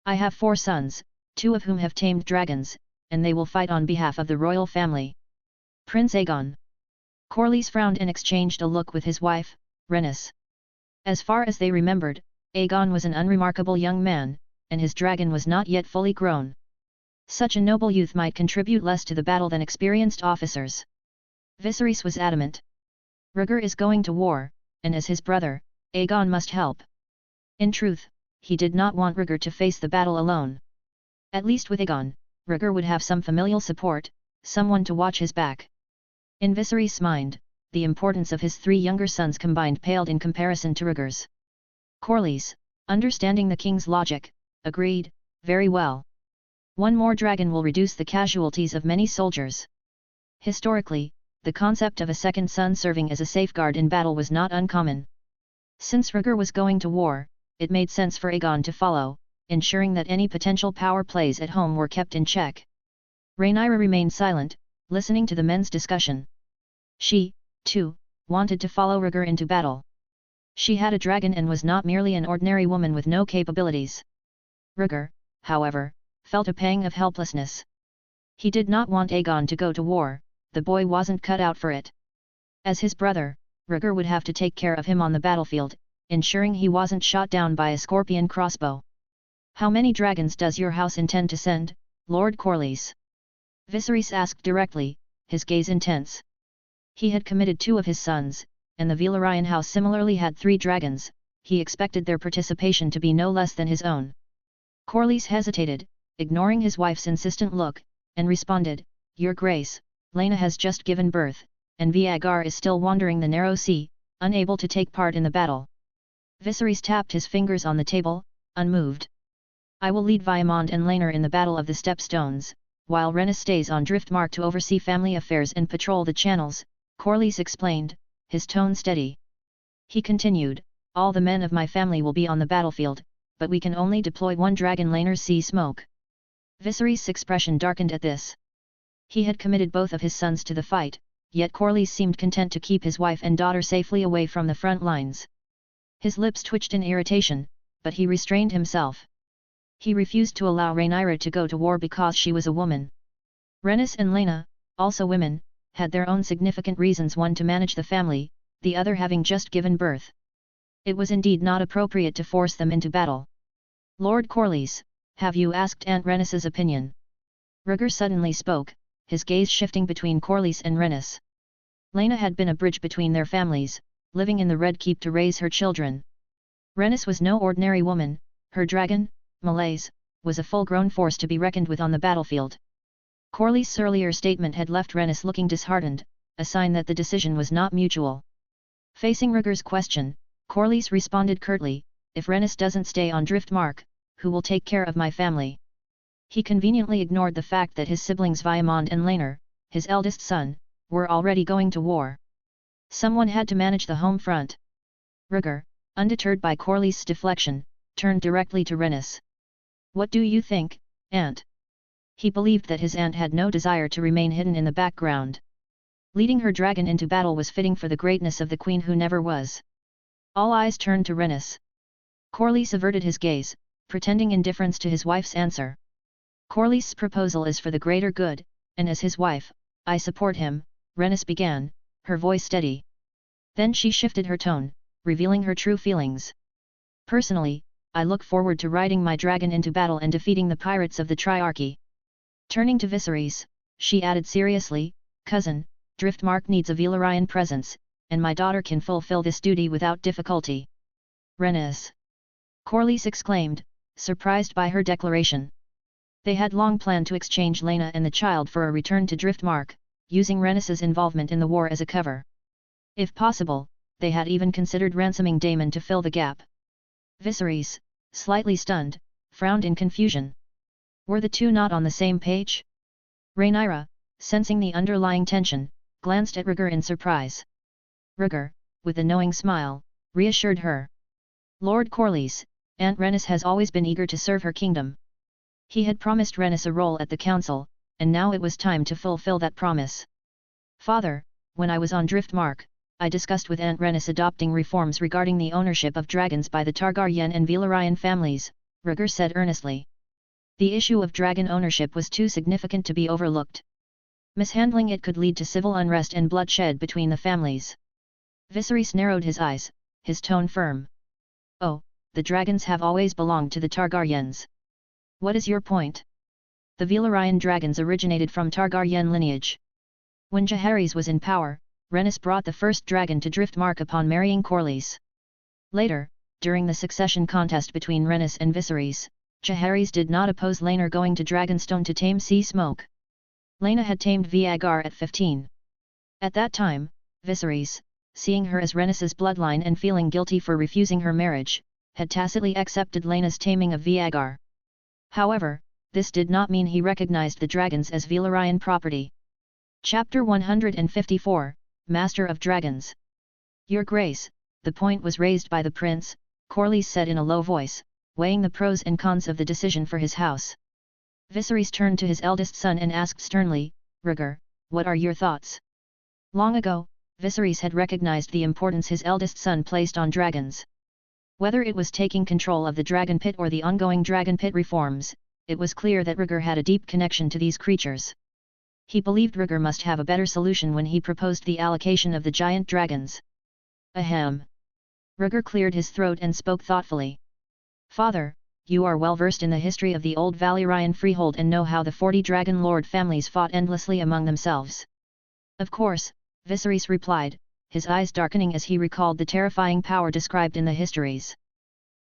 I have 4 sons, 2 of whom have tamed dragons, and they will fight on behalf of the royal family. Prince Aegon. Corlys frowned and exchanged a look with his wife, Rhaenys. As far as they remembered, Aegon was an unremarkable young man, and his dragon was not yet fully grown. Such a noble youth might contribute less to the battle than experienced officers. Viserys was adamant. Rhaegar is going to war, and as his brother, Aegon must help. In truth, he did not want Rhaegar to face the battle alone. At least with Aegon, Rhaegar would have some familial support, someone to watch his back. In Viserys' mind, the importance of his 3 younger sons combined paled in comparison to Rhaegar's. Corlys, understanding the king's logic, agreed, very well. 1 more dragon will reduce the casualties of many soldiers. Historically, the concept of a second son serving as a safeguard in battle was not uncommon. Since Rhaegar was going to war, it made sense for Aegon to follow, ensuring that any potential power plays at home were kept in check. Rhaenyra remained silent, listening to the men's discussion. She, too, wanted to follow Rhaegar into battle. She had a dragon and was not merely an ordinary woman with no capabilities. Rhaegar, however, felt a pang of helplessness. He did not want Aegon to go to war, the boy wasn't cut out for it. As his brother, Rhaegar would have to take care of him on the battlefield, ensuring he wasn't shot down by a scorpion crossbow. How many dragons does your house intend to send, Lord Corlys? Viserys asked directly, his gaze intense. He had committed 2 of his sons, and the Valyrian house similarly had 3 dragons. He expected their participation to be no less than his own. Corlys hesitated, ignoring his wife's insistent look, and responded, Your Grace, Laena has just given birth, and Rhaegar is still wandering the narrow sea, unable to take part in the battle. Viserys tapped his fingers on the table, unmoved. I will lead Vaemond and Laenor in the Battle of the Stepstones, while Rhaenys stays on Driftmark to oversee family affairs and patrol the channels, Corlys explained, his tone steady. He continued, all the men of my family will be on the battlefield, but we can only deploy 1 dragon. Laenor see smoke. Viserys' expression darkened at this. He had committed both of his sons to the fight, yet Corlys seemed content to keep his wife and daughter safely away from the front lines. His lips twitched in irritation, but he restrained himself. He refused to allow Rhaenyra to go to war because she was a woman. Rhaenys and Laena, also women, had their own significant reasons, one to manage the family, the other having just given birth. It was indeed not appropriate to force them into battle. Lord Corlys, have you asked Aunt Rhaenys' opinion? Rhaegar suddenly spoke, his gaze shifting between Corlys and Rhaenys. Laena had been a bridge between their families, living in the Red Keep to raise her children. Rhaenys was no ordinary woman, her dragon, Meleys, was a full-grown force to be reckoned with on the battlefield. Corlys' earlier statement had left Rhaenys looking disheartened, a sign that the decision was not mutual. Facing Rhaegar's question, Corlys responded curtly, if Rhaenys doesn't stay on Driftmark, who will take care of my family? He conveniently ignored the fact that his siblings Viamond and Laenor, his eldest son, were already going to war. Someone had to manage the home front. Rhaegar, undeterred by Corlys' deflection, turned directly to Rhaenys. What do you think, Aunt? He believed that his aunt had no desire to remain hidden in the background. Leading her dragon into battle was fitting for the greatness of the queen who never was. All eyes turned to Rhaenys. Corlys averted his gaze, pretending indifference to his wife's answer. Corlys' proposal is for the greater good, and as his wife, I support him, Rhaenys began, her voice steady. Then she shifted her tone, revealing her true feelings. Personally, I look forward to riding my dragon into battle and defeating the pirates of the Triarchy. Turning to Viserys, she added seriously, cousin, Driftmark needs a Valyrian presence, and my daughter can fulfill this duty without difficulty. Rhaenys! Corlys exclaimed, surprised by her declaration. They had long planned to exchange Laena and the child for a return to Driftmark, using Rhaenys' involvement in the war as a cover. If possible, they had even considered ransoming Daemon to fill the gap. Viserys, slightly stunned, frowned in confusion. Were the two not on the same page? Rhaenyra, sensing the underlying tension, glanced at Rhaegar in surprise. Rhaegar, with a knowing smile, reassured her. Lord Corlys, Aunt Rhaenys has always been eager to serve her kingdom. He had promised Rhaenys a role at the council, and now it was time to fulfill that promise. Father, when I was on Driftmark, I discussed with Aunt Rhaenys adopting reforms regarding the ownership of dragons by the Targaryen and Velaryon families, Rhaegar said earnestly. The issue of dragon ownership was too significant to be overlooked. Mishandling it could lead to civil unrest and bloodshed between the families. Viserys narrowed his eyes, his tone firm. Oh, the dragons have always belonged to the Targaryens. What is your point? The Valyrian dragons originated from Targaryen lineage. When Jaehaerys was in power, Rhaenys brought the first dragon to Driftmark upon marrying Corlys. Later, during the succession contest between Rhaenys and Viserys, Jaehaerys did not oppose Laenor going to Dragonstone to tame Sea Smoke. Laena had tamed Rhaegar at 15. At that time, Viserys, seeing her as Rhaenys' bloodline and feeling guilty for refusing her marriage, had tacitly accepted Laena's taming of Rhaegar. However, this did not mean he recognized the dragons as Valyrian property. Chapter 154, Master of Dragons. Your Grace, the point was raised by the prince, Corlys said in a low voice, weighing the pros and cons of the decision for his house. Viserys turned to his eldest son and asked sternly, Rhaegar, what are your thoughts? Long ago, Viserys had recognized the importance his eldest son placed on dragons. Whether it was taking control of the dragon pit or the ongoing dragon pit reforms, it was clear that Rhaegar had a deep connection to these creatures. He believed Rhaegar must have a better solution when he proposed the allocation of the giant dragons. Ahem. Rhaegar cleared his throat and spoke thoughtfully. Father, you are well versed in the history of the old Valyrian freehold and know how the 40 dragon lord families fought endlessly among themselves. Of course, Viserys replied, his eyes darkening as he recalled the terrifying power described in the histories.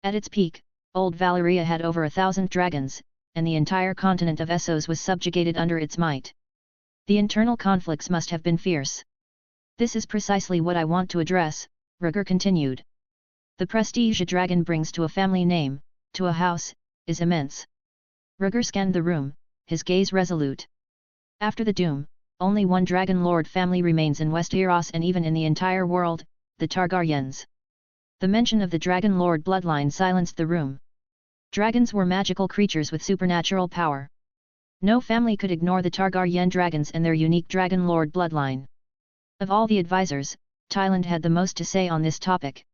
At its peak, old Valyria had over 1,000 dragons, and the entire continent of Essos was subjugated under its might. The internal conflicts must have been fierce. This is precisely what I want to address, Rhaegar continued. The prestige a dragon brings to a family name, to a house, is immense. Rhaegar scanned the room, his gaze resolute. After the Doom, only one dragon lord family remains in Westeros and even in the entire world, the Targaryens. The mention of the dragon lord bloodline silenced the room. Dragons were magical creatures with supernatural power. No family could ignore the Targaryen dragons and their unique dragon lord bloodline. Of all the advisors, Tyland had the most to say on this topic.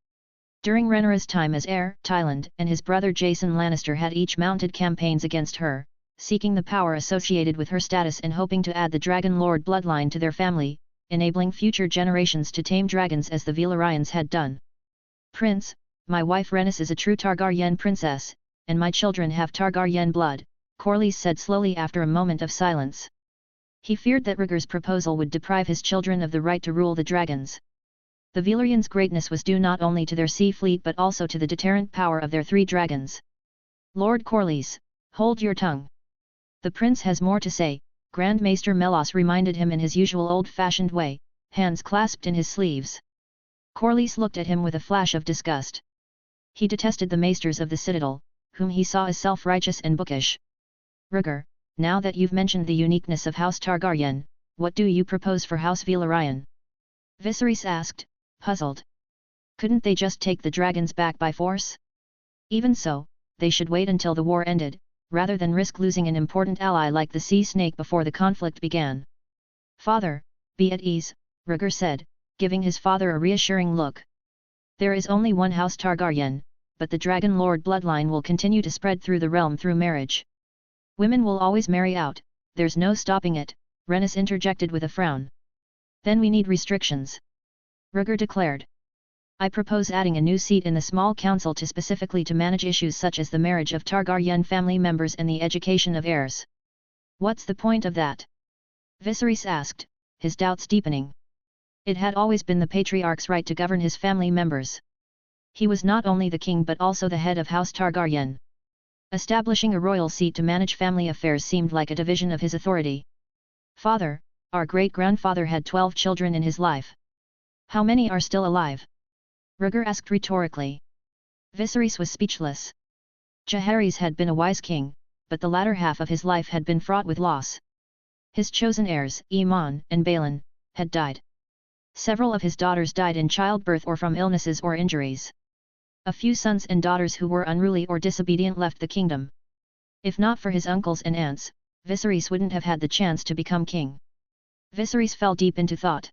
During Rhaenyra's time as heir, Tyland and his brother Jason Lannister had each mounted campaigns against her, seeking the power associated with her status and hoping to add the Dragon Lord bloodline to their family, enabling future generations to tame dragons as the Valyrians had done. Prince, my wife Rhaenys is a true Targaryen princess, and my children have Targaryen blood, Corlys said slowly after a moment of silence. He feared that Rhaegar's proposal would deprive his children of the right to rule the dragons. The Valyrians' greatness was due not only to their sea fleet but also to the deterrent power of their 3 dragons. Lord Corlys, hold your tongue. The prince has more to say, Grand Maester Melos reminded him in his usual old-fashioned way, hands clasped in his sleeves. Corlys looked at him with a flash of disgust. He detested the maesters of the citadel, whom he saw as self-righteous and bookish. Rhaegar, now that you've mentioned the uniqueness of House Targaryen, what do you propose for House Velaryon? Viserys asked, puzzled. Couldn't they just take the dragons back by force? Even so, they should wait until the war ended, rather than risk losing an important ally like the sea snake before the conflict began. Father, be at ease, Rhaegar said, giving his father a reassuring look. There is only one House Targaryen, but the Dragon Lord bloodline will continue to spread through the realm through marriage. Women will always marry out, there's no stopping it, Rhaenys interjected with a frown. Then we need restrictions. Rhaegar declared. I propose adding a new seat in the small council specifically to manage issues such as the marriage of Targaryen family members and the education of heirs. What's the point of that? Viserys asked, his doubts deepening. It had always been the patriarch's right to govern his family members. He was not only the king but also the head of House Targaryen. Establishing a royal seat to manage family affairs seemed like a division of his authority. Father, our great-grandfather had 12 children in his life. How many are still alive? Rhaegar asked rhetorically. Viserys was speechless. Jaehaerys had been a wise king, but the latter half of his life had been fraught with loss. His chosen heirs, Aemon and Balon, had died. Several of his daughters died in childbirth or from illnesses or injuries. A few sons and daughters who were unruly or disobedient left the kingdom. If not for his uncles and aunts, Viserys wouldn't have had the chance to become king. Viserys fell deep into thought.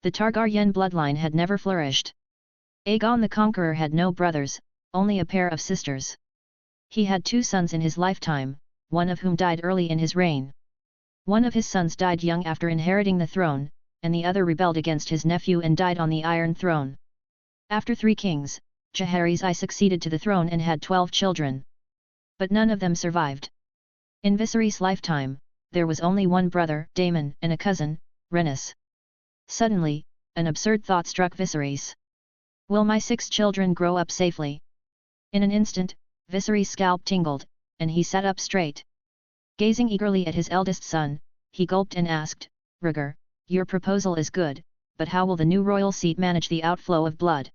The Targaryen bloodline had never flourished. Aegon the Conqueror had no brothers, only a pair of sisters. He had 2 sons in his lifetime, one of whom died early in his reign. One of his sons died young after inheriting the throne, and the other rebelled against his nephew and died on the Iron Throne. After 3 kings, Jaehaerys I succeeded to the throne and had 12 children. But none of them survived. In Viserys' lifetime, there was only one brother, Daemon, and a cousin, Rhaenys. Suddenly, an absurd thought struck Viserys. Will my 6 children grow up safely? In an instant, Viserys' scalp tingled, and he sat up straight. Gazing eagerly at his eldest son, he gulped and asked, Rhaegar, your proposal is good, but how will the new royal seat manage the outflow of blood?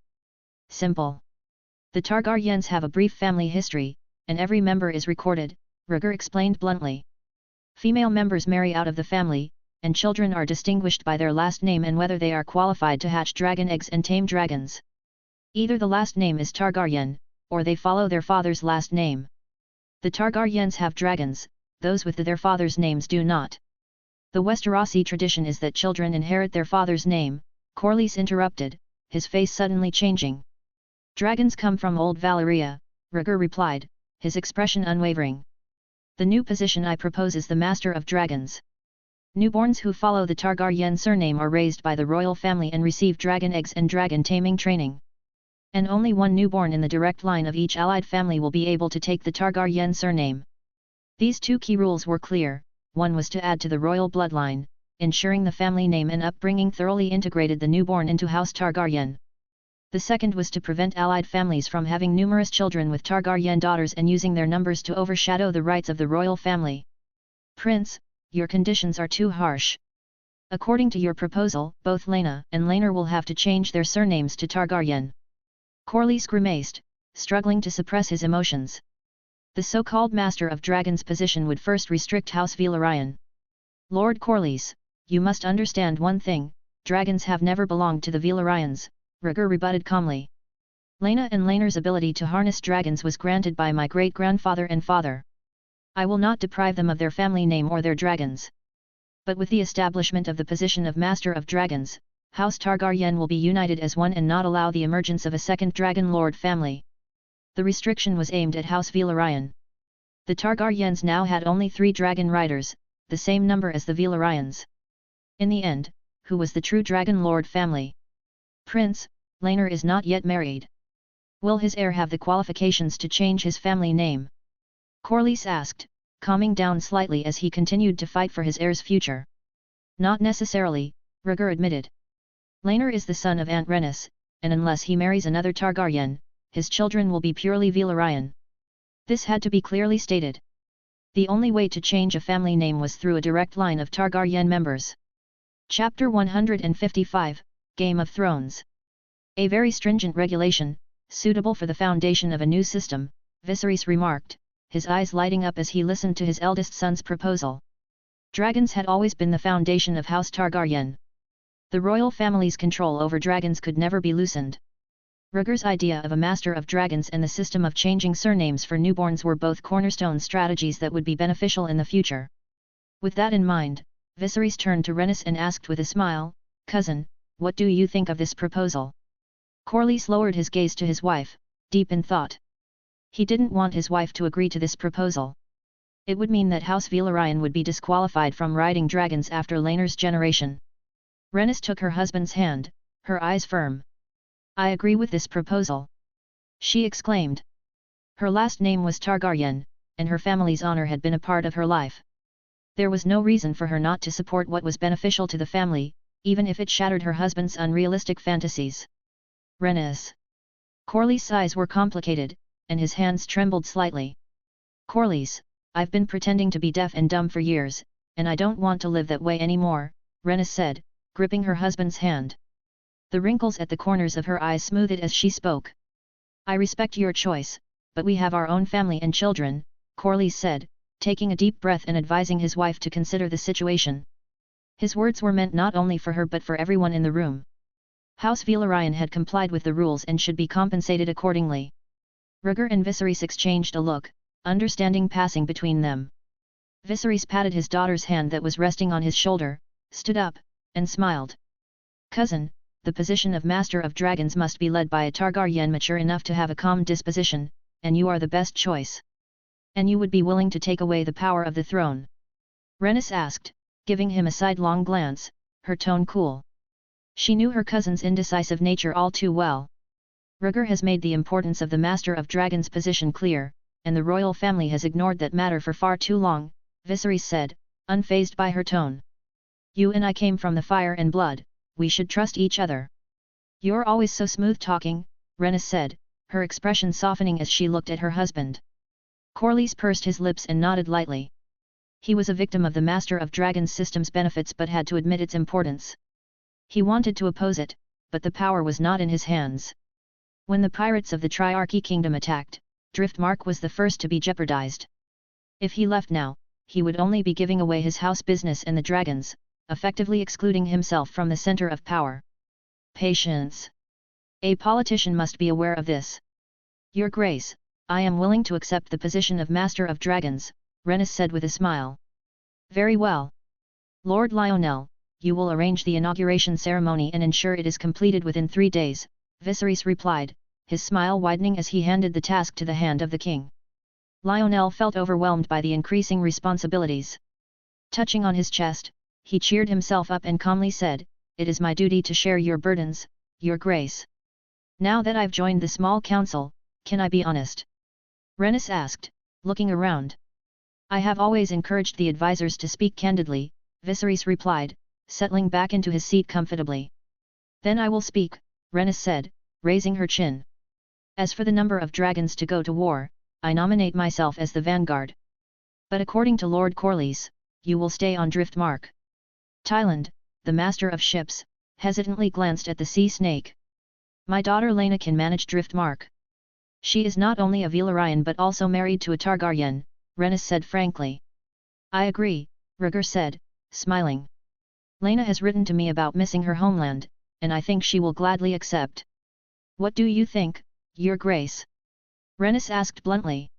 Simple. The Targaryens have a brief family history, and every member is recorded, Rhaegar explained bluntly. Female members marry out of the family, and children are distinguished by their last name and whether they are qualified to hatch dragon eggs and tame dragons. Either the last name is Targaryen, or they follow their father's last name. The Targaryens have dragons, those with their father's names do not. The Westerosi tradition is that children inherit their father's name, Corlys interrupted, his face suddenly changing. Dragons come from old Valyria, Rhaegar replied, his expression unwavering. The new position I propose is the Master of Dragons. Newborns who follow the Targaryen surname are raised by the royal family and receive dragon eggs and dragon taming training. And only one newborn in the direct line of each allied family will be able to take the Targaryen surname. These 2 key rules were clear. One was to add to the royal bloodline, ensuring the family name and upbringing thoroughly integrated the newborn into House Targaryen. The second was to prevent allied families from having numerous children with Targaryen daughters and using their numbers to overshadow the rights of the royal family. Prince, your conditions are too harsh. According to your proposal, both Laena and Laenor will have to change their surnames to Targaryen. Corlys grimaced, struggling to suppress his emotions. The so-called Master of Dragons position would first restrict House Velaryon. Lord Corlys, you must understand one thing, dragons have never belonged to the Velaryons, Rhaegar rebutted calmly. Laena and Laenor's ability to harness dragons was granted by my great-grandfather and father. I will not deprive them of their family name or their dragons. But with the establishment of the position of Master of Dragons, House Targaryen will be united as one and not allow the emergence of a second Dragon Lord family. The restriction was aimed at House Velaryon. The Targaryens now had only 3 dragon riders, the same number as the Velaryons. In the end, who was the true Dragon Lord family? Prince, Laenor is not yet married. Will his heir have the qualifications to change his family name? Corlys asked, calming down slightly as he continued to fight for his heir's future. Not necessarily, Rhaegar admitted. Laenor is the son of Aunt Rhaenys, and unless he marries another Targaryen, his children will be purely Velaryon. This had to be clearly stated. The only way to change a family name was through a direct line of Targaryen members. Chapter 155, Game of Thrones. A very stringent regulation, suitable for the foundation of a new system, Viserys remarked, his eyes lighting up as he listened to his eldest son's proposal. Dragons had always been the foundation of House Targaryen. The royal family's control over dragons could never be loosened. Rhaegar's idea of a master of dragons and the system of changing surnames for newborns were both cornerstone strategies that would be beneficial in the future. With that in mind, Viserys turned to Rhaenys and asked with a smile, "Cousin, what do you think of this proposal?" Corlys lowered his gaze to his wife, deep in thought. He didn't want his wife to agree to this proposal. It would mean that House Velaryon would be disqualified from riding dragons after Laena's generation. Rhaenys took her husband's hand, her eyes firm. "I agree with this proposal," she exclaimed. Her last name was Targaryen, and her family's honor had been a part of her life. There was no reason for her not to support what was beneficial to the family, even if it shattered her husband's unrealistic fantasies. "Rhaenys." Corlys' eyes were complicated, and his hands trembled slightly. "Corlys, I've been pretending to be deaf and dumb for years, and I don't want to live that way anymore," Rhaenys said, gripping her husband's hand. The wrinkles at the corners of her eyes smoothed as she spoke. "I respect your choice, but we have our own family and children," Corlys said, taking a deep breath and advising his wife to consider the situation. His words were meant not only for her but for everyone in the room. House Velaryon had complied with the rules and should be compensated accordingly. Rhaegar and Viserys exchanged a look, understanding passing between them. Viserys patted his daughter's hand that was resting on his shoulder, stood up, and smiled. "Cousin, the position of Master of Dragons must be led by a Targaryen mature enough to have a calm disposition, and you are the best choice. And you would be willing to take away the power of the throne?" Rhaenys asked, giving him a sidelong glance, her tone cool. She knew her cousin's indecisive nature all too well. Rhaegar has made the importance of the Master of Dragons position clear, and the royal family has ignored that matter for far too long, Viserys said, unfazed by her tone. "You and I came from the fire and blood, we should trust each other." "You're always so smooth-talking," Rhaenys said, her expression softening as she looked at her husband. Corlys pursed his lips and nodded lightly. He was a victim of the Master of Dragons system's benefits but had to admit its importance. He wanted to oppose it, but the power was not in his hands. When the pirates of the Triarchy kingdom attacked, Driftmark was the first to be jeopardized. If he left now, he would only be giving away his house business and the dragons, effectively excluding himself from the center of power. Patience. A politician must be aware of this. "Your Grace, I am willing to accept the position of Master of Dragons," Rhaenys said with a smile. "Very well. Lord Lionel, you will arrange the inauguration ceremony and ensure it is completed within 3 days, Viserys replied, his smile widening as he handed the task to the hand of the king. Lionel felt overwhelmed by the increasing responsibilities. Touching on his chest, he cheered himself up and calmly said, "It is my duty to share your burdens, Your Grace. Now that I've joined the small council, can I be honest?" Rhaenys asked, looking around. "I have always encouraged the advisors to speak candidly," Viserys replied, settling back into his seat comfortably. "Then I will speak," Rhaenys said, raising her chin. "As for the number of dragons to go to war, I nominate myself as the vanguard. But according to Lord Corlys, you will stay on Driftmark." Tyland, the master of ships, hesitantly glanced at the sea snake. "My daughter Laena can manage Driftmark. She is not only a Velaryon but also married to a Targaryen," Rhaenys said frankly. "I agree," Rhaegar said, smiling. "Laena has written to me about missing her homeland, and I think she will gladly accept." "What do you think, Your Grace?" Rhaenys asked bluntly.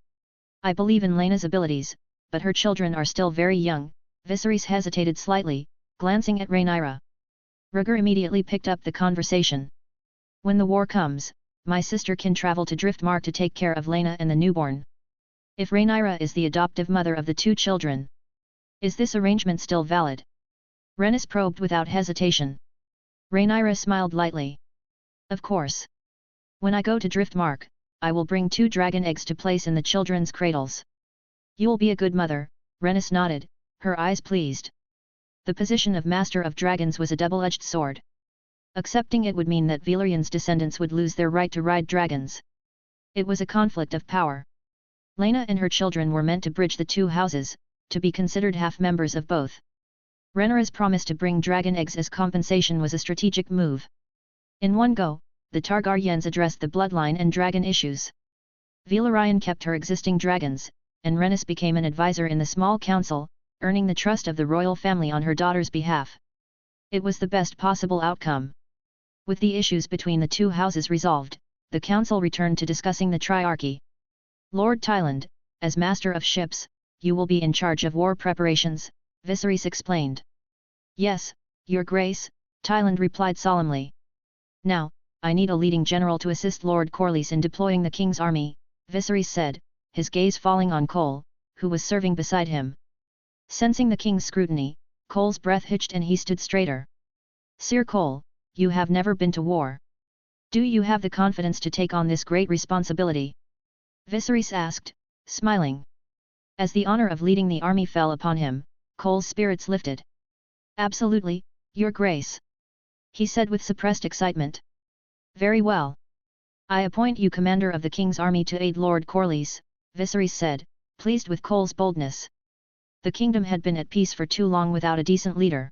"I believe in Laena's abilities, but her children are still very young," Viserys hesitated slightly, glancing at Rhaenyra. Rhaegar immediately picked up the conversation. "When the war comes, my sister can travel to Driftmark to take care of Laena and the newborn. If Rhaenyra is the adoptive mother of the 2 children. Is this arrangement still valid?" Rhaenys probed without hesitation. Rhaenyra smiled lightly. "Of course. When I go to Driftmark, I will bring 2 dragon eggs to place in the children's cradles." "You'll be a good mother," Rhaenys nodded, her eyes pleased. The position of Master of Dragons was a double-edged sword. Accepting it would mean that Valyrian's descendants would lose their right to ride dragons. It was a conflict of power. Laena and her children were meant to bridge the 2 houses, to be considered half-members of both. Rhaenyra's promise to bring dragon eggs as compensation was a strategic move. In one go, the Targaryens addressed the bloodline and dragon issues. Valyrian kept her existing dragons, and Rhaenys became an advisor in the small council, earning the trust of the royal family on her daughter's behalf. It was the best possible outcome. With the issues between the two houses resolved, the council returned to discussing the Triarchy. Lord Tyland, as master of ships, you will be in charge of war preparations, Viserys explained. Yes, Your Grace, Tyland replied solemnly. Now, I need a leading general to assist Lord Corlys in deploying the king's army, Viserys said, his gaze falling on Cole, who was serving beside him. Sensing the king's scrutiny, Cole's breath hitched and he stood straighter. Sir Cole, you have never been to war. Do you have the confidence to take on this great responsibility? Viserys asked, smiling. As the honor of leading the army fell upon him, Cole's spirits lifted. Absolutely, Your Grace, he said with suppressed excitement. Very well. I appoint you commander of the king's army to aid Lord Corlys, Viserys said, pleased with Cole's boldness. The kingdom had been at peace for too long without a decent leader.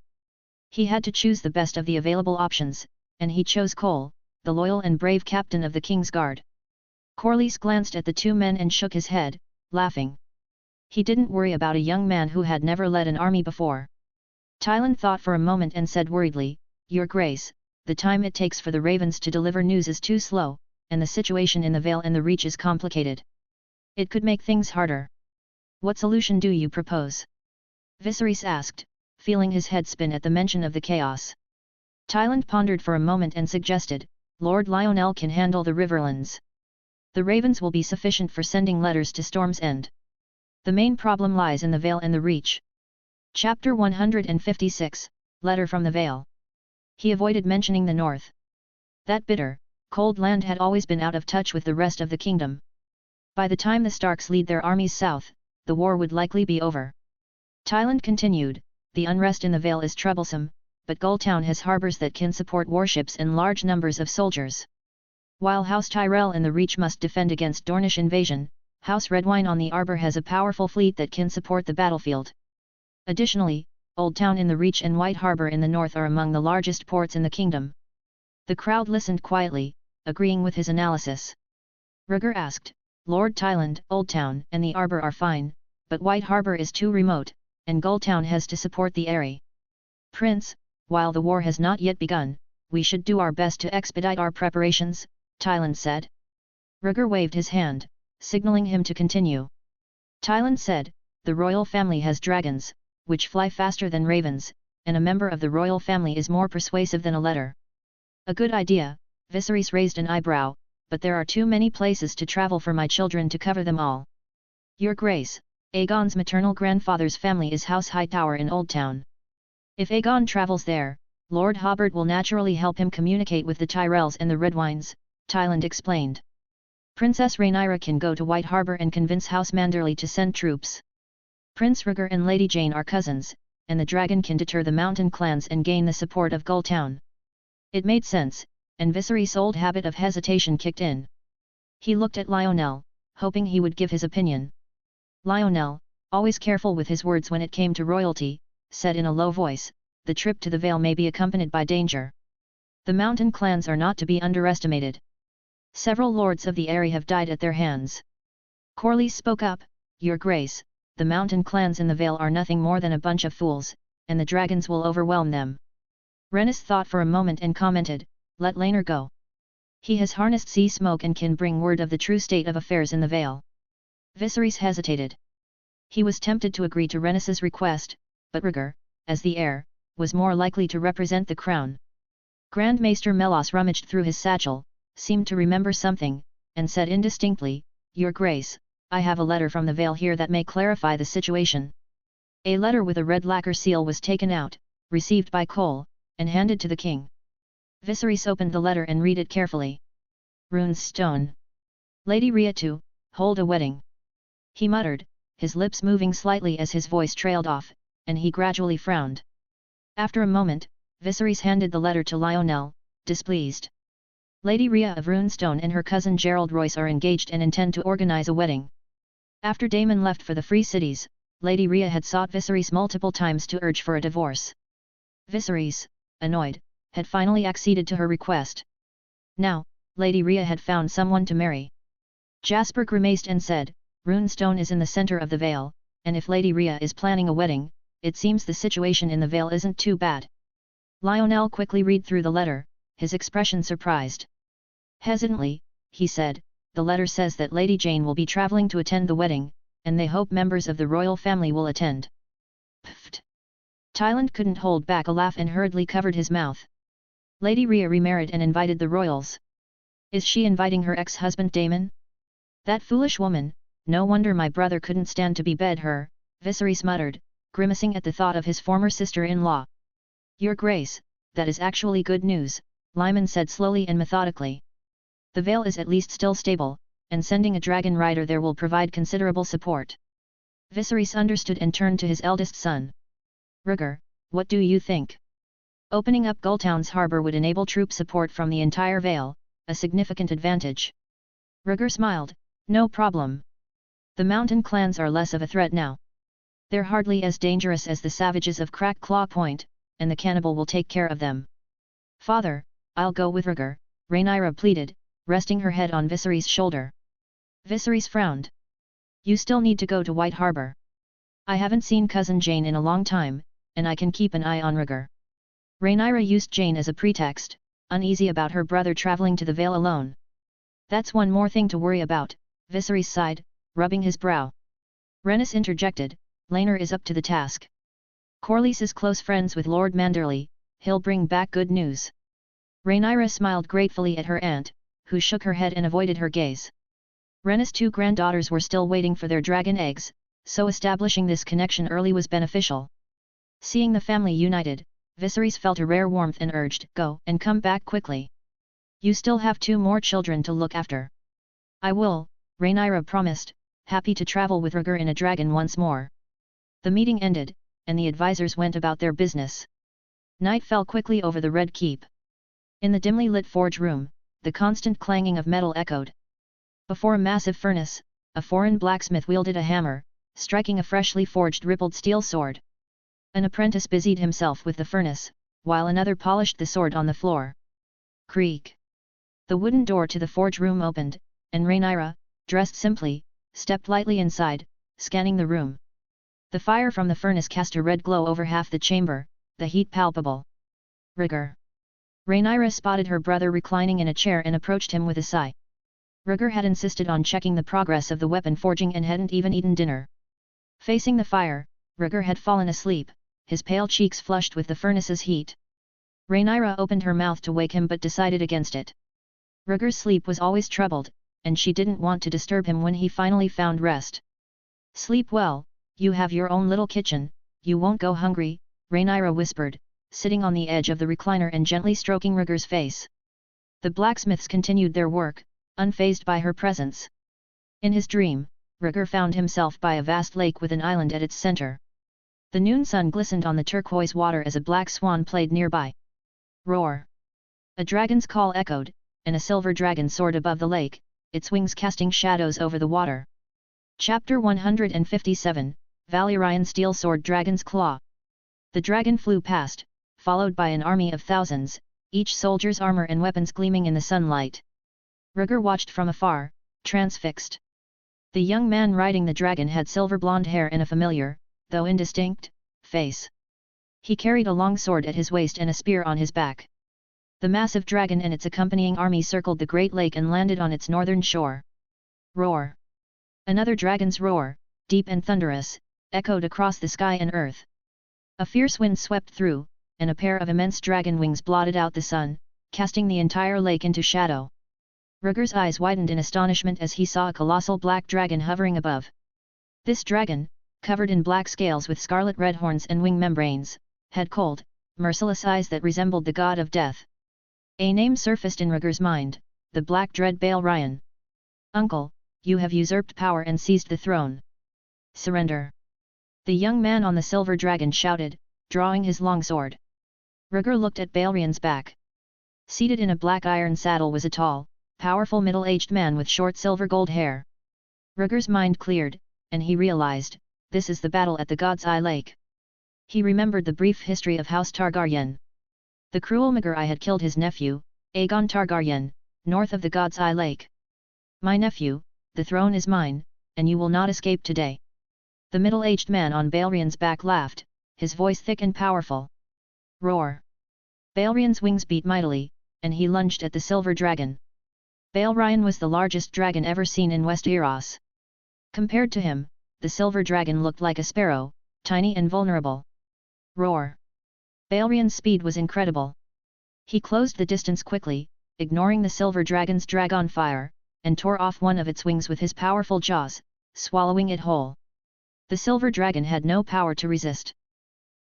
He had to choose the best of the available options, and he chose Cole, the loyal and brave captain of the King's Guard. Corlys glanced at the two men and shook his head, laughing. He didn't worry about a young man who had never led an army before. Tyland thought for a moment and said worriedly, Your Grace, the time it takes for the ravens to deliver news is too slow, and the situation in the Vale and the Reach is complicated. It could make things harder. What solution do you propose? Viserys asked, feeling his head spin at the mention of the chaos. Tyland pondered for a moment and suggested, Lord Lionel can handle the Riverlands. The ravens will be sufficient for sending letters to Storm's End. The main problem lies in the Vale and the Reach. Chapter 156, Letter from the Vale. He avoided mentioning the north. That bitter, cold land had always been out of touch with the rest of the kingdom. By the time the Starks lead their armies south, the war would likely be over. Tyland continued, the unrest in the Vale is troublesome, but Gulltown has harbors that can support warships and large numbers of soldiers. While House Tyrell in the Reach must defend against Dornish invasion, House Redwyne on the Arbor has a powerful fleet that can support the battlefield. Additionally, Old Town in the Reach and White Harbour in the north are among the largest ports in the kingdom. The crowd listened quietly, agreeing with his analysis. Rhaegar asked, Lord Tyland, Old Town and the Arbor are fine, but White Harbour is too remote, and Gulltown has to support the area. Prince, while the war has not yet begun, we should do our best to expedite our preparations, Tyland said. Rhaegar waved his hand, signaling him to continue. Tyland said, the royal family has dragons, which fly faster than ravens, and a member of the royal family is more persuasive than a letter. A good idea, Viserys raised an eyebrow, but there are too many places to travel for my children to cover them all. Your Grace, Aegon's maternal grandfather's family is House Hightower in Old Town. If Aegon travels there, Lord Hobart will naturally help him communicate with the Tyrells and the Redwynes, Tyland explained. Princess Rhaenyra can go to White Harbour and convince House Manderley to send troops. Prince Rhaegar and Lady Jane are cousins, and the dragon can deter the mountain clans and gain the support of Gulltown. It made sense, and Viserys' old habit of hesitation kicked in. He looked at Lionel, hoping he would give his opinion. Lionel, always careful with his words when it came to royalty, said in a low voice, the trip to the Vale may be accompanied by danger. The mountain clans are not to be underestimated. Several lords of the area have died at their hands. Corlys spoke up, Your Grace, the mountain clans in the Vale are nothing more than a bunch of fools, and the dragons will overwhelm them. Rhaenys thought for a moment and commented, let Laenor go. He has harnessed sea smoke and can bring word of the true state of affairs in the Vale. Viserys hesitated. He was tempted to agree to Rhaenys' request, but Rhaegar, as the heir, was more likely to represent the crown. Grand Maester Melos rummaged through his satchel, seemed to remember something, and said indistinctly, Your Grace, I have a letter from the Vale here that may clarify the situation. A letter with a red lacquer seal was taken out, received by Cole, and handed to the king. Viserys opened the letter and read it carefully. Rune's Stone. Lady Rhea to hold a wedding. He muttered, his lips moving slightly as his voice trailed off, and he gradually frowned. After a moment, Viserys handed the letter to Lionel, displeased. Lady Rhea of Runestone and her cousin Gerald Royce are engaged and intend to organize a wedding. After Daemon left for the Free Cities, Lady Rhea had sought Viserys multiple times to urge for a divorce. Viserys, annoyed, had finally acceded to her request. Now, Lady Rhea had found someone to marry. Jasper grimaced and said, "Runestone is in the center of the Vale, and if Lady Rhea is planning a wedding, it seems the situation in the Vale isn't too bad." Lionel quickly read through the letter, his expression surprised. Hesitantly, he said, "The letter says that Lady Jane will be traveling to attend the wedding, and they hope members of the royal family will attend." Pfft! Tyland couldn't hold back a laugh and hurriedly covered his mouth. Lady Rhea remarried and invited the royals. Is she inviting her ex-husband Daemon? That foolish woman, no wonder my brother couldn't stand to be bed her, Viserys muttered, grimacing at the thought of his former sister-in-law. "Your Grace, that is actually good news," Lyman said slowly and methodically. "The Vale is at least still stable, and sending a dragon rider there will provide considerable support." Viserys understood and turned to his eldest son. "Rhaegar, what do you think? Opening up Gulltown's harbour would enable troop support from the entire Vale, a significant advantage." Rhaegar smiled, "No problem. The mountain clans are less of a threat now. They're hardly as dangerous as the savages of Crack Claw Point, and the cannibal will take care of them." "Father, I'll go with Rhaegar," Rhaenyra pleaded, resting her head on Viserys' shoulder. Viserys frowned. "You still need to go to White Harbour. I haven't seen Cousin Jane in a long time, and I can keep an eye on Rhaegar." Rhaenyra used Jane as a pretext, uneasy about her brother travelling to the Vale alone. "That's one more thing to worry about," Viserys sighed, rubbing his brow. Rhaenys interjected, "Laenor is up to the task. Corlys is close friends with Lord Manderley, he'll bring back good news." Rhaenyra smiled gratefully at her aunt, who shook her head and avoided her gaze. Rhaenys' two granddaughters were still waiting for their dragon eggs, so establishing this connection early was beneficial. Seeing the family united, Viserys felt a rare warmth and urged, "Go and come back quickly. You still have 2 more children to look after." "I will," Rhaenyra promised, happy to travel with Rhaegar in a dragon once more. The meeting ended, and the advisors went about their business. Night fell quickly over the Red Keep. In the dimly lit forge room, the constant clanging of metal echoed. Before a massive furnace, a foreign blacksmith wielded a hammer, striking a freshly forged rippled steel sword. An apprentice busied himself with the furnace, while another polished the sword on the floor. Creak! The wooden door to the forge room opened, and Rhaenyra, dressed simply, stepped lightly inside, scanning the room. The fire from the furnace cast a red glow over half the chamber, the heat palpable. "Rhaegar." Rhaenyra spotted her brother reclining in a chair and approached him with a sigh. Rhaegar had insisted on checking the progress of the weapon forging and hadn't even eaten dinner. Facing the fire, Rhaegar had fallen asleep, his pale cheeks flushed with the furnace's heat. Rhaenyra opened her mouth to wake him but decided against it. Rhaegar's sleep was always troubled, and she didn't want to disturb him when he finally found rest. "Sleep well, you have your own little kitchen, you won't go hungry," Rhaenyra whispered, sitting on the edge of the recliner and gently stroking Rhaegar's face. The blacksmiths continued their work, unfazed by her presence. In his dream, Rhaegar found himself by a vast lake with an island at its center. The noon sun glistened on the turquoise water as a black swan played nearby. Roar! A dragon's call echoed, and a silver dragon soared above the lake, its wings casting shadows over the water. Chapter 157, Valyrian Steel Sword Dragon's Claw. The dragon flew past, followed by an army of thousands, each soldier's armor and weapons gleaming in the sunlight. Rhaegar watched from afar, transfixed. The young man riding the dragon had silver blonde hair and a familiar, though indistinct, face. He carried a long sword at his waist and a spear on his back. The massive dragon and its accompanying army circled the Great Lake and landed on its northern shore. Roar! Another dragon's roar, deep and thunderous, echoed across the sky and earth. A fierce wind swept through, and a pair of immense dragon wings blotted out the sun, casting the entire lake into shadow. Rhaegar's eyes widened in astonishment as he saw a colossal black dragon hovering above. This dragon, covered in black scales with scarlet-red horns and wing membranes, had cold, merciless eyes that resembled the god of death. A name surfaced in Rhaegar's mind, the Black Dread Balerion. "Uncle, you have usurped power and seized the throne. Surrender!" The young man on the silver dragon shouted, drawing his long sword. Rhaegar looked at Balerion's back. Seated in a black iron saddle was a tall, powerful middle-aged man with short silver-gold hair. Rhaegar's mind cleared, and he realized, this is the battle at the God's Eye Lake. He remembered the brief history of House Targaryen. The cruel Rhaegar had killed his nephew, Aegon Targaryen, north of the God's Eye Lake. My nephew, the throne is mine, and you will not escape today. The middle-aged man on Balrion's back laughed, his voice thick and powerful. Roar! Balrion's wings beat mightily, and he lunged at the silver dragon. Balryon was the largest dragon ever seen in Westeros. Compared to him, the silver dragon looked like a sparrow, tiny and vulnerable. Roar! Balrion's speed was incredible. He closed the distance quickly, ignoring the silver dragon's dragon fire, and tore off one of its wings with his powerful jaws, swallowing it whole. The silver dragon had no power to resist.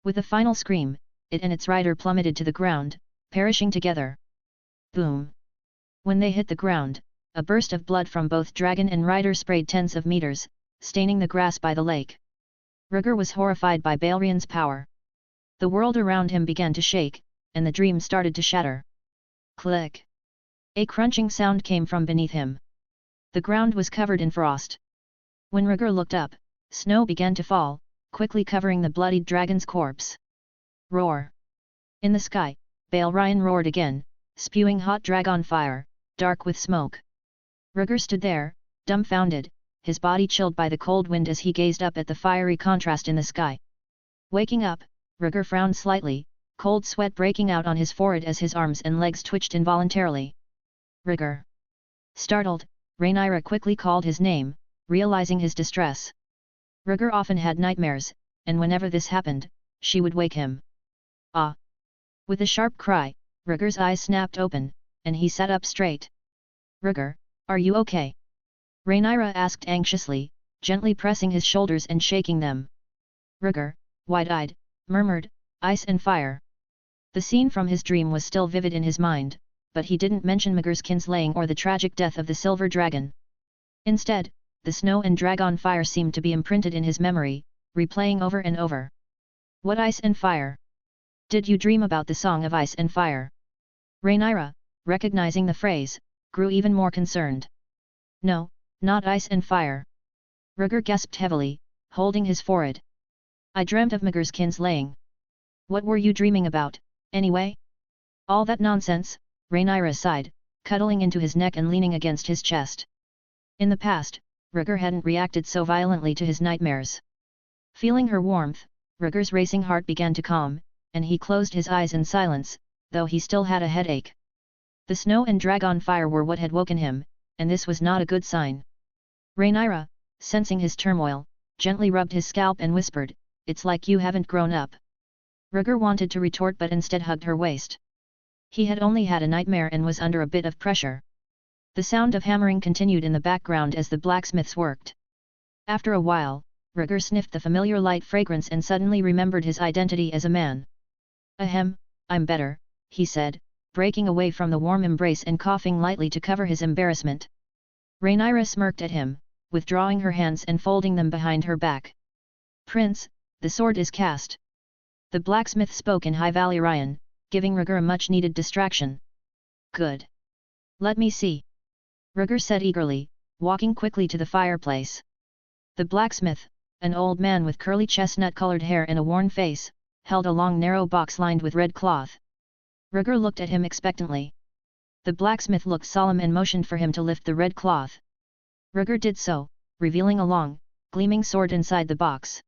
With a final scream, it and its rider plummeted to the ground, perishing together. Boom! When they hit the ground, a burst of blood from both dragon and rider sprayed tens of meters, staining the grass by the lake. Rhaegar was horrified by Balrion's power. The world around him began to shake, and the dream started to shatter. Click! A crunching sound came from beneath him. The ground was covered in frost. When Rhaegar looked up, snow began to fall, quickly covering the bloodied dragon's corpse. Roar! In the sky, Balryon roared again, spewing hot dragon fire, dark with smoke. Rhaegar stood there, dumbfounded, his body chilled by the cold wind as he gazed up at the fiery contrast in the sky. Waking up, Rhaegar frowned slightly, cold sweat breaking out on his forehead as his arms and legs twitched involuntarily. Rhaegar! Startled, Rhaenyra quickly called his name, realizing his distress. Rhaegar often had nightmares, and whenever this happened, she would wake him. Ah! With a sharp cry, Rhaegar's eyes snapped open, and he sat up straight. Rhaegar, are you okay? Rhaenyra asked anxiously, gently pressing his shoulders and shaking them. Rhaegar, wide-eyed, murmured, ice and fire. The scene from his dream was still vivid in his mind, but he didn't mention Maegor's kinslaying or the tragic death of the silver dragon. Instead, the snow and dragon fire seemed to be imprinted in his memory, replaying over and over. What ice and fire? Did you dream about the song of ice and fire? Rhaenyra, recognizing the phrase, grew even more concerned. No, not ice and fire. Rhaegar gasped heavily, holding his forehead. I dreamt of Maegor's kinslaying. What were you dreaming about, anyway? All that nonsense, Rhaenyra sighed, cuddling into his neck and leaning against his chest. In the past, Rhaegar hadn't reacted so violently to his nightmares. Feeling her warmth, Rhaegar's racing heart began to calm, and he closed his eyes in silence, though he still had a headache. The snow and dragon fire were what had woken him, and this was not a good sign. Rhaenyra, sensing his turmoil, gently rubbed his scalp and whispered, "It's like you haven't grown up." Rhaegar wanted to retort but instead hugged her waist. He had only had a nightmare and was under a bit of pressure. The sound of hammering continued in the background as the blacksmiths worked. After a while, Rhaegar sniffed the familiar light fragrance and suddenly remembered his identity as a man. Ahem, I'm better, he said, breaking away from the warm embrace and coughing lightly to cover his embarrassment. Rhaenyra smirked at him, withdrawing her hands and folding them behind her back. Prince, the sword is cast. The blacksmith spoke in High Valyrian, giving Rhaegar a much-needed distraction. Good. Let me see. Rhaegar said eagerly, walking quickly to the fireplace. The blacksmith, an old man with curly chestnut-colored hair and a worn face, held a long narrow box lined with red cloth. Rhaegar looked at him expectantly. The blacksmith looked solemn and motioned for him to lift the red cloth. Rhaegar did so, revealing a long, gleaming sword inside the box.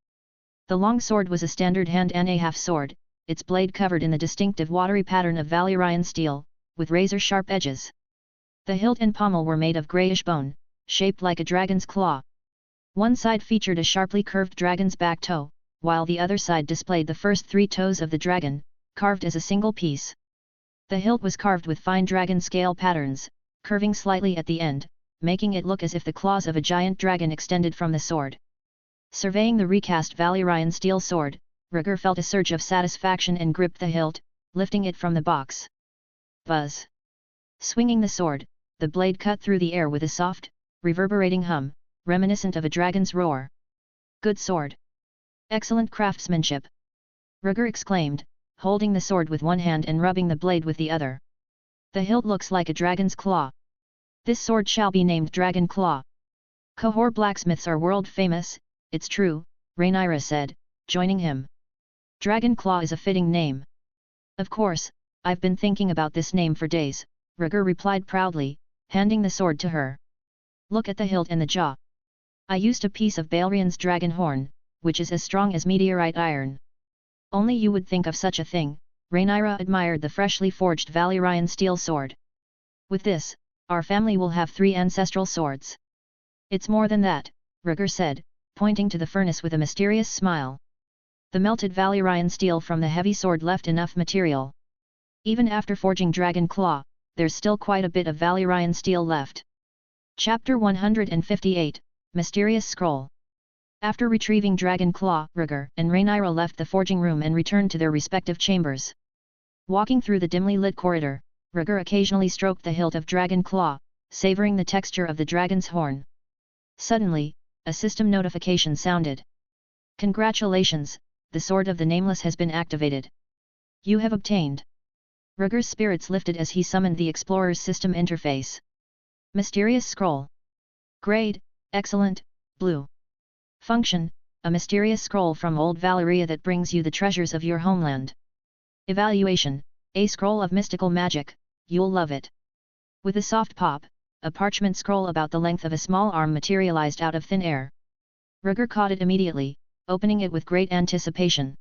The long sword was a standard hand-and-a-half sword, its blade covered in the distinctive watery pattern of Valyrian steel, with razor-sharp edges. The hilt and pommel were made of greyish bone, shaped like a dragon's claw. One side featured a sharply curved dragon's back toe, while the other side displayed the first 3 toes of the dragon, carved as a single piece. The hilt was carved with fine dragon scale patterns, curving slightly at the end, making it look as if the claws of a giant dragon extended from the sword. Surveying the recast Valyrian steel sword, Rhaegar felt a surge of satisfaction and gripped the hilt, lifting it from the box. Buzz! Swinging the sword, the blade cut through the air with a soft, reverberating hum, reminiscent of a dragon's roar. Good sword! Excellent craftsmanship! Rhaegar exclaimed, holding the sword with one hand and rubbing the blade with the other. The hilt looks like a dragon's claw. This sword shall be named Dragon Claw. Qohor blacksmiths are world famous, it's true, Rhaenyra said, joining him. Dragon Claw is a fitting name. Of course, I've been thinking about this name for days, Rhaegar replied proudly, handing the sword to her. Look at the hilt and the jaw. I used a piece of Valyrian's dragon horn, which is as strong as meteorite iron. Only you would think of such a thing. Rhaenyra admired the freshly forged Valyrian steel sword. With this, our family will have 3 ancestral swords. It's more than that, Rhaegar said, pointing to the furnace with a mysterious smile. The melted Valyrian steel from the heavy sword left enough material. Even after forging Dragon Claw, there's still quite a bit of Valyrian steel left. Chapter 158, Mysterious Scroll. After retrieving Dragon Claw, Rhaegar and Rhaenyra left the forging room and returned to their respective chambers. Walking through the dimly lit corridor, Rhaegar occasionally stroked the hilt of Dragon Claw, savoring the texture of the dragon's horn. Suddenly, a system notification sounded. Congratulations, the Sword of the Nameless has been activated. You have obtained. Rhaegar's spirits lifted as he summoned the Explorer's system interface. Mysterious Scroll. Grade, Excellent, Blue. Function, a mysterious scroll from old Valyria that brings you the treasures of your homeland. Evaluation, a scroll of mystical magic, you'll love it. With a soft pop, a parchment scroll about the length of a small arm materialized out of thin air. Rhaegar caught it immediately, opening it with great anticipation.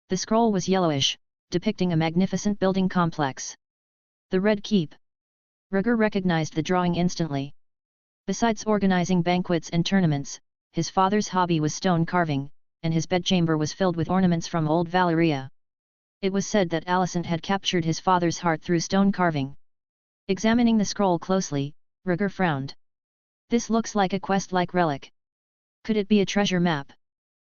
The scroll was yellowish, depicting a magnificent building complex. The Red Keep. Rhaegar recognized the drawing instantly. Besides organizing banquets and tournaments, his father's hobby was stone carving, and his bedchamber was filled with ornaments from old Valyria. It was said that Alicent had captured his father's heart through stone carving. Examining the scroll closely, Rhaegar frowned. This looks like a quest-like relic. Could it be a treasure map?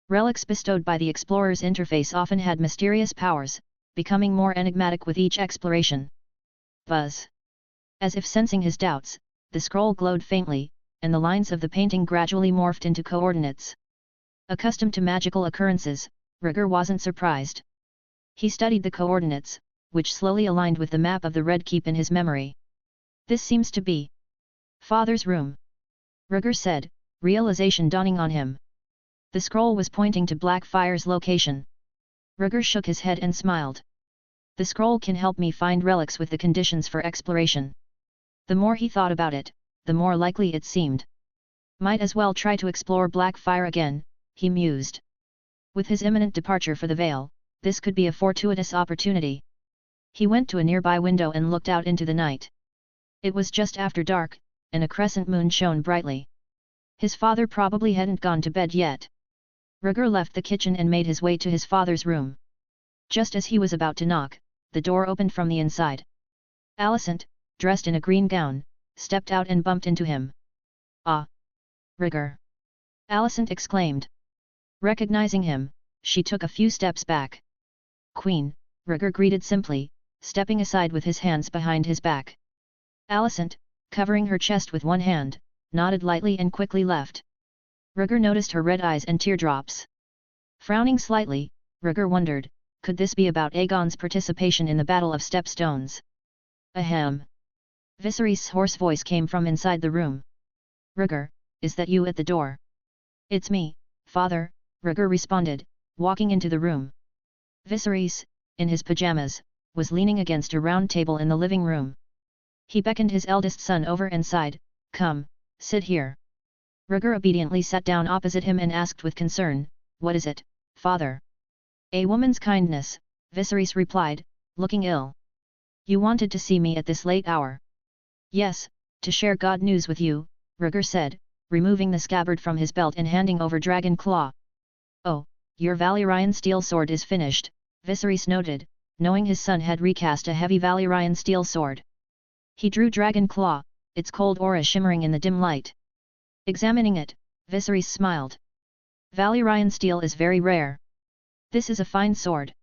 Relics bestowed by the Explorer's interface often had mysterious powers, becoming more enigmatic with each exploration. Buzz. As if sensing his doubts, the scroll glowed faintly, and the lines of the painting gradually morphed into coordinates. Accustomed to magical occurrences, Rhaegar wasn't surprised. He studied the coordinates, which slowly aligned with the map of the Red Keep in his memory. This seems to be Father's room, Rhaegar said, realization dawning on him. The scroll was pointing to Blackfire's location. Rhaegar shook his head and smiled. The scroll can help me find relics with the conditions for exploration. The more he thought about it, the more likely it seemed. Might as well try to explore Blackfire again, he mused. With his imminent departure for the Vale, this could be a fortuitous opportunity. He went to a nearby window and looked out into the night. It was just after dark, and a crescent moon shone brightly. His father probably hadn't gone to bed yet. Rhaegar left the kitchen and made his way to his father's room. Just as he was about to knock, the door opened from the inside. Alicent, dressed in a green gown, stepped out and bumped into him. Ah! Rhaegar! Alicent exclaimed. Recognizing him, she took a few steps back. Queen, Rhaegar greeted simply, stepping aside with his hands behind his back. Alicent, covering her chest with one hand, nodded lightly and quickly left. Rhaegar noticed her red eyes and teardrops. Frowning slightly, Rhaegar wondered, could this be about Aegon's participation in the Battle of Stepstones? Ahem! Viserys' hoarse voice came from inside the room. Rhaegar, is that you at the door? It's me, father, Rhaegar responded, walking into the room. Viserys, in his pajamas, was leaning against a round table in the living room. He beckoned his eldest son over and sighed, come, sit here. Rhaegar obediently sat down opposite him and asked with concern, what is it, father? A woman's kindness, Viserys replied, looking ill. You wanted to see me at this late hour? Yes, to share God news with you, Rhaegar said, removing the scabbard from his belt and handing over Dragon Claw. Oh, your Valyrian steel sword is finished, Viserys noted, knowing his son had recast a heavy Valyrian steel sword. He drew Dragon Claw, its cold aura shimmering in the dim light. Examining it, Viserys smiled. Valyrian steel is very rare. This is a fine sword.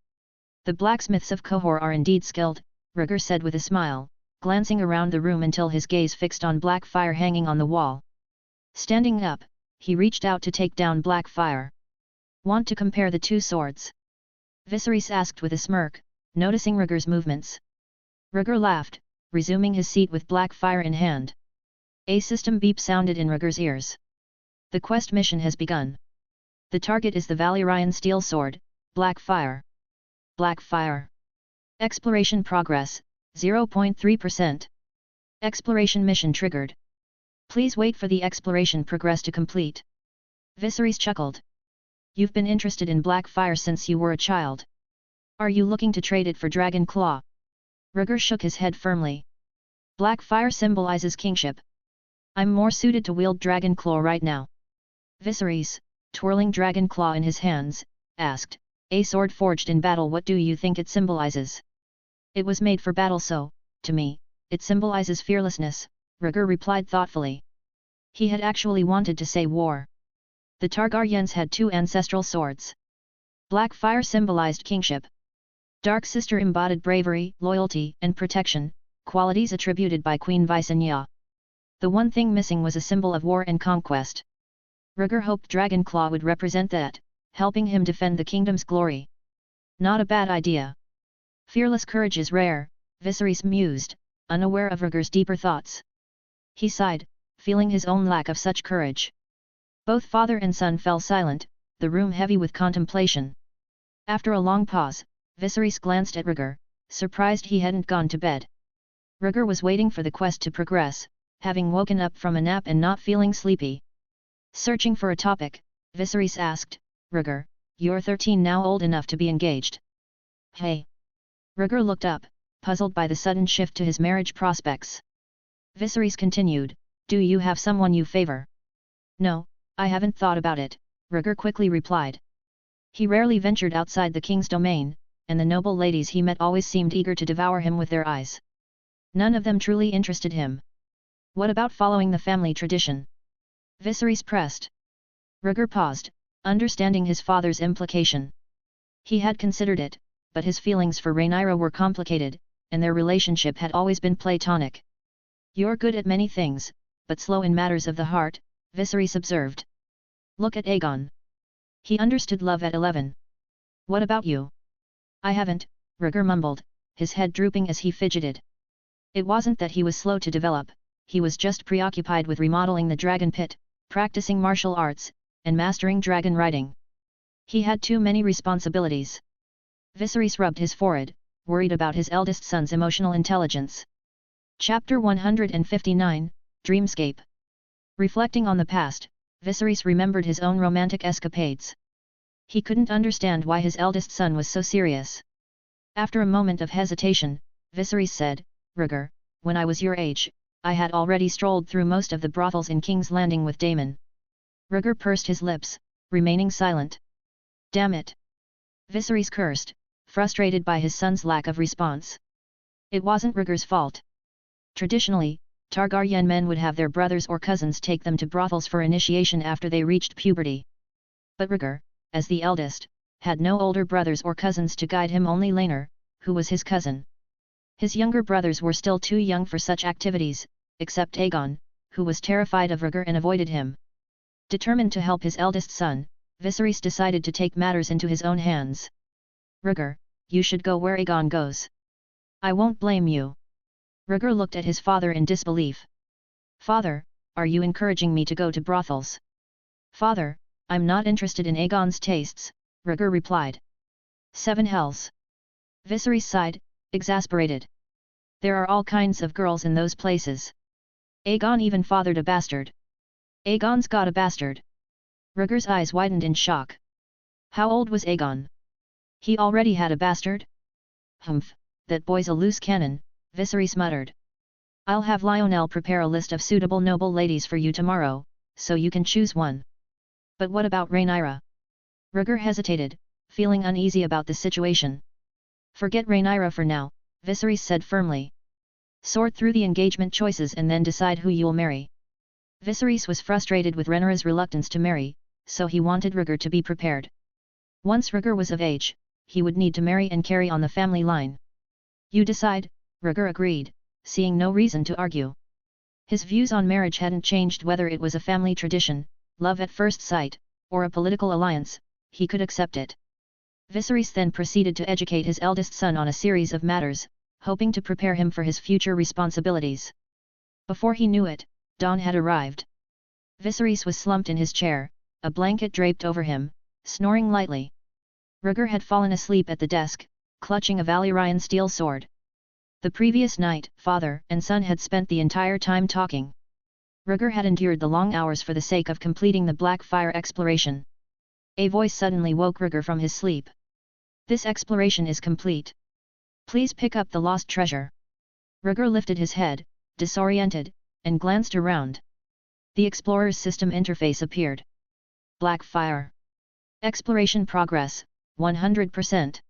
The blacksmiths of Qohor are indeed skilled, Rhaegar said with a smile, glancing around the room until his gaze fixed on Blackfire hanging on the wall. Standing up, he reached out to take down Blackfire. Want to compare the two swords? Viserys asked with a smirk, noticing Rhaegar's movements. Rhaegar laughed, resuming his seat with Blackfire in hand. A system beep sounded in Rhaegar's ears. The quest mission has begun. The target is the Valyrian steel sword, Blackfire. Blackfire. Exploration progress, 0.3%. Exploration mission triggered. Please wait for the exploration progress to complete. Viserys chuckled. You've been interested in Blackfire since you were a child. Are you looking to trade it for Dragon Claw? Rhaegar shook his head firmly. Blackfire symbolizes kingship. I'm more suited to wield Dragon Claw right now. Viserys, twirling Dragon Claw in his hands, asked, a sword forged in battle, what do you think it symbolizes? It was made for battle, so, to me, it symbolizes fearlessness, Rhaegar replied thoughtfully. He had actually wanted to say war. The Targaryens had two ancestral swords. Blackfire symbolized kingship. Dark Sister embodied bravery, loyalty, and protection, qualities attributed by Queen Visenya. The one thing missing was a symbol of war and conquest. Rhaegar hoped Dragon Claw would represent that, helping him defend the kingdom's glory. Not a bad idea. Fearless courage is rare, Viserys mused, unaware of Rhaegar's deeper thoughts. He sighed, feeling his own lack of such courage. Both father and son fell silent, the room heavy with contemplation. After a long pause, Viserys glanced at Rhaegar, surprised he hadn't gone to bed. Rhaegar was waiting for the quest to progress, having woken up from a nap and not feeling sleepy. Searching for a topic, Viserys asked, Rhaegar, you're 13 now, old enough to be engaged. Hey! Rhaegar looked up, puzzled by the sudden shift to his marriage prospects. Viserys continued, do you have someone you favor? No, I haven't thought about it, Rhaegar quickly replied. He rarely ventured outside the king's domain, and the noble ladies he met always seemed eager to devour him with their eyes. None of them truly interested him. What about following the family tradition? Viserys pressed. Rhaegar paused, understanding his father's implication. He had considered it, but his feelings for Rhaenyra were complicated, and their relationship had always been platonic. You're good at many things, but slow in matters of the heart, Viserys observed. Look at Aegon. He understood love at 11. What about you? I haven't, Rhaegar mumbled, his head drooping as he fidgeted. It wasn't that he was slow to develop, he was just preoccupied with remodeling the dragon pit, practicing martial arts, and mastering dragon riding. He had too many responsibilities. Viserys rubbed his forehead, worried about his eldest son's emotional intelligence. Chapter 159, Dreamscape. Reflecting on the past, Viserys remembered his own romantic escapades. He couldn't understand why his eldest son was so serious. After a moment of hesitation, Viserys said, Rhaegar, when I was your age, I had already strolled through most of the brothels in King's Landing with Daemon. Rhaegar pursed his lips, remaining silent. Damn it! Viserys cursed, frustrated by his son's lack of response. It wasn't Rhaegar's fault. Traditionally, Targaryen men would have their brothers or cousins take them to brothels for initiation after they reached puberty. But Rhaegar, as the eldest, had no older brothers or cousins to guide him, only Laenor, who was his cousin. His younger brothers were still too young for such activities, except Aegon, who was terrified of Rhaegar and avoided him. Determined to help his eldest son, Viserys decided to take matters into his own hands. Rhaegar, you should go where Aegon goes. I won't blame you. Rhaegar looked at his father in disbelief. Father, are you encouraging me to go to brothels? Father, I'm not interested in Aegon's tastes, Rhaegar replied. 7 hells. Viserys sighed, exasperated. There are all kinds of girls in those places. Aegon even fathered a bastard. Aegon's got a bastard. Rhaegar's eyes widened in shock. How old was Aegon? He already had a bastard? Humph, that boy's a loose cannon, Viserys muttered. I'll have Lionel prepare a list of suitable noble ladies for you tomorrow, so you can choose one. But what about Rhaenyra? Rhaegar hesitated, feeling uneasy about the situation. Forget Rhaenyra for now, Viserys said firmly. Sort through the engagement choices and then decide who you'll marry. Viserys was frustrated with Rhaenyra's reluctance to marry, so he wanted Rhaegar to be prepared. Once Rhaegar was of age, he would need to marry and carry on the family line. You decide, Rhaegar agreed, seeing no reason to argue. His views on marriage hadn't changed. Whether it was a family tradition, love at first sight, or a political alliance, he could accept it. Viserys then proceeded to educate his eldest son on a series of matters, hoping to prepare him for his future responsibilities. Before he knew it, dawn had arrived. Viserys was slumped in his chair, a blanket draped over him, snoring lightly. Rhaegar had fallen asleep at the desk, clutching a Valyrian steel sword. The previous night, father and son had spent the entire time talking. Rhaegar had endured the long hours for the sake of completing the Blackfire exploration. A voice suddenly woke Rhaegar from his sleep. This exploration is complete. Please pick up the lost treasure. Rhaegar lifted his head, disoriented, and glanced around. The explorer's system interface appeared. Blackfire. Exploration progress, 100%.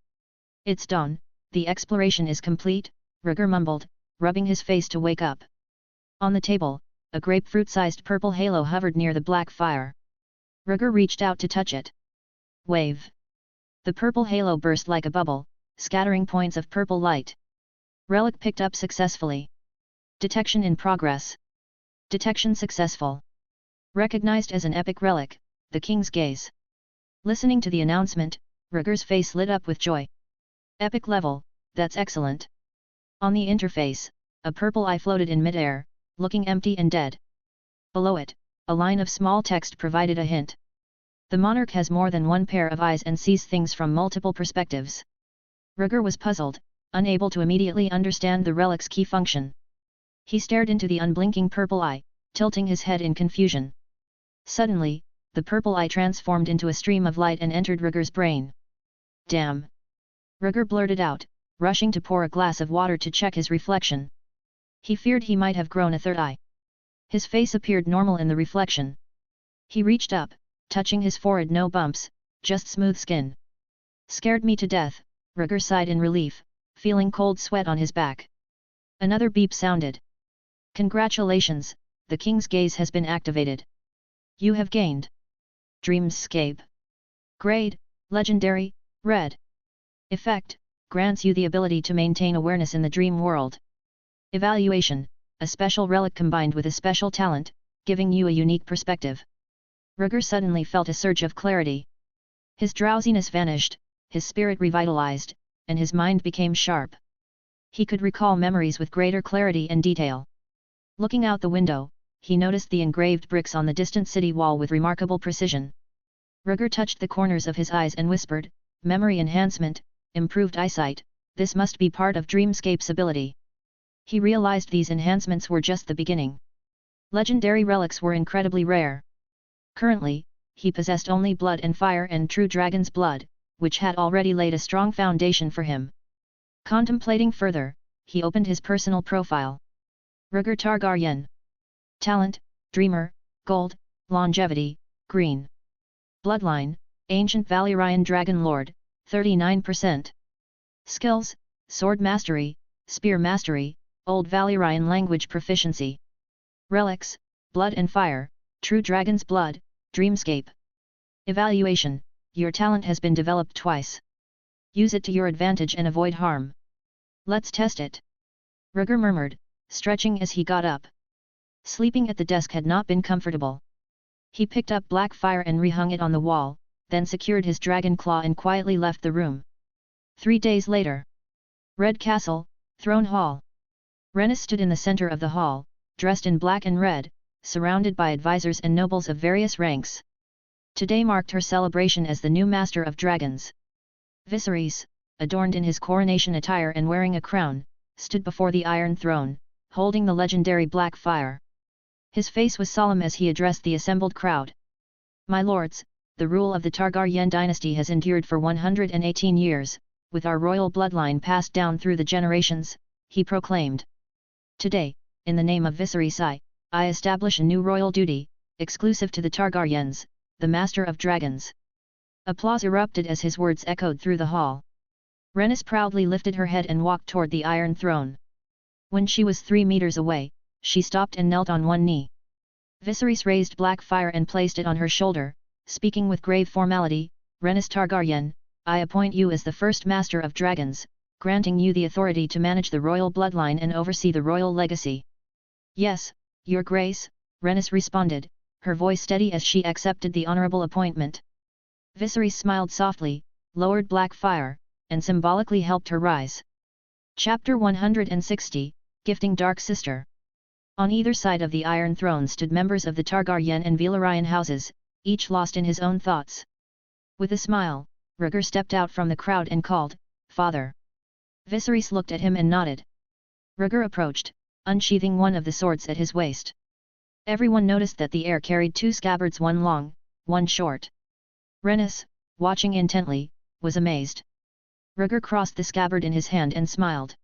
It's dawn, the exploration is complete, Rhaegar mumbled, rubbing his face to wake up. On the table, a grapefruit-sized purple halo hovered near the Blackfire. Rhaegar reached out to touch it. Wave. The purple halo burst like a bubble, scattering points of purple light. Relic picked up successfully. Detection in progress. Detection successful. Recognized as an epic relic, the King's Gaze. Listening to the announcement, Rhaegar's face lit up with joy. Epic level, that's excellent. On the interface, a purple eye floated in midair, looking empty and dead. Below it, a line of small text provided a hint. The monarch has more than one pair of eyes and sees things from multiple perspectives. Rhaegar was puzzled, unable to immediately understand the relic's key function. He stared into the unblinking purple eye, tilting his head in confusion. Suddenly, the purple eye transformed into a stream of light and entered Rhaegar's brain. Damn! Rhaegar blurted out, rushing to pour a glass of water to check his reflection. He feared he might have grown a third eye. His face appeared normal in the reflection. He reached up, touching his forehead. No bumps, just smooth skin. Scared me to death, Rhaegar sighed in relief, feeling cold sweat on his back. Another beep sounded. Congratulations, the King's Gaze has been activated. You have gained Dreamscape. Grade, Legendary, Red. Effect, grants you the ability to maintain awareness in the dream world. Evaluation, a special relic combined with a special talent, giving you a unique perspective. Rhaegar suddenly felt a surge of clarity. His drowsiness vanished, his spirit revitalized, and his mind became sharp. He could recall memories with greater clarity and detail. Looking out the window, he noticed the engraved bricks on the distant city wall with remarkable precision. Rhaegar touched the corners of his eyes and whispered, "Memory enhancement, improved eyesight, this must be part of Dreamscape's ability." He realized these enhancements were just the beginning. Legendary relics were incredibly rare. Currently, he possessed only blood and fire and true dragon's blood, which had already laid a strong foundation for him. Contemplating further, he opened his personal profile. Rhaegar Targaryen. Talent, Dreamer, Gold, Longevity, Green. Bloodline, Ancient Valyrian Dragon Lord, 39%. Skills, Sword Mastery, Spear Mastery, Old Valyrian Language Proficiency. Relics, Blood and Fire, True Dragon's Blood, Dreamscape. Evaluation, your talent has been developed twice. Use it to your advantage and avoid harm. Let's test it. Rhaegar murmured, stretching as he got up. Sleeping at the desk had not been comfortable. He picked up Blackfire and rehung it on the wall, then secured his dragon claw and quietly left the room. 3 days later. Red Castle, Throne Hall. Rhaenys stood in the center of the hall, dressed in black and red, surrounded by advisors and nobles of various ranks. Today marked her celebration as the new Master of Dragons. Viserys, adorned in his coronation attire and wearing a crown, stood before the Iron Throne, holding the legendary Blackfire. His face was solemn as he addressed the assembled crowd. My lords, the rule of the Targaryen dynasty has endured for 118 years, with our royal bloodline passed down through the generations, he proclaimed. Today, in the name of Viserys I establish a new royal duty, exclusive to the Targaryens, the Master of Dragons. Applause erupted as his words echoed through the hall. Rhaenys proudly lifted her head and walked toward the Iron Throne. When she was 3 meters away, she stopped and knelt on one knee. Viserys raised Blackfire and placed it on her shoulder, speaking with grave formality, Rhaenys Targaryen, I appoint you as the first Master of Dragons, granting you the authority to manage the royal bloodline and oversee the royal legacy. Yes, Your Grace, Rhaenys responded, her voice steady as she accepted the honorable appointment. Viserys smiled softly, lowered Blackfire, and symbolically helped her rise. Chapter 160, Gifting Dark Sister. On either side of the Iron Throne stood members of the Targaryen and Valyrian houses, each lost in his own thoughts. With a smile, Rhaegar stepped out from the crowd and called, Father. Viserys looked at him and nodded. Rhaegar approached, unsheathing one of the swords at his waist. Everyone noticed that the heir carried two scabbards, one long, one short. Rhaenys, watching intently, was amazed. Rhaegar crossed the scabbard in his hand and smiled.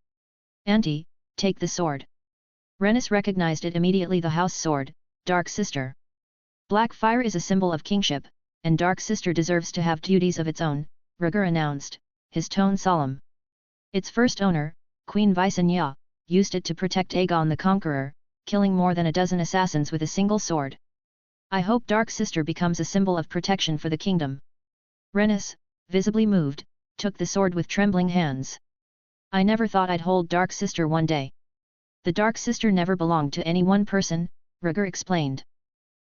"Auntie, take the sword." Rhaenys recognized it immediately, the house sword, Dark Sister. Blackfire is a symbol of kingship, and Dark Sister deserves to have duties of its own, Rhaegar announced, his tone solemn. Its first owner, Queen Visenya, used it to protect Aegon the Conqueror, killing more than a dozen assassins with a single sword. I hope Dark Sister becomes a symbol of protection for the kingdom. Rhaenys, visibly moved, took the sword with trembling hands. I never thought I'd hold Dark Sister one day. The Dark Sister never belonged to any one person, Rhaegar explained.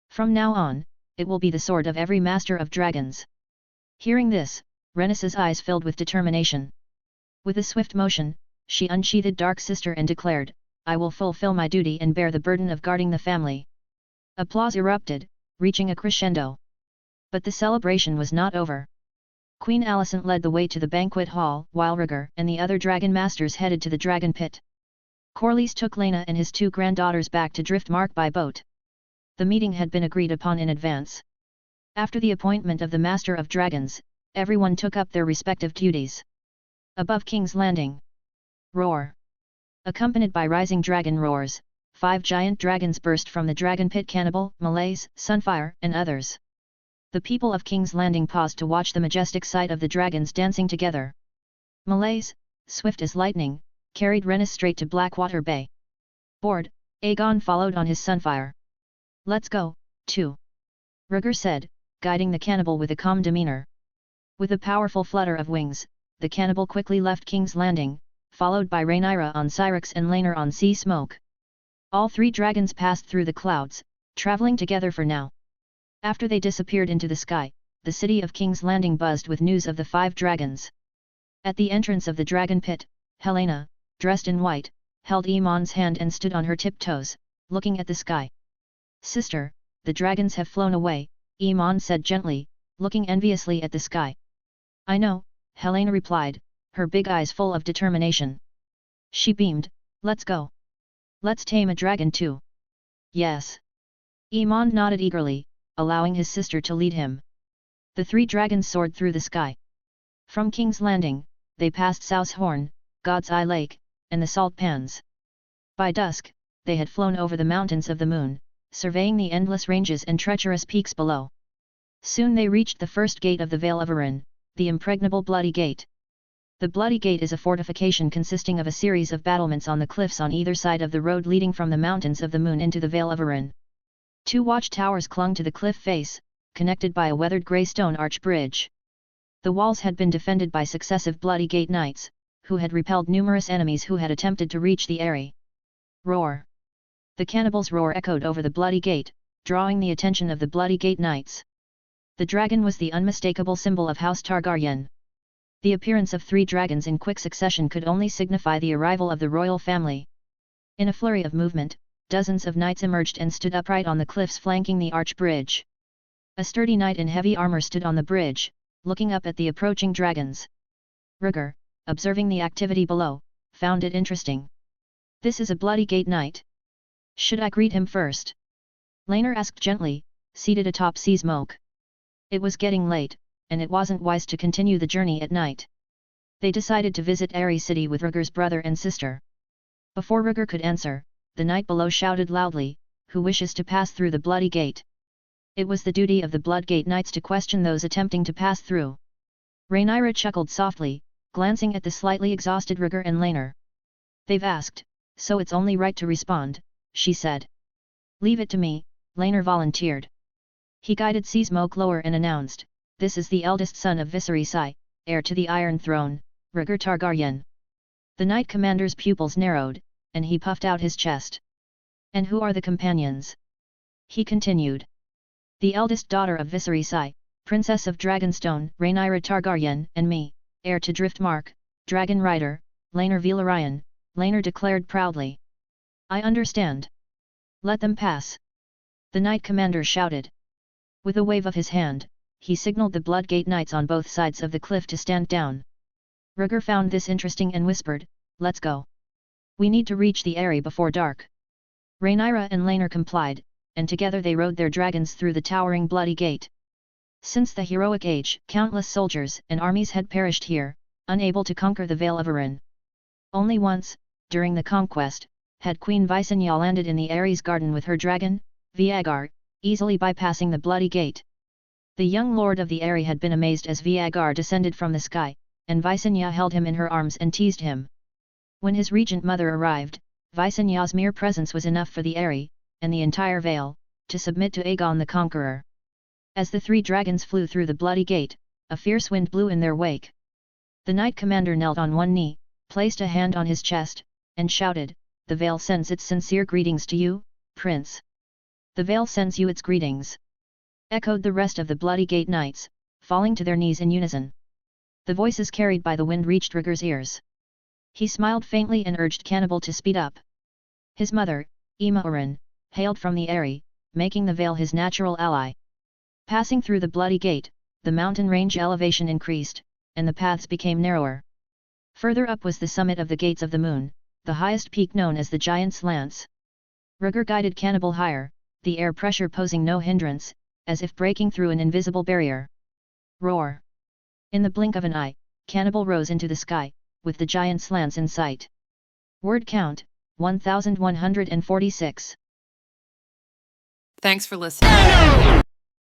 From now on, it will be the sword of every master of dragons. Hearing this, Rhaenys's eyes filled with determination. With a swift motion, she unsheathed Dark Sister and declared, "I will fulfill my duty and bear the burden of guarding the family." Applause erupted, reaching a crescendo. But the celebration was not over. Queen Alicent led the way to the banquet hall, while Rhaegar and the other dragon masters headed to the dragon pit. Corlys took Laena and his two granddaughters back to Driftmark by boat. The meeting had been agreed upon in advance. After the appointment of the Master of Dragons, everyone took up their respective duties. Above King's Landing. Roar. Accompanied by rising dragon roars, 5 giant dragons burst from the dragon pit: Cannibal, Malaise, Sunfire, and others. The people of King's Landing paused to watch the majestic sight of the dragons dancing together. Malaise, swift as lightning, carried Rhaenys straight to Blackwater Bay. Bored, Aegon followed on his Sunfire. "Let's go, too," Rhaegar said, guiding the cannibal with a calm demeanor. With a powerful flutter of wings, the cannibal quickly left King's Landing, followed by Rhaenyra on Syrinx and Laenor on Sea Smoke. All 3 dragons passed through the clouds, traveling together for now. After they disappeared into the sky, the city of King's Landing buzzed with news of the 5 dragons. At the entrance of the dragon pit, Helaena, dressed in white, held Aemon's hand and stood on her tiptoes, looking at the sky. "Sister, the dragons have flown away," Aemon said gently, looking enviously at the sky. "I know," Helaena replied, her big eyes full of determination. She beamed, "Let's go. Let's tame a dragon too." "Yes." Aemon nodded eagerly, allowing his sister to lead him. The 3 dragons soared through the sky. From King's Landing, they passed Sow's Horn, God's Eye Lake, and the Salt Pans. By dusk, they had flown over the mountains of the moon, surveying the endless ranges and treacherous peaks below. Soon they reached the first gate of the Vale of Arryn, the impregnable Bloody Gate. The Bloody Gate is a fortification consisting of a series of battlements on the cliffs on either side of the road leading from the mountains of the moon into the Vale of Arryn. 2 watchtowers clung to the cliff face, connected by a weathered grey stone arch bridge. The walls had been defended by successive Bloody Gate knights, who had repelled numerous enemies who had attempted to reach the area. Roar! The cannibal's roar echoed over the Bloody Gate, drawing the attention of the Bloody Gate knights. The dragon was the unmistakable symbol of House Targaryen. The appearance of 3 dragons in quick succession could only signify the arrival of the royal family. In a flurry of movement, dozens of knights emerged and stood upright on the cliffs flanking the arch bridge. A sturdy knight in heavy armor stood on the bridge, looking up at the approaching dragons. Rhaegar, observing the activity below, found it interesting. "This is a Bloody Gate knight. Should I greet him first?" Laenor asked gently, seated atop Sea Smoke. It was getting late, and it wasn't wise to continue the journey at night. They decided to visit Aerie City with Rhaegar's brother and sister. Before Rhaegar could answer, the knight below shouted loudly, "Who wishes to pass through the Bloody Gate?" It was the duty of the Bloodgate knights to question those attempting to pass through. Rhaenyra chuckled softly, glancing at the slightly exhausted Rhaegar and Laenor. "They've asked, so it's only right to respond," she said. "Leave it to me," Laenor volunteered. He guided Sea Smoke lower and announced, "This is the eldest son of Viserys, heir to the Iron Throne, Rhaegar Targaryen." The knight commander's pupils narrowed, and he puffed out his chest. "And who are the companions?" he continued. "The eldest daughter of Viserys, Princess of Dragonstone, Rhaenyra Targaryen, and me, heir to Driftmark, Dragon Rider, Laenor Velaryon," Laenor declared proudly. "I understand. Let them pass," the knight commander shouted. With a wave of his hand, he signalled the Bloodgate knights on both sides of the cliff to stand down. Rhaegar found this interesting and whispered, "Let's go." We need to reach the Eyrie before dark. Rhaenyra and Laenor complied, and together they rode their dragons through the towering bloody gate. Since the heroic age, countless soldiers and armies had perished here, unable to conquer the Vale of Arryn. Only once, during the conquest, had Queen Visenya landed in the Eyries garden with her dragon, Rhaegar, easily bypassing the bloody gate. The young lord of the Eyrie had been amazed as Rhaegar descended from the sky, and Visenya held him in her arms and teased him. When his regent mother arrived, Visenya's mere presence was enough for the Eyrie, and the entire Vale, to submit to Aegon the Conqueror. As the three dragons flew through the bloody gate, a fierce wind blew in their wake. The knight commander knelt on one knee, placed a hand on his chest, and shouted, "The Vale sends its sincere greetings to you, Prince. The Vale sends you its greetings," echoed the rest of the bloody gate knights, falling to their knees in unison. The voices carried by the wind reached Rhaegar's ears. He smiled faintly and urged Cannibal to speed up. His mother, Aemma Arryn, hailed from the Eyrie, making the Vale his natural ally. Passing through the bloody gate, the mountain range elevation increased, and the paths became narrower. Further up was the summit of the Gates of the Moon, the highest peak known as the Giant's Lance. Rhaegar guided Cannibal higher, the air pressure posing no hindrance, as if breaking through an invisible barrier. Roar! In the blink of an eye, Cannibal rose into the sky, with the Giant's Lance in sight. Word count, 1146. Thanks for listening.